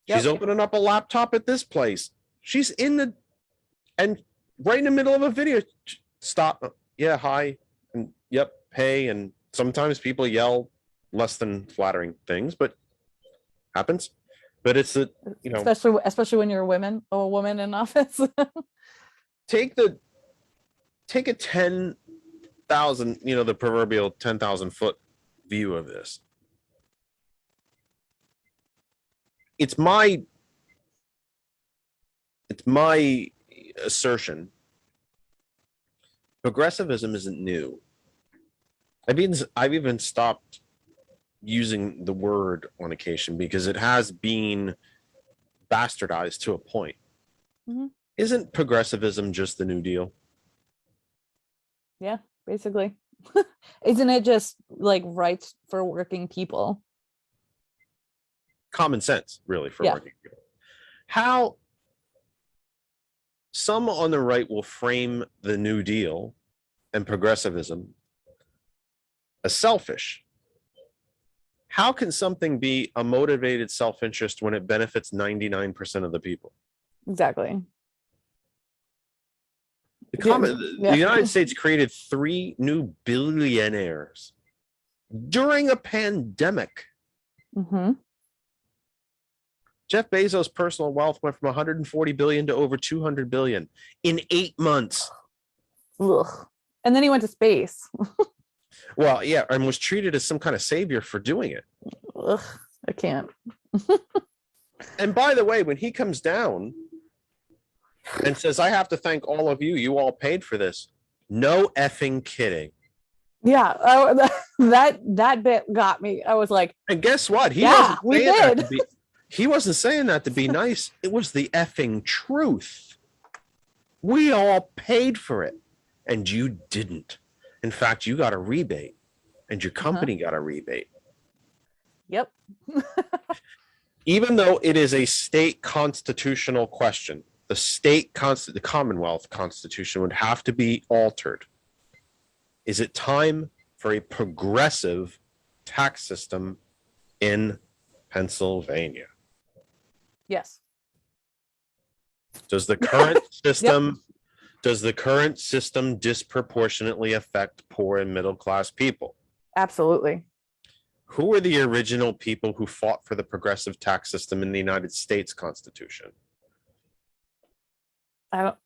She's Yep. opening up a laptop at this place. She's and right in the middle of a video, stop. Yeah, hi. And yep, hey. And sometimes people yell less than flattering things, but happens. But it's the, you know, especially when you're a woman in office. take a 10,000, you know, the proverbial 10,000 foot view of this. It's my assertion. Progressivism isn't new. I've even stopped using the word on occasion because it has been bastardized to a point. Mhm. Isn't progressivism just the New Deal? Yeah, basically. Isn't it just like rights for working people? Common sense, really, for Yeah. working people. How some on the right will frame the New Deal and progressivism as selfish. How can something be a motivated self-interest when it benefits 99% of the people? Exactly. Yeah. The United States created 3 new billionaires during a pandemic. Hmm. Jeff Bezos' personal wealth went from 140 billion to over 200 billion in 8 months. Ugh. And then he went to space. Well, yeah, and was treated as some kind of savior for doing it. Ugh, I can't. And by the way, when he comes down and says, I have to thank all of you, you all paid for this. No effing kidding. Yeah, that bit got me. I was like, And guess what? we did. He wasn't saying that to be nice. It was the effing truth. We all paid for it, and you didn't. In fact, you got a rebate, and your company got a rebate. Yep. Even though it is a state constitutional question, the Commonwealth Constitution would have to be altered. Is it time for a progressive tax system in Pennsylvania? Yes. Does the current system disproportionately affect poor and middle class people? Absolutely. Who are the original people who fought for the progressive tax system in the United States Constitution? I don't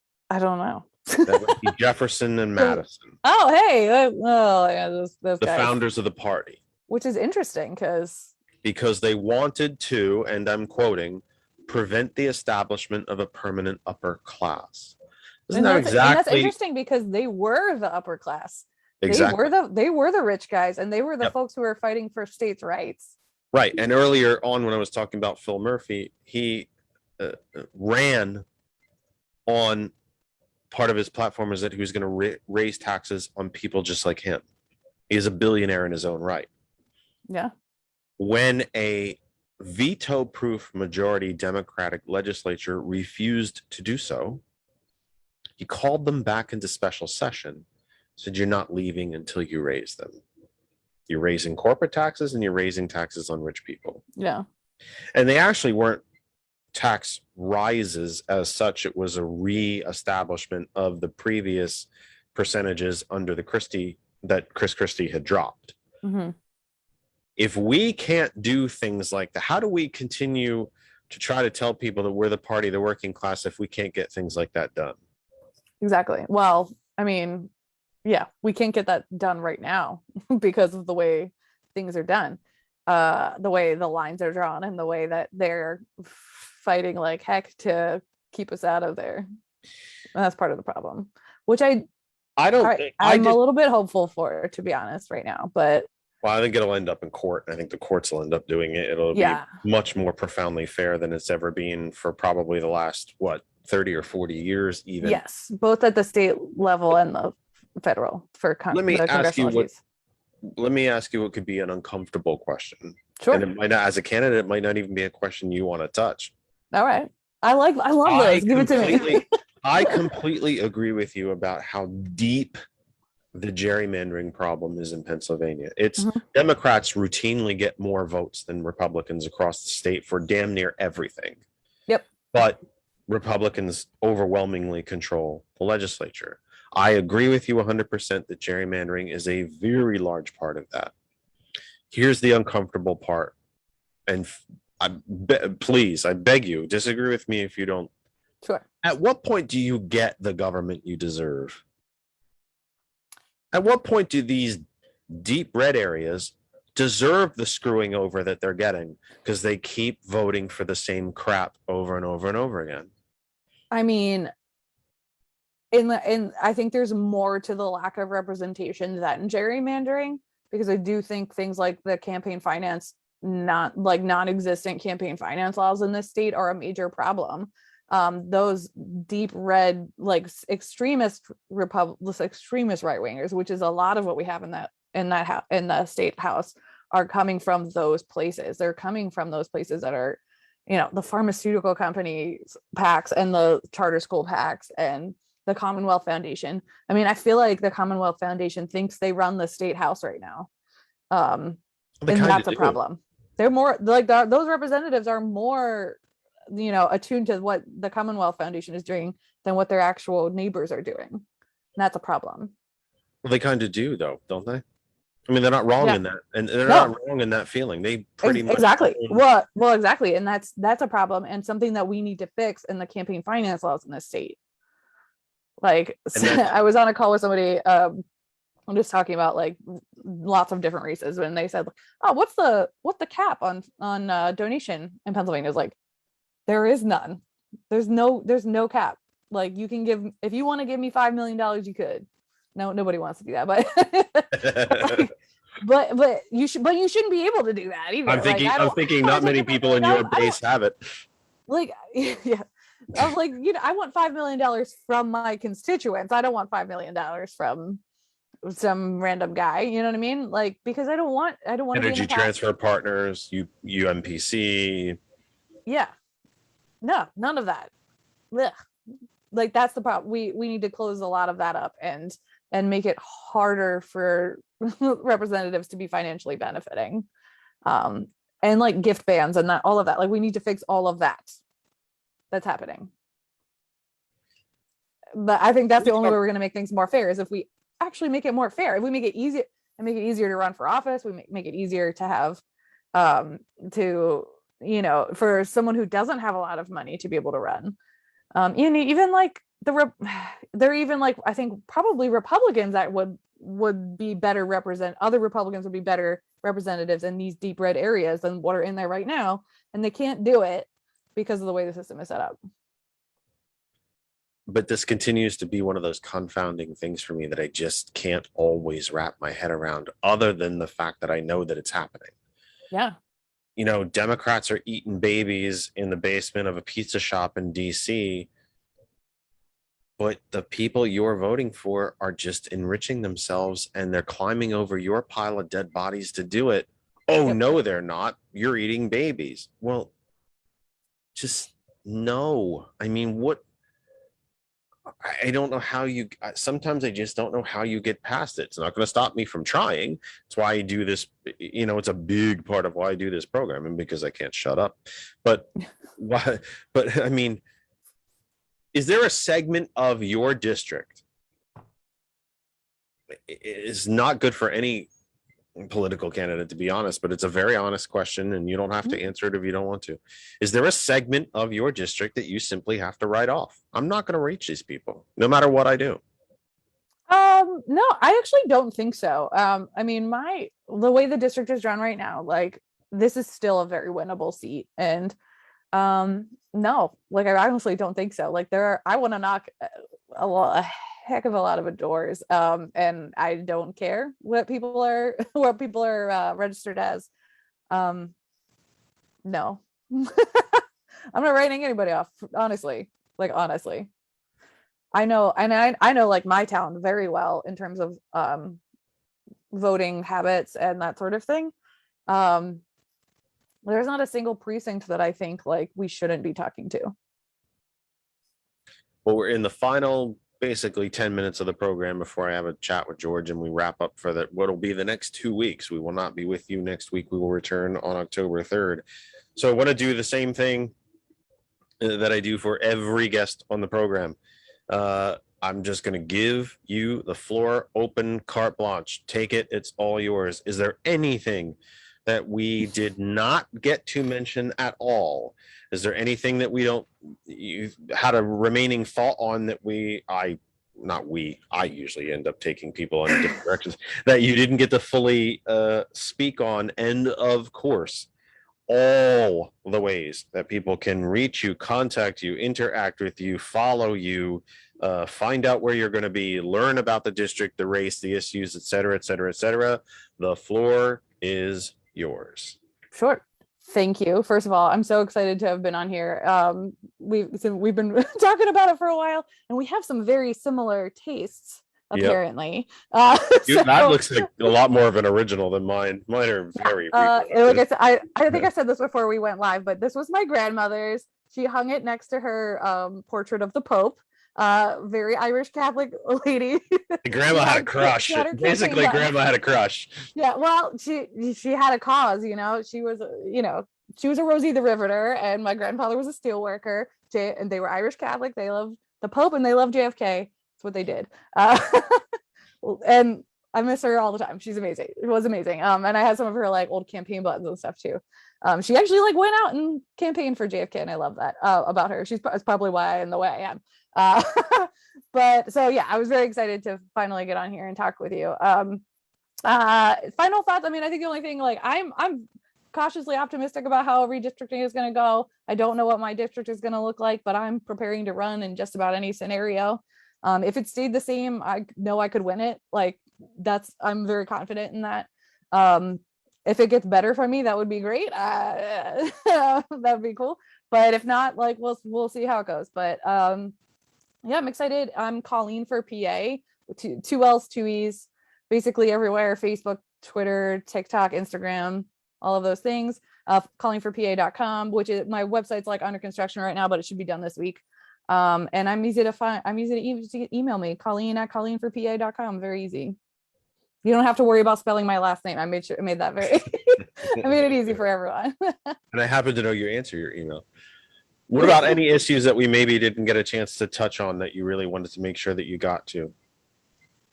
know. That would be Jefferson and Madison, Oh, hey. Oh, yeah, those the guys. founders of the party, Which is interesting because they wanted to, and I'm quoting, prevent the establishment of a permanent upper class. Isn't that and that's exactly interesting because they were the upper class. exactly They were the rich guys, and they were the folks who were fighting for states' rights. right? And earlier on, when I was talking about Phil Murphy, he ran on part of his platform is that he was going to raise taxes on people just like him. He is a billionaire in his own right. Yeah. When a veto-proof majority Democratic legislature refused to do so, he called them back into special session, said, you're not leaving until you raise them. You're raising corporate taxes and you're raising taxes on rich people. Yeah. And they actually weren't tax rises as such. It was a re-establishment of the previous percentages under the Chris Christie had dropped. Mm-hmm. If we can't do things like that, how do we continue to try to tell people that we're the party of the working class if we can't get things like that done? Exactly. Well, I mean, yeah, we can't get that done right now because of the way things are done, the way the lines are drawn, and the way that they're fighting like heck to keep us out of there. And that's part of the problem, which I'm a little bit hopeful for, to be honest, right now. But well, I think it'll end up in court. I think the courts will end up doing it. It'll be much more profoundly fair than it's ever been for probably the last 30 or 40 years, even. Yes, both at the state level and the federal for Let me ask you what could be an uncomfortable question. Sure. And it might not, as a candidate, it might not even be a question you want to touch. All right. I love this. Give it to me. I completely agree with you about how deep the gerrymandering problem is in Pennsylvania. It's Democrats routinely get more votes than Republicans across the state for damn near everything. Yep. But Republicans overwhelmingly control the legislature. I agree with you 100% that gerrymandering is a very large part of that. Here's the uncomfortable part. And please, I beg you, disagree with me if you don't. Sure. At what point do you get the government you deserve? At what point do these deep red areas deserve the screwing over that they're getting because they keep voting for the same crap over and over and over again? I mean, I think there's more to the lack of representation than gerrymandering, because I do think things like the campaign finance, non-existent campaign finance laws in this state are a major problem. Those deep red, extremist right wingers, which is a lot of what we have in the state house, are coming from those places. They're coming from those places that are, the pharmaceutical companies PACs and the charter school PACs and the Commonwealth Foundation. I mean, I feel like the Commonwealth Foundation thinks they run the state house right now. And that's a problem. They're more those representatives are more, attuned to what the Commonwealth Foundation is doing than what their actual neighbors are doing. That's a problem. Well, they kind of do, though, don't they? I mean, they're not wrong Yeah. in that, and they're No. not wrong in that feeling. They pretty much Exactly. own- Well, exactly. And that's a problem and something that we need to fix in the campaign finance laws in this state. Like And that's- I was on a call with somebody, I'm just talking about like lots of different races, and they said, oh, what's the cap on donation in Pennsylvania? Is like, there is none. There's no cap. Like, you can give, if you want to give me $5 million, you could. No, nobody wants to do that, but you shouldn't be able to do that either. I'm thinking not many people in your base have it. Like, yeah, I was like, I want $5 million from my constituents. I don't want $5 million from some random guy. You know what I mean? Like, because I don't want Energy transfer partners, UMPC. Yeah, no, none of that. Ugh. Like, that's the problem. We need to close a lot of that up and make it harder for representatives to be financially benefiting, and like gift bans and all of that. Like, we need to fix all of that that's happening. But I think that's the only way we're going to make things more fair, is if we actually make it more fair. If we make it easier to run for office, we make it easier to have for someone who doesn't have a lot of money to be able to run. Even like they're even like, I think probably Republicans that would be better other Republicans would be better representatives in these deep red areas than what are in there right now, and they can't do it because of the way the system is set up. But this continues to be one of those confounding things for me that I just can't always wrap my head around, other than the fact that I know that it's happening. Yeah. Democrats are eating babies in the basement of a pizza shop in DC, but the people you're voting for are just enriching themselves, and they're climbing over your pile of dead bodies to do it. Oh, Yep. no, they're not. You're eating babies. Well, just no. I mean, what? I don't know how sometimes I just don't know how you get past it. It's not going to stop me from trying. It's why I do this. It's a big part of why I do this program, and because I can't shut up. But why? But I mean, is there a segment of your district? It's not good for any political candidate, to be honest, but it's a very honest question, and you don't have to answer it if you don't want to. Is there a segment of your district that you simply have to write off? I'm not going to reach these people, no matter what I do. No, I actually don't think so. I mean, the way the district is run right now, like, this is still a very winnable seat, and no, like, I honestly don't think so. Like, I want to knock a heck of a lot of doors, and I don't care what people are registered as. No. I'm not writing anybody off, honestly. Like, honestly, I know, and I know like my town very well in terms of voting habits and that sort of thing. There's not a single precinct that I think like we shouldn't be talking to. Well, we're in the final basically 10 minutes of the program before I have a chat with George and we wrap up for what'll be the next 2 weeks. We will not be with you next week. We will return on October 3rd. So I want to do the same thing that I do for every guest on the program. I'm just going to give you the floor, open, carte blanche. Take it. It's all yours. Is there anything that we did not get to mention at all? Is there anything that you had a remaining thought on that I usually end up taking people in different directions that you didn't get to fully speak on? And of course, all the ways that people can reach you, contact you, interact with you, follow you, find out where you're going to be, learn about the district, the race, the issues, et cetera, et cetera, et cetera. The floor is yours. Sure. Thank you. First of all, I'm so excited to have been on here. We've been talking about it for a while, and we have some very similar tastes, apparently. Dude, that looks like a lot more of an original than mine. Mine are very like I think I said this before we went live, but this was my grandmother's. She hung it next to her portrait of the Pope. Very Irish Catholic lady. Grandma had a crush. Basically, grandma had a crush. Yeah, well, she had a cause, she was a Rosie the Riveter, and my grandfather was a steel worker, and they were Irish Catholic. They loved the Pope and they loved JFK. That's what they did. And I miss her all the time. She's amazing. It was amazing. And I had some of her like old campaign buttons and stuff too. She actually like went out and campaigned for JFK, and I love that about her. That's probably why I am the way I am. But so yeah, I was very excited to finally get on here and talk with you. Final thoughts. I mean, I think the only thing, like, I'm cautiously optimistic about how redistricting is going to go. I don't know what my district is going to look like, but I'm preparing to run in just about any scenario. If it stayed the same, I know I could win it. Like, I'm very confident in that. If it gets better for me, that would be great. That would be cool. But if not, like, we'll see how it goes. But yeah, I'm excited. I'm Colleen for PA, two L's, two E's, basically everywhere: Facebook, Twitter, TikTok, Instagram, all of those things. ColleenForPA.com, which is my website's like under construction right now, but it should be done this week. And I'm easy to find. I'm easy to email me, Colleen@ColleenForPA.com. Very easy. You don't have to worry about spelling my last name. I made that very I made it easy for everyone. And I happen to know you answer your email. What about any issues that we maybe didn't get a chance to touch on that you really wanted to make sure that you got to?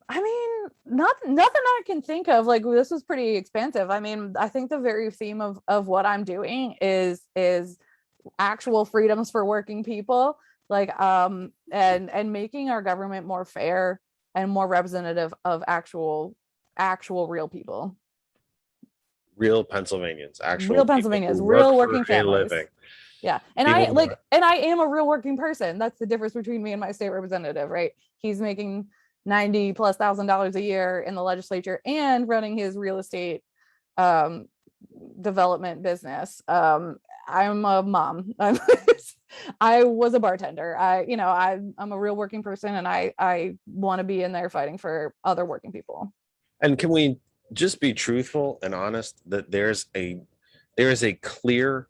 I mean, nothing I can think of. Like, this was pretty expansive. I mean, I think the very theme of what I'm doing is actual freedoms for working people, like and making our government more fair and more representative of actual real people. Real Pennsylvanians, actual real Pennsylvanians, real working families. Yeah. And I am a real working person. That's the difference between me and my state representative, right? He's making $90,000+ a year in the legislature and running his real estate development business. I'm a mom. I was a bartender. I'm a real working person, and I want to be in there fighting for other working people. And can we just be truthful and honest that there is a clear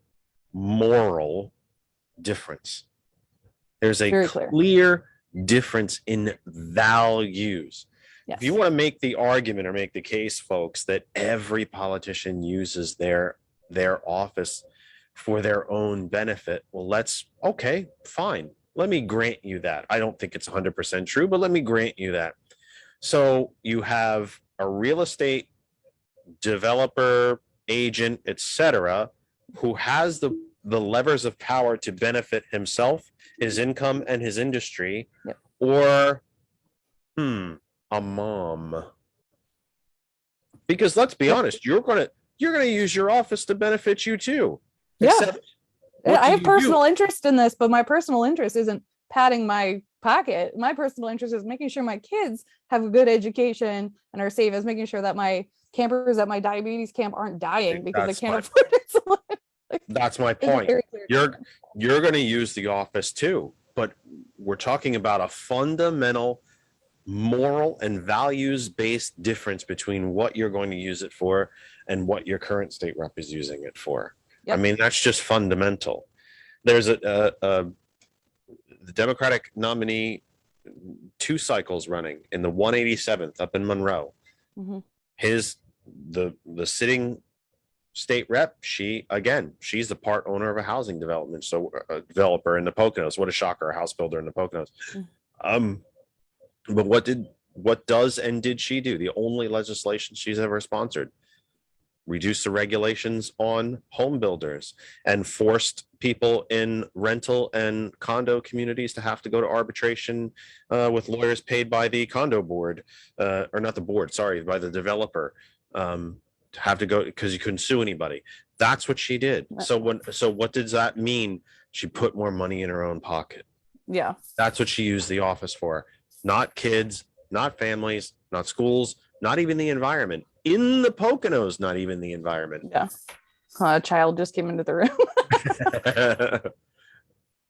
moral difference. There's a clear difference in values. Yes. If you want to make the argument or make the case, folks, that every politician uses their office for their own benefit, well, okay, fine. Let me grant you that. I don't think it's 100% true, but let me grant you that. So you have a real estate developer, agent, etc., who has the levers of power to benefit himself, his income, and his industry. Yep. Or a mom. Because let's be honest, you're gonna use your office to benefit you too. Yeah. I have personal interest in this, but my personal interest isn't padding my pocket. My personal interest is making sure my kids have a good education and are safe, as making sure that my campers at my diabetes camp aren't dying because they can't afford it. That's my point. You're going to use the office too, but we're talking about a fundamental moral and values-based difference between what you're going to use it for and what your current state rep is using it for. Yep. I mean, that's just fundamental. There's the Democratic nominee, 2 cycles running in the 187th up in Monroe. Mm-hmm. The sitting state rep, she's the part owner of a housing development, so a developer in the Poconos. What a shocker, a house builder in the Poconos. Mm-hmm. But what does and did she do? The only legislation she's ever sponsored: reduce the regulations on home builders and forced people in rental and condo communities to have to go to arbitration with lawyers paid by the condo board, or not the board, sorry, by the developer, to have to go because you couldn't sue anybody. That's what she did. So what does that mean? She put more money in her own pocket. Yeah. That's what she used the office for. Not kids, not families, not schools, not even the environment. In the Poconos, not even the environment. Yeah. A child just came into the room.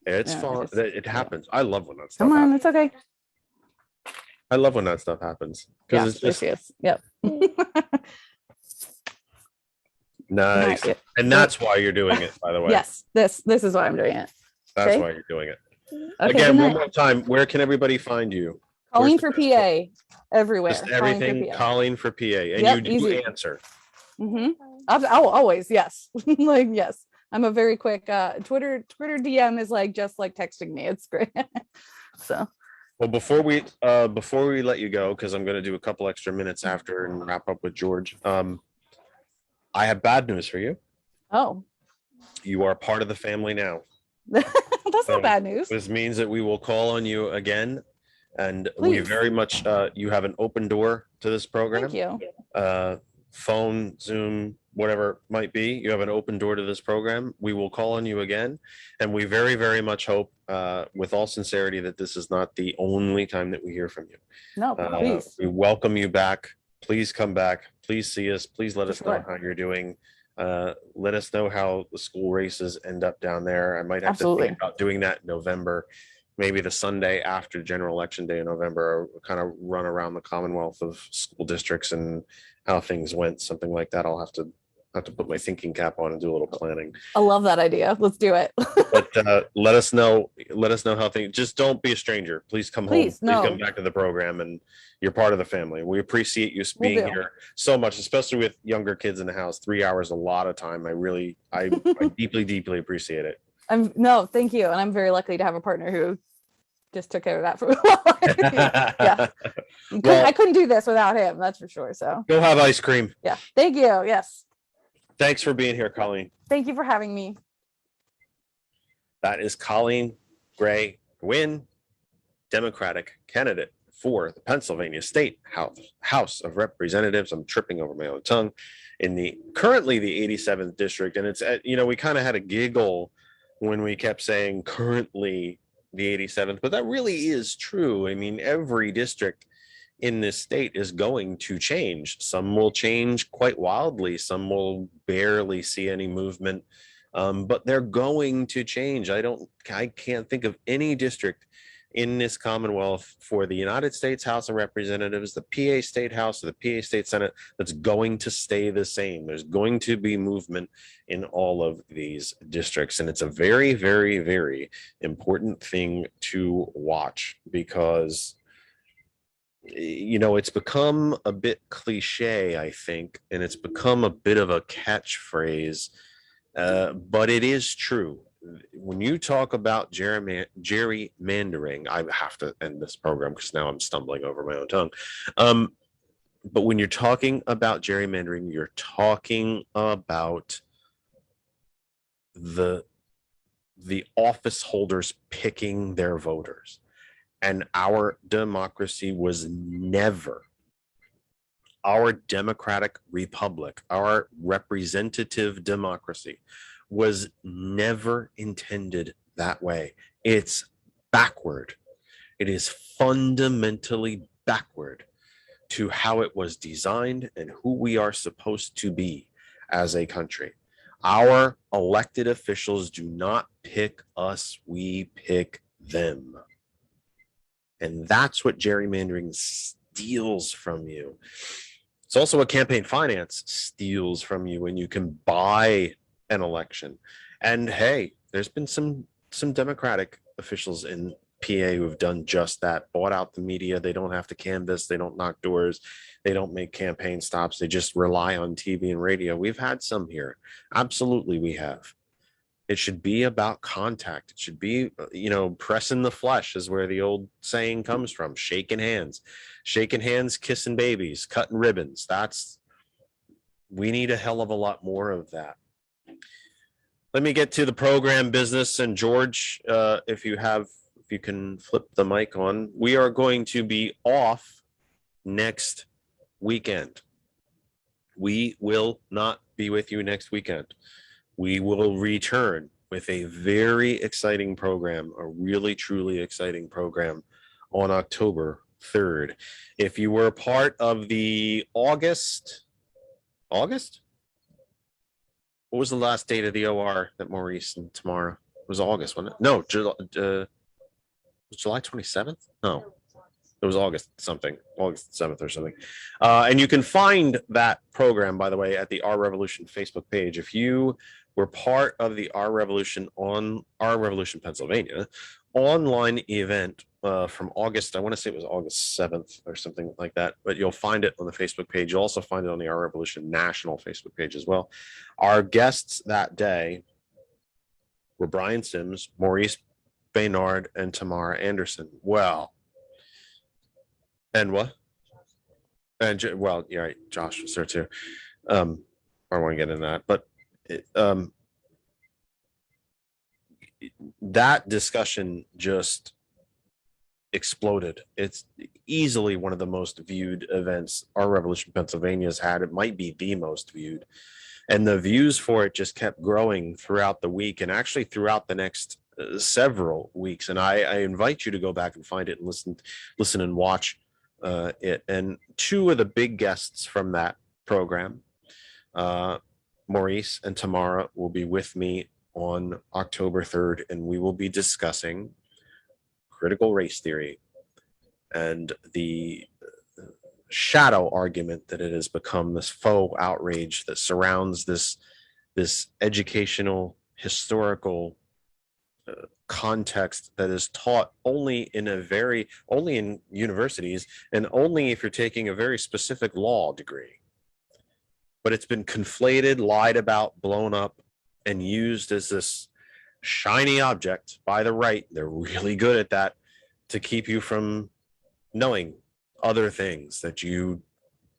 It's fun. It happens. Yeah. I love when that stuff happens. Come on, it's okay. I love when that stuff happens. Yeah, it's just, yep. Nice. Right. And that's why you're doing it, by the way. Yes, this is why I'm doing it. That's why you're doing it. Okay, again, one more time, where can everybody find you? Colleen for PA everywhere. Just everything Colleen for PA. And you do answer. Mm-hmm. I'll always, yes. Like, yes. I'm a very quick Twitter DM is like just like texting me. It's great. So Well, before we let you go, because I'm going to do a couple extra minutes after and wrap up with George. I have bad news for you. Oh, You are part of the family now. that's So not bad news. this means that we will call on you again, and we Please. very much you have an open door to this program. Thank you. Phone, Zoom, whatever it might be, you have an open door to this program. We will call on you again, and we very, very much hope, with all sincerity, that this is not the only time that we hear from you. No, please. We welcome you back. Please come back. Please see us. Please let For us know sure. how you're doing. Let us know how the school races end up down there. I might have to Absolutely. think about doing that in November, maybe the Sunday after general election day in November, kind of run around the Commonwealth of school districts and how things went, something like that. I'll have to put my thinking cap on and do a little planning. I love that idea. Let's do it. But let us know how things. Just don't be a stranger. Please come Please, home. Please no. come back to the program, and you're part of the family. We appreciate you Will being do. here so much, especially with younger kids in the house. 3 hours, a lot of time. I deeply, deeply appreciate it. No, thank you. And I'm very lucky to have a partner who just took care of that for a while. Yeah. Well- I couldn't do this without him, that's for sure. So Go have ice cream. yeah. Thank you. Yes. Thanks for being here, Colleen. Thank you for having me. That is Colleen Gray Nguyen, Democratic candidate for the Pennsylvania State House of Representatives. I'm tripping over my own tongue. In currently the 87th district, and it's we kind of had a giggle when we kept saying currently the 87th, but that really is true. I mean, every district in this state is going to change. Some will change quite wildly. Some will barely see any movement, but they're going to change. I can't think of any district in this Commonwealth for the United States House of Representatives, the PA State House, or the PA State Senate that's going to stay the same. There's going to be movement in all of these districts. And it's a very, very, very important thing to watch because it's become a bit cliche, I think, and it's become a bit of a catchphrase, but it is true. When you talk about gerrymandering, I have to end this program because now I'm stumbling over my own tongue. But when you're talking about gerrymandering, you're talking about the office holders picking their voters. And our democracy was never, our democratic republic, our representative democracy was never intended that way. It's backward. It is fundamentally backward to how it was designed and who we are supposed to be as a country. Our elected officials do not pick us, we pick them. And that's what gerrymandering steals from you. It's also what campaign finance steals from you when you can buy an election. And hey, there's been some Democratic officials in PA who have done just that, bought out the media. They don't have to canvass, they don't knock doors, they don't make campaign stops, they just rely on TV and radio. We've had some here. Absolutely, we have. It should be about contact. It should be, pressing the flesh is where the old saying comes from. Shaking hands, kissing babies, cutting ribbons. We need a hell of a lot more of that. Let me get to the program business. And George, if you can flip the mic on, we are going to be off next weekend. We will not be with you next weekend. We will return with a very exciting program, a really, truly exciting program on October 3rd. If you were a part of the August? What was the last date of the OR that Maurice and Tamara? It was August, wasn't it? No, July 27th? No. It was August 7th or something. And you can find that program, by the way, at the Our Revolution Facebook page. If you were part of the Our Revolution Pennsylvania online event from August, I want to say it was August 7th or something like that, but you'll find it on the Facebook page. You'll also find it on the Our Revolution National Facebook page as well. Our guests that day were Brian Sims, Maurice Baynard, and Tamara Anderson. Well, And what? And well, you're right. Josh was there too. I want to get into that, but it, that discussion just exploded. It's easily one of the most viewed events our Revolution Pennsylvania's had. It might be the most viewed, and the views for it just kept growing throughout the week, and actually throughout the next several weeks. And I invite you to go back and find it and listen and watch it. And two of the big guests from that program, Maurice and Tamara, will be with me on October 3rd, and we will be discussing critical race theory and the shadow argument that it has become, this faux outrage that surrounds this educational historical context that is taught only in universities, and only if you're taking a very specific law degree. But it's been conflated, lied about, blown up, and used as this shiny object by the right. They're really good at that, to keep you from knowing other things that you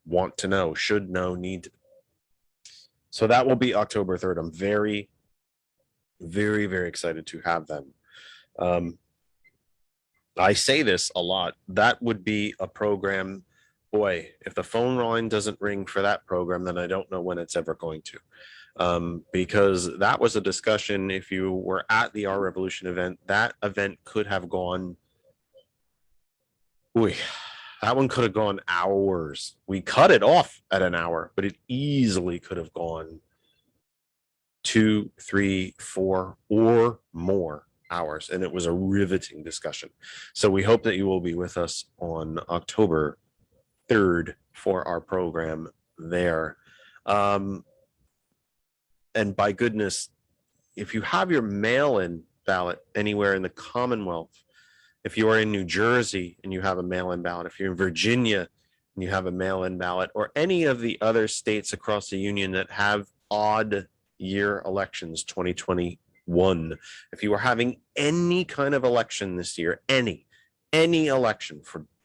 want to know, should know, need to. So that will be October 3rd. I'm very, very, very excited to have them. I say this a lot. That would be a program. Boy, if the phone line doesn't ring for that program, then I don't know when it's ever going to. Because that was a discussion. If you were at the Our Revolution event, that event could have gone. That one could have gone hours. We cut it off at an hour, but it easily could have gone 2, 3, 4, or more hours. And it was a riveting discussion. So we hope that you will be with us on October 3rd for our program there. And by goodness, if you have your mail-in ballot anywhere in the Commonwealth, if you are in New Jersey and you have a mail-in ballot, if you're in Virginia and you have a mail-in ballot, or any of the other states across the union that have odd year elections, 2021, if you are having any kind of election this year, any election,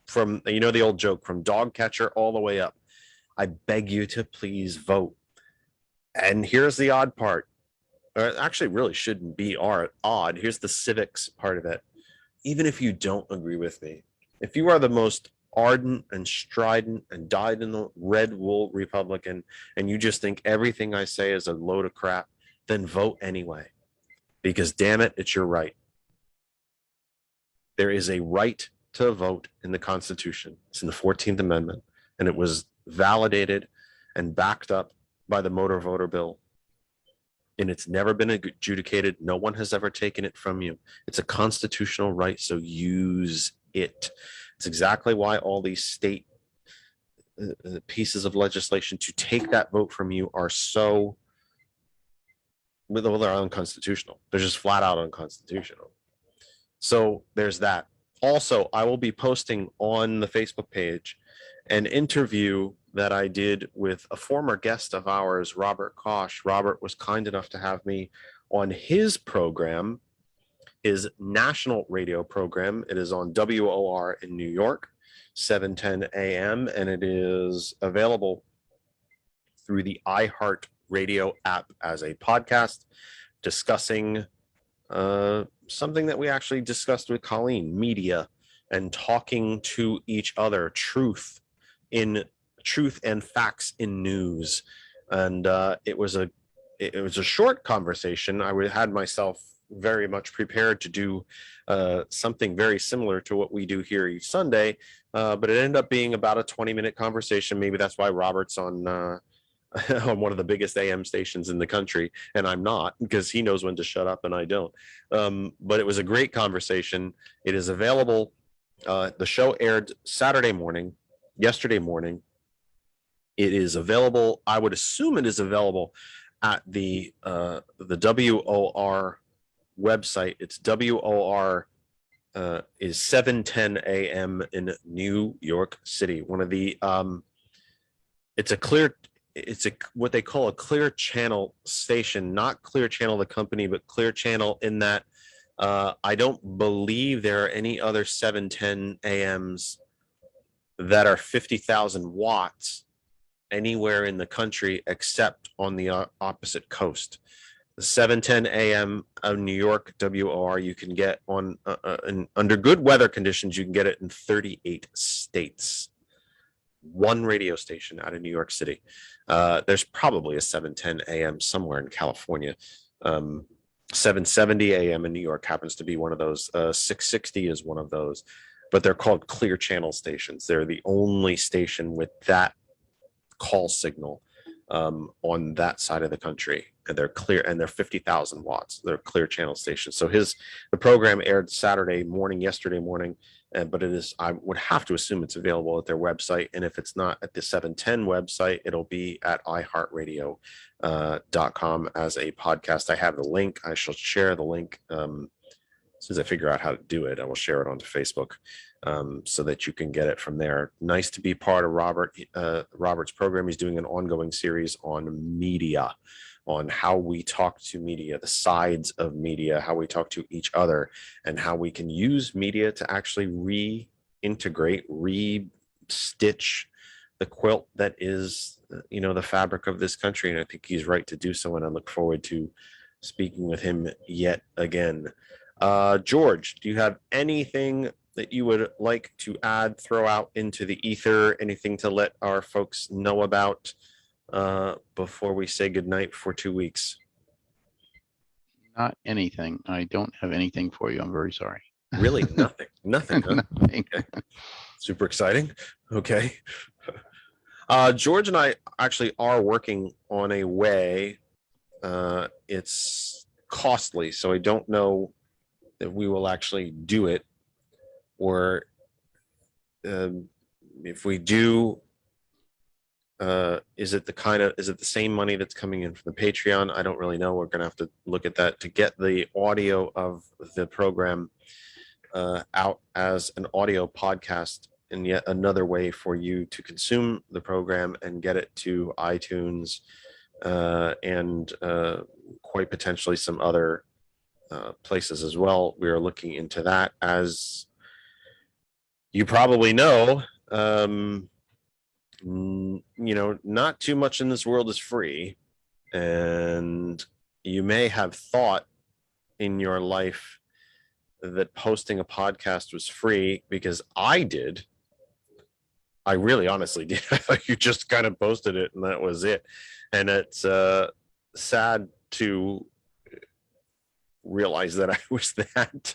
from the old joke, from dog catcher all the way up, I beg you to please vote. And here's the odd part, or actually really shouldn't be odd. Here's the civics part of it. Even if you don't agree with me, if you are the most ardent and strident and dyed in the red wool Republican, and you just think everything I say is a load of crap, then vote anyway. Because damn it, it's your right. There is a right to vote in the Constitution. It's in the 14th Amendment, and it was validated and backed up by the motor voter bill. And it's never been adjudicated. No one has ever taken it from you. It's a constitutional right, so use it. It's exactly why all these state pieces of legislation to take that vote from you are so, well, they're unconstitutional. They're just flat out unconstitutional. So there's that. Also, I will be posting on the Facebook page an interview that I did with a former guest of ours, Robert Kosh. Robert was kind enough to have me on his program, his national radio program. It is on WOR in New York, 7:10 a.m., and it is available through the iHeart Radio app as a podcast, discussing something that we actually discussed with Colleen, media, and talking to each other, truth and facts in news. And it was a short conversation. I had myself very much prepared to do something very similar to what we do here each Sunday, but it ended up being about a 20-minute conversation. Maybe that's why Robert's on on one of the biggest AM stations in the country, and I'm not, because he knows when to shut up and I don't. But it was a great conversation. It is available. The show aired yesterday morning. It is available. I would assume it is available at the WOR website. It's WOR is 7:10 a.m. in New York City. One of the it's what they call a clear channel station, not Clear Channel the company, but Clear Channel in that I don't believe there are any other 7:10 a.m.s that are 50,000 watts anywhere in the country except on the opposite coast. The 710 AM of New York WOR you can get on under good weather conditions. You can get it in 38 states. One radio station out of New York City. There's probably a 710 AM somewhere in California. 770 AM in New York happens to be one of those. 660 is one of those, but they're called clear channel stations. They're the only station with that call signal on that side of the country, and they're clear, and they're 50,000 watts. They're clear channel stations. So the program aired yesterday morning, but it is, I would have to assume it's available at their website, and if it's not at the 710 website, it'll be at iHeartRadio.com as a podcast. I have the link. I shall share the link as soon as I figure out how to do it. I will share it onto Facebook so that you can get it from there. Nice to be part of Robert's program. He's doing an ongoing series on media, on how we talk to media, the sides of media, how we talk to each other, and how we can use media to actually reintegrate, re-stitch the quilt that is, the fabric of this country. And I think he's right to do so. And I look forward to speaking with him yet again. George, do you have anything that you would like to add, throw out into the ether, anything to let our folks know about before we say goodnight for 2 weeks? Not anything. I don't have anything for you. I'm very sorry. Really? Nothing. Huh? Nothing. Okay. Super exciting. Okay. George and I actually are working on a way. It's costly, so I don't know that we will actually do it, or if we do, is it the same money that's coming in from the Patreon? I don't really know. We're going to have to look at that to get the audio of the program out as an audio podcast, and yet another way for you to consume the program and get it to iTunes and quite potentially some other places as well. We are looking into that. As you probably know, not too much in this world is free, and you may have thought in your life that posting a podcast was free, because I did. I really honestly did. I thought you just kind of posted it and that was it. And it's sad to realize that I was that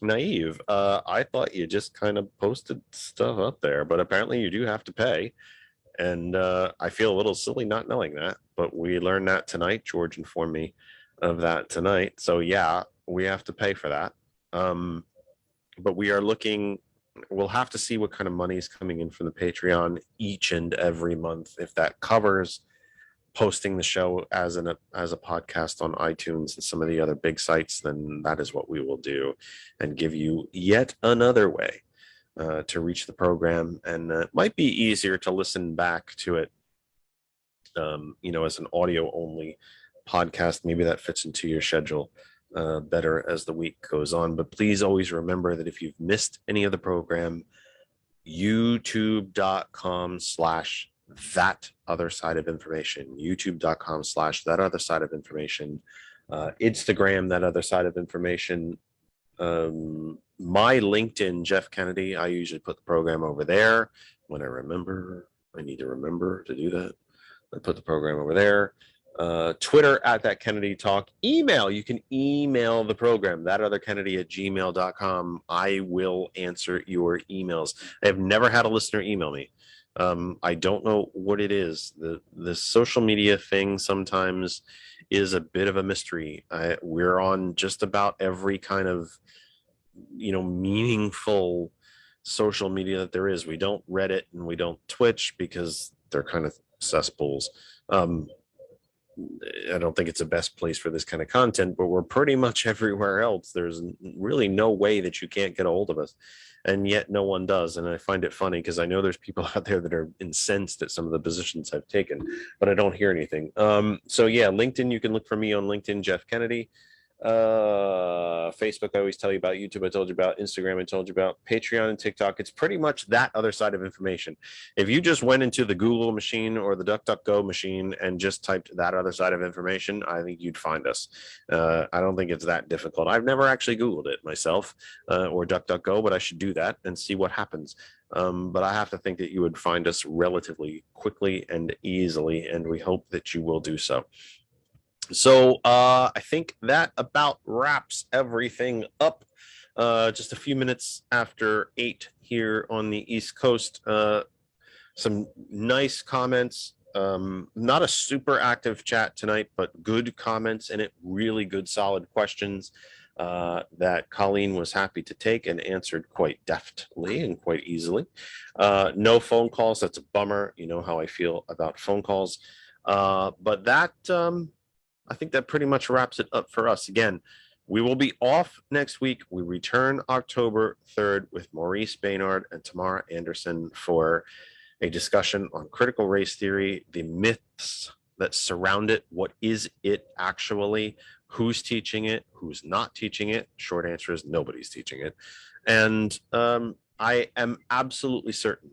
naive. I thought you just kind of posted stuff up there, but apparently you do have to pay. And I feel a little silly not knowing that, but we learned that tonight. George informed me of that tonight. So yeah, we have to pay for that. But we are looking, we'll have to see what kind of money is coming in from the Patreon each and every month. If that covers posting the show as a podcast on iTunes and some of the other big sites, then that is what we will do, and give you yet another way to reach the program. And it might be easier to listen back to it, as an audio only podcast. Maybe that fits into your schedule better as the week goes on. But please always remember that if you've missed any of the program, youtube.com/that other side of information, youtube.com/that other side of information, Instagram, that other side of information, my LinkedIn, Jeff Kennedy. I usually put the program over there when I need to remember to do that. I put the program over there. Twitter @that Kennedy Talk. Email, you can email the program, thatotherkennedy@gmail.com. I will answer your emails. I have never had a listener email me. I don't know what it is. The social media thing sometimes is a bit of a mystery. We're on just about every kind of meaningful social media that there is. We don't Reddit and we don't Twitch because they're kind of cesspools. I don't think it's the best place for this kind of content, but we're pretty much everywhere else. There's really no way that you can't get a hold of us, and yet no one does. And I find it funny because I know there's people out there that are incensed at some of the positions I've taken, but I don't hear anything. So yeah, LinkedIn, you can look for me on LinkedIn, Jeff Kennedy. Facebook, I always tell you about. YouTube, I told you about. Instagram, I told you about. Patreon and TikTok. It's pretty much that other side of information. If you just went into the Google machine or the DuckDuckGo machine and just typed that other side of information, I think you'd find us. I don't think it's that difficult. I've never actually Googled it myself or DuckDuckGo, but I should do that and see what happens. But I have to think that you would find us relatively quickly and easily, and we hope that you will do so. So I think that about wraps everything up. Just a few minutes after 8 here on the East Coast. Some nice comments. Not a super active chat tonight, but good comments in it. Really good, solid questions that Colleen was happy to take and answered quite deftly and quite easily. No phone calls. That's a bummer. You know how I feel about phone calls. But that... I think that pretty much wraps it up for us. Again, we will be off next week. We return October 3rd with Maurice Baynard and Tamara Anderson for a discussion on critical race theory, the myths that surround it. What is it actually? Who's teaching it? Who's not teaching it? Short answer is nobody's teaching it. And I am absolutely certain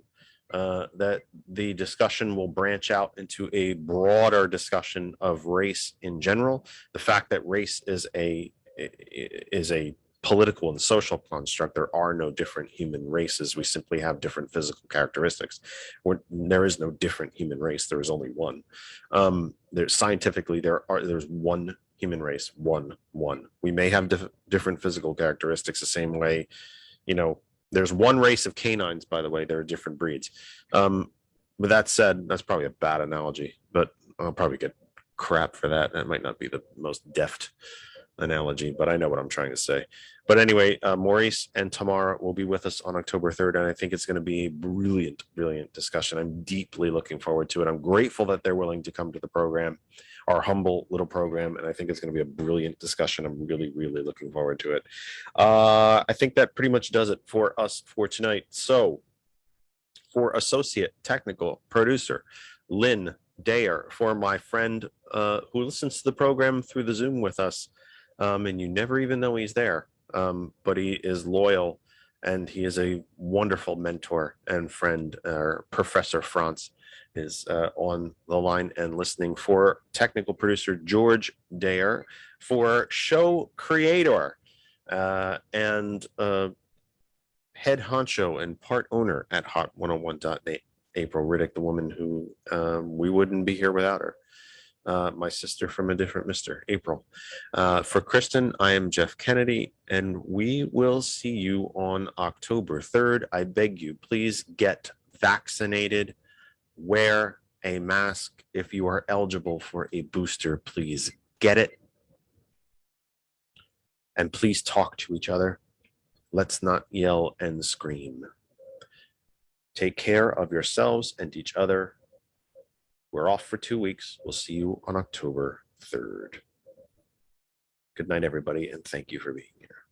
that the discussion will branch out into a broader discussion of race in general. The fact that race is a political and social construct. There are no different human races. We simply have different physical characteristics. There is no different human race. There is only one. Scientifically, there's one human race. One. We may have different physical characteristics the same way, there's one race of canines, by the way. There are different breeds. With that said, that's probably a bad analogy, but I'll probably get crap for that. That might not be the most deft analogy, but I know what I'm trying to say. But anyway, Maurice and Tamara will be with us on October 3rd, and I think it's going to be a brilliant, brilliant discussion. I'm deeply looking forward to it. I'm grateful that they're willing to come to the program, our humble little program, and I think it's going to be a brilliant discussion. I'm really, really looking forward to it. I think that pretty much does it for us for tonight. So for associate technical producer Lynn Dayer, for my friend who listens to the program through the Zoom with us, and you never even know he's there, but he is loyal and he is a wonderful mentor and friend. Professor Franz is on the line and listening. For technical producer George Dayer, for show creator and head honcho and part owner at Hot101.net, April Riddick, the woman who we wouldn't be here without her. My sister from a different Mr. April. For Kristen, I am Jeff Kennedy, and we will see you on October 3rd. I beg you, please get vaccinated. Wear a mask. If you are eligible for a booster, please get it. And please talk to each other. Let's not yell and scream. Take care of yourselves and each other. We're off for 2 weeks. We'll see you on October 3rd. Good night, everybody, and thank you for being here.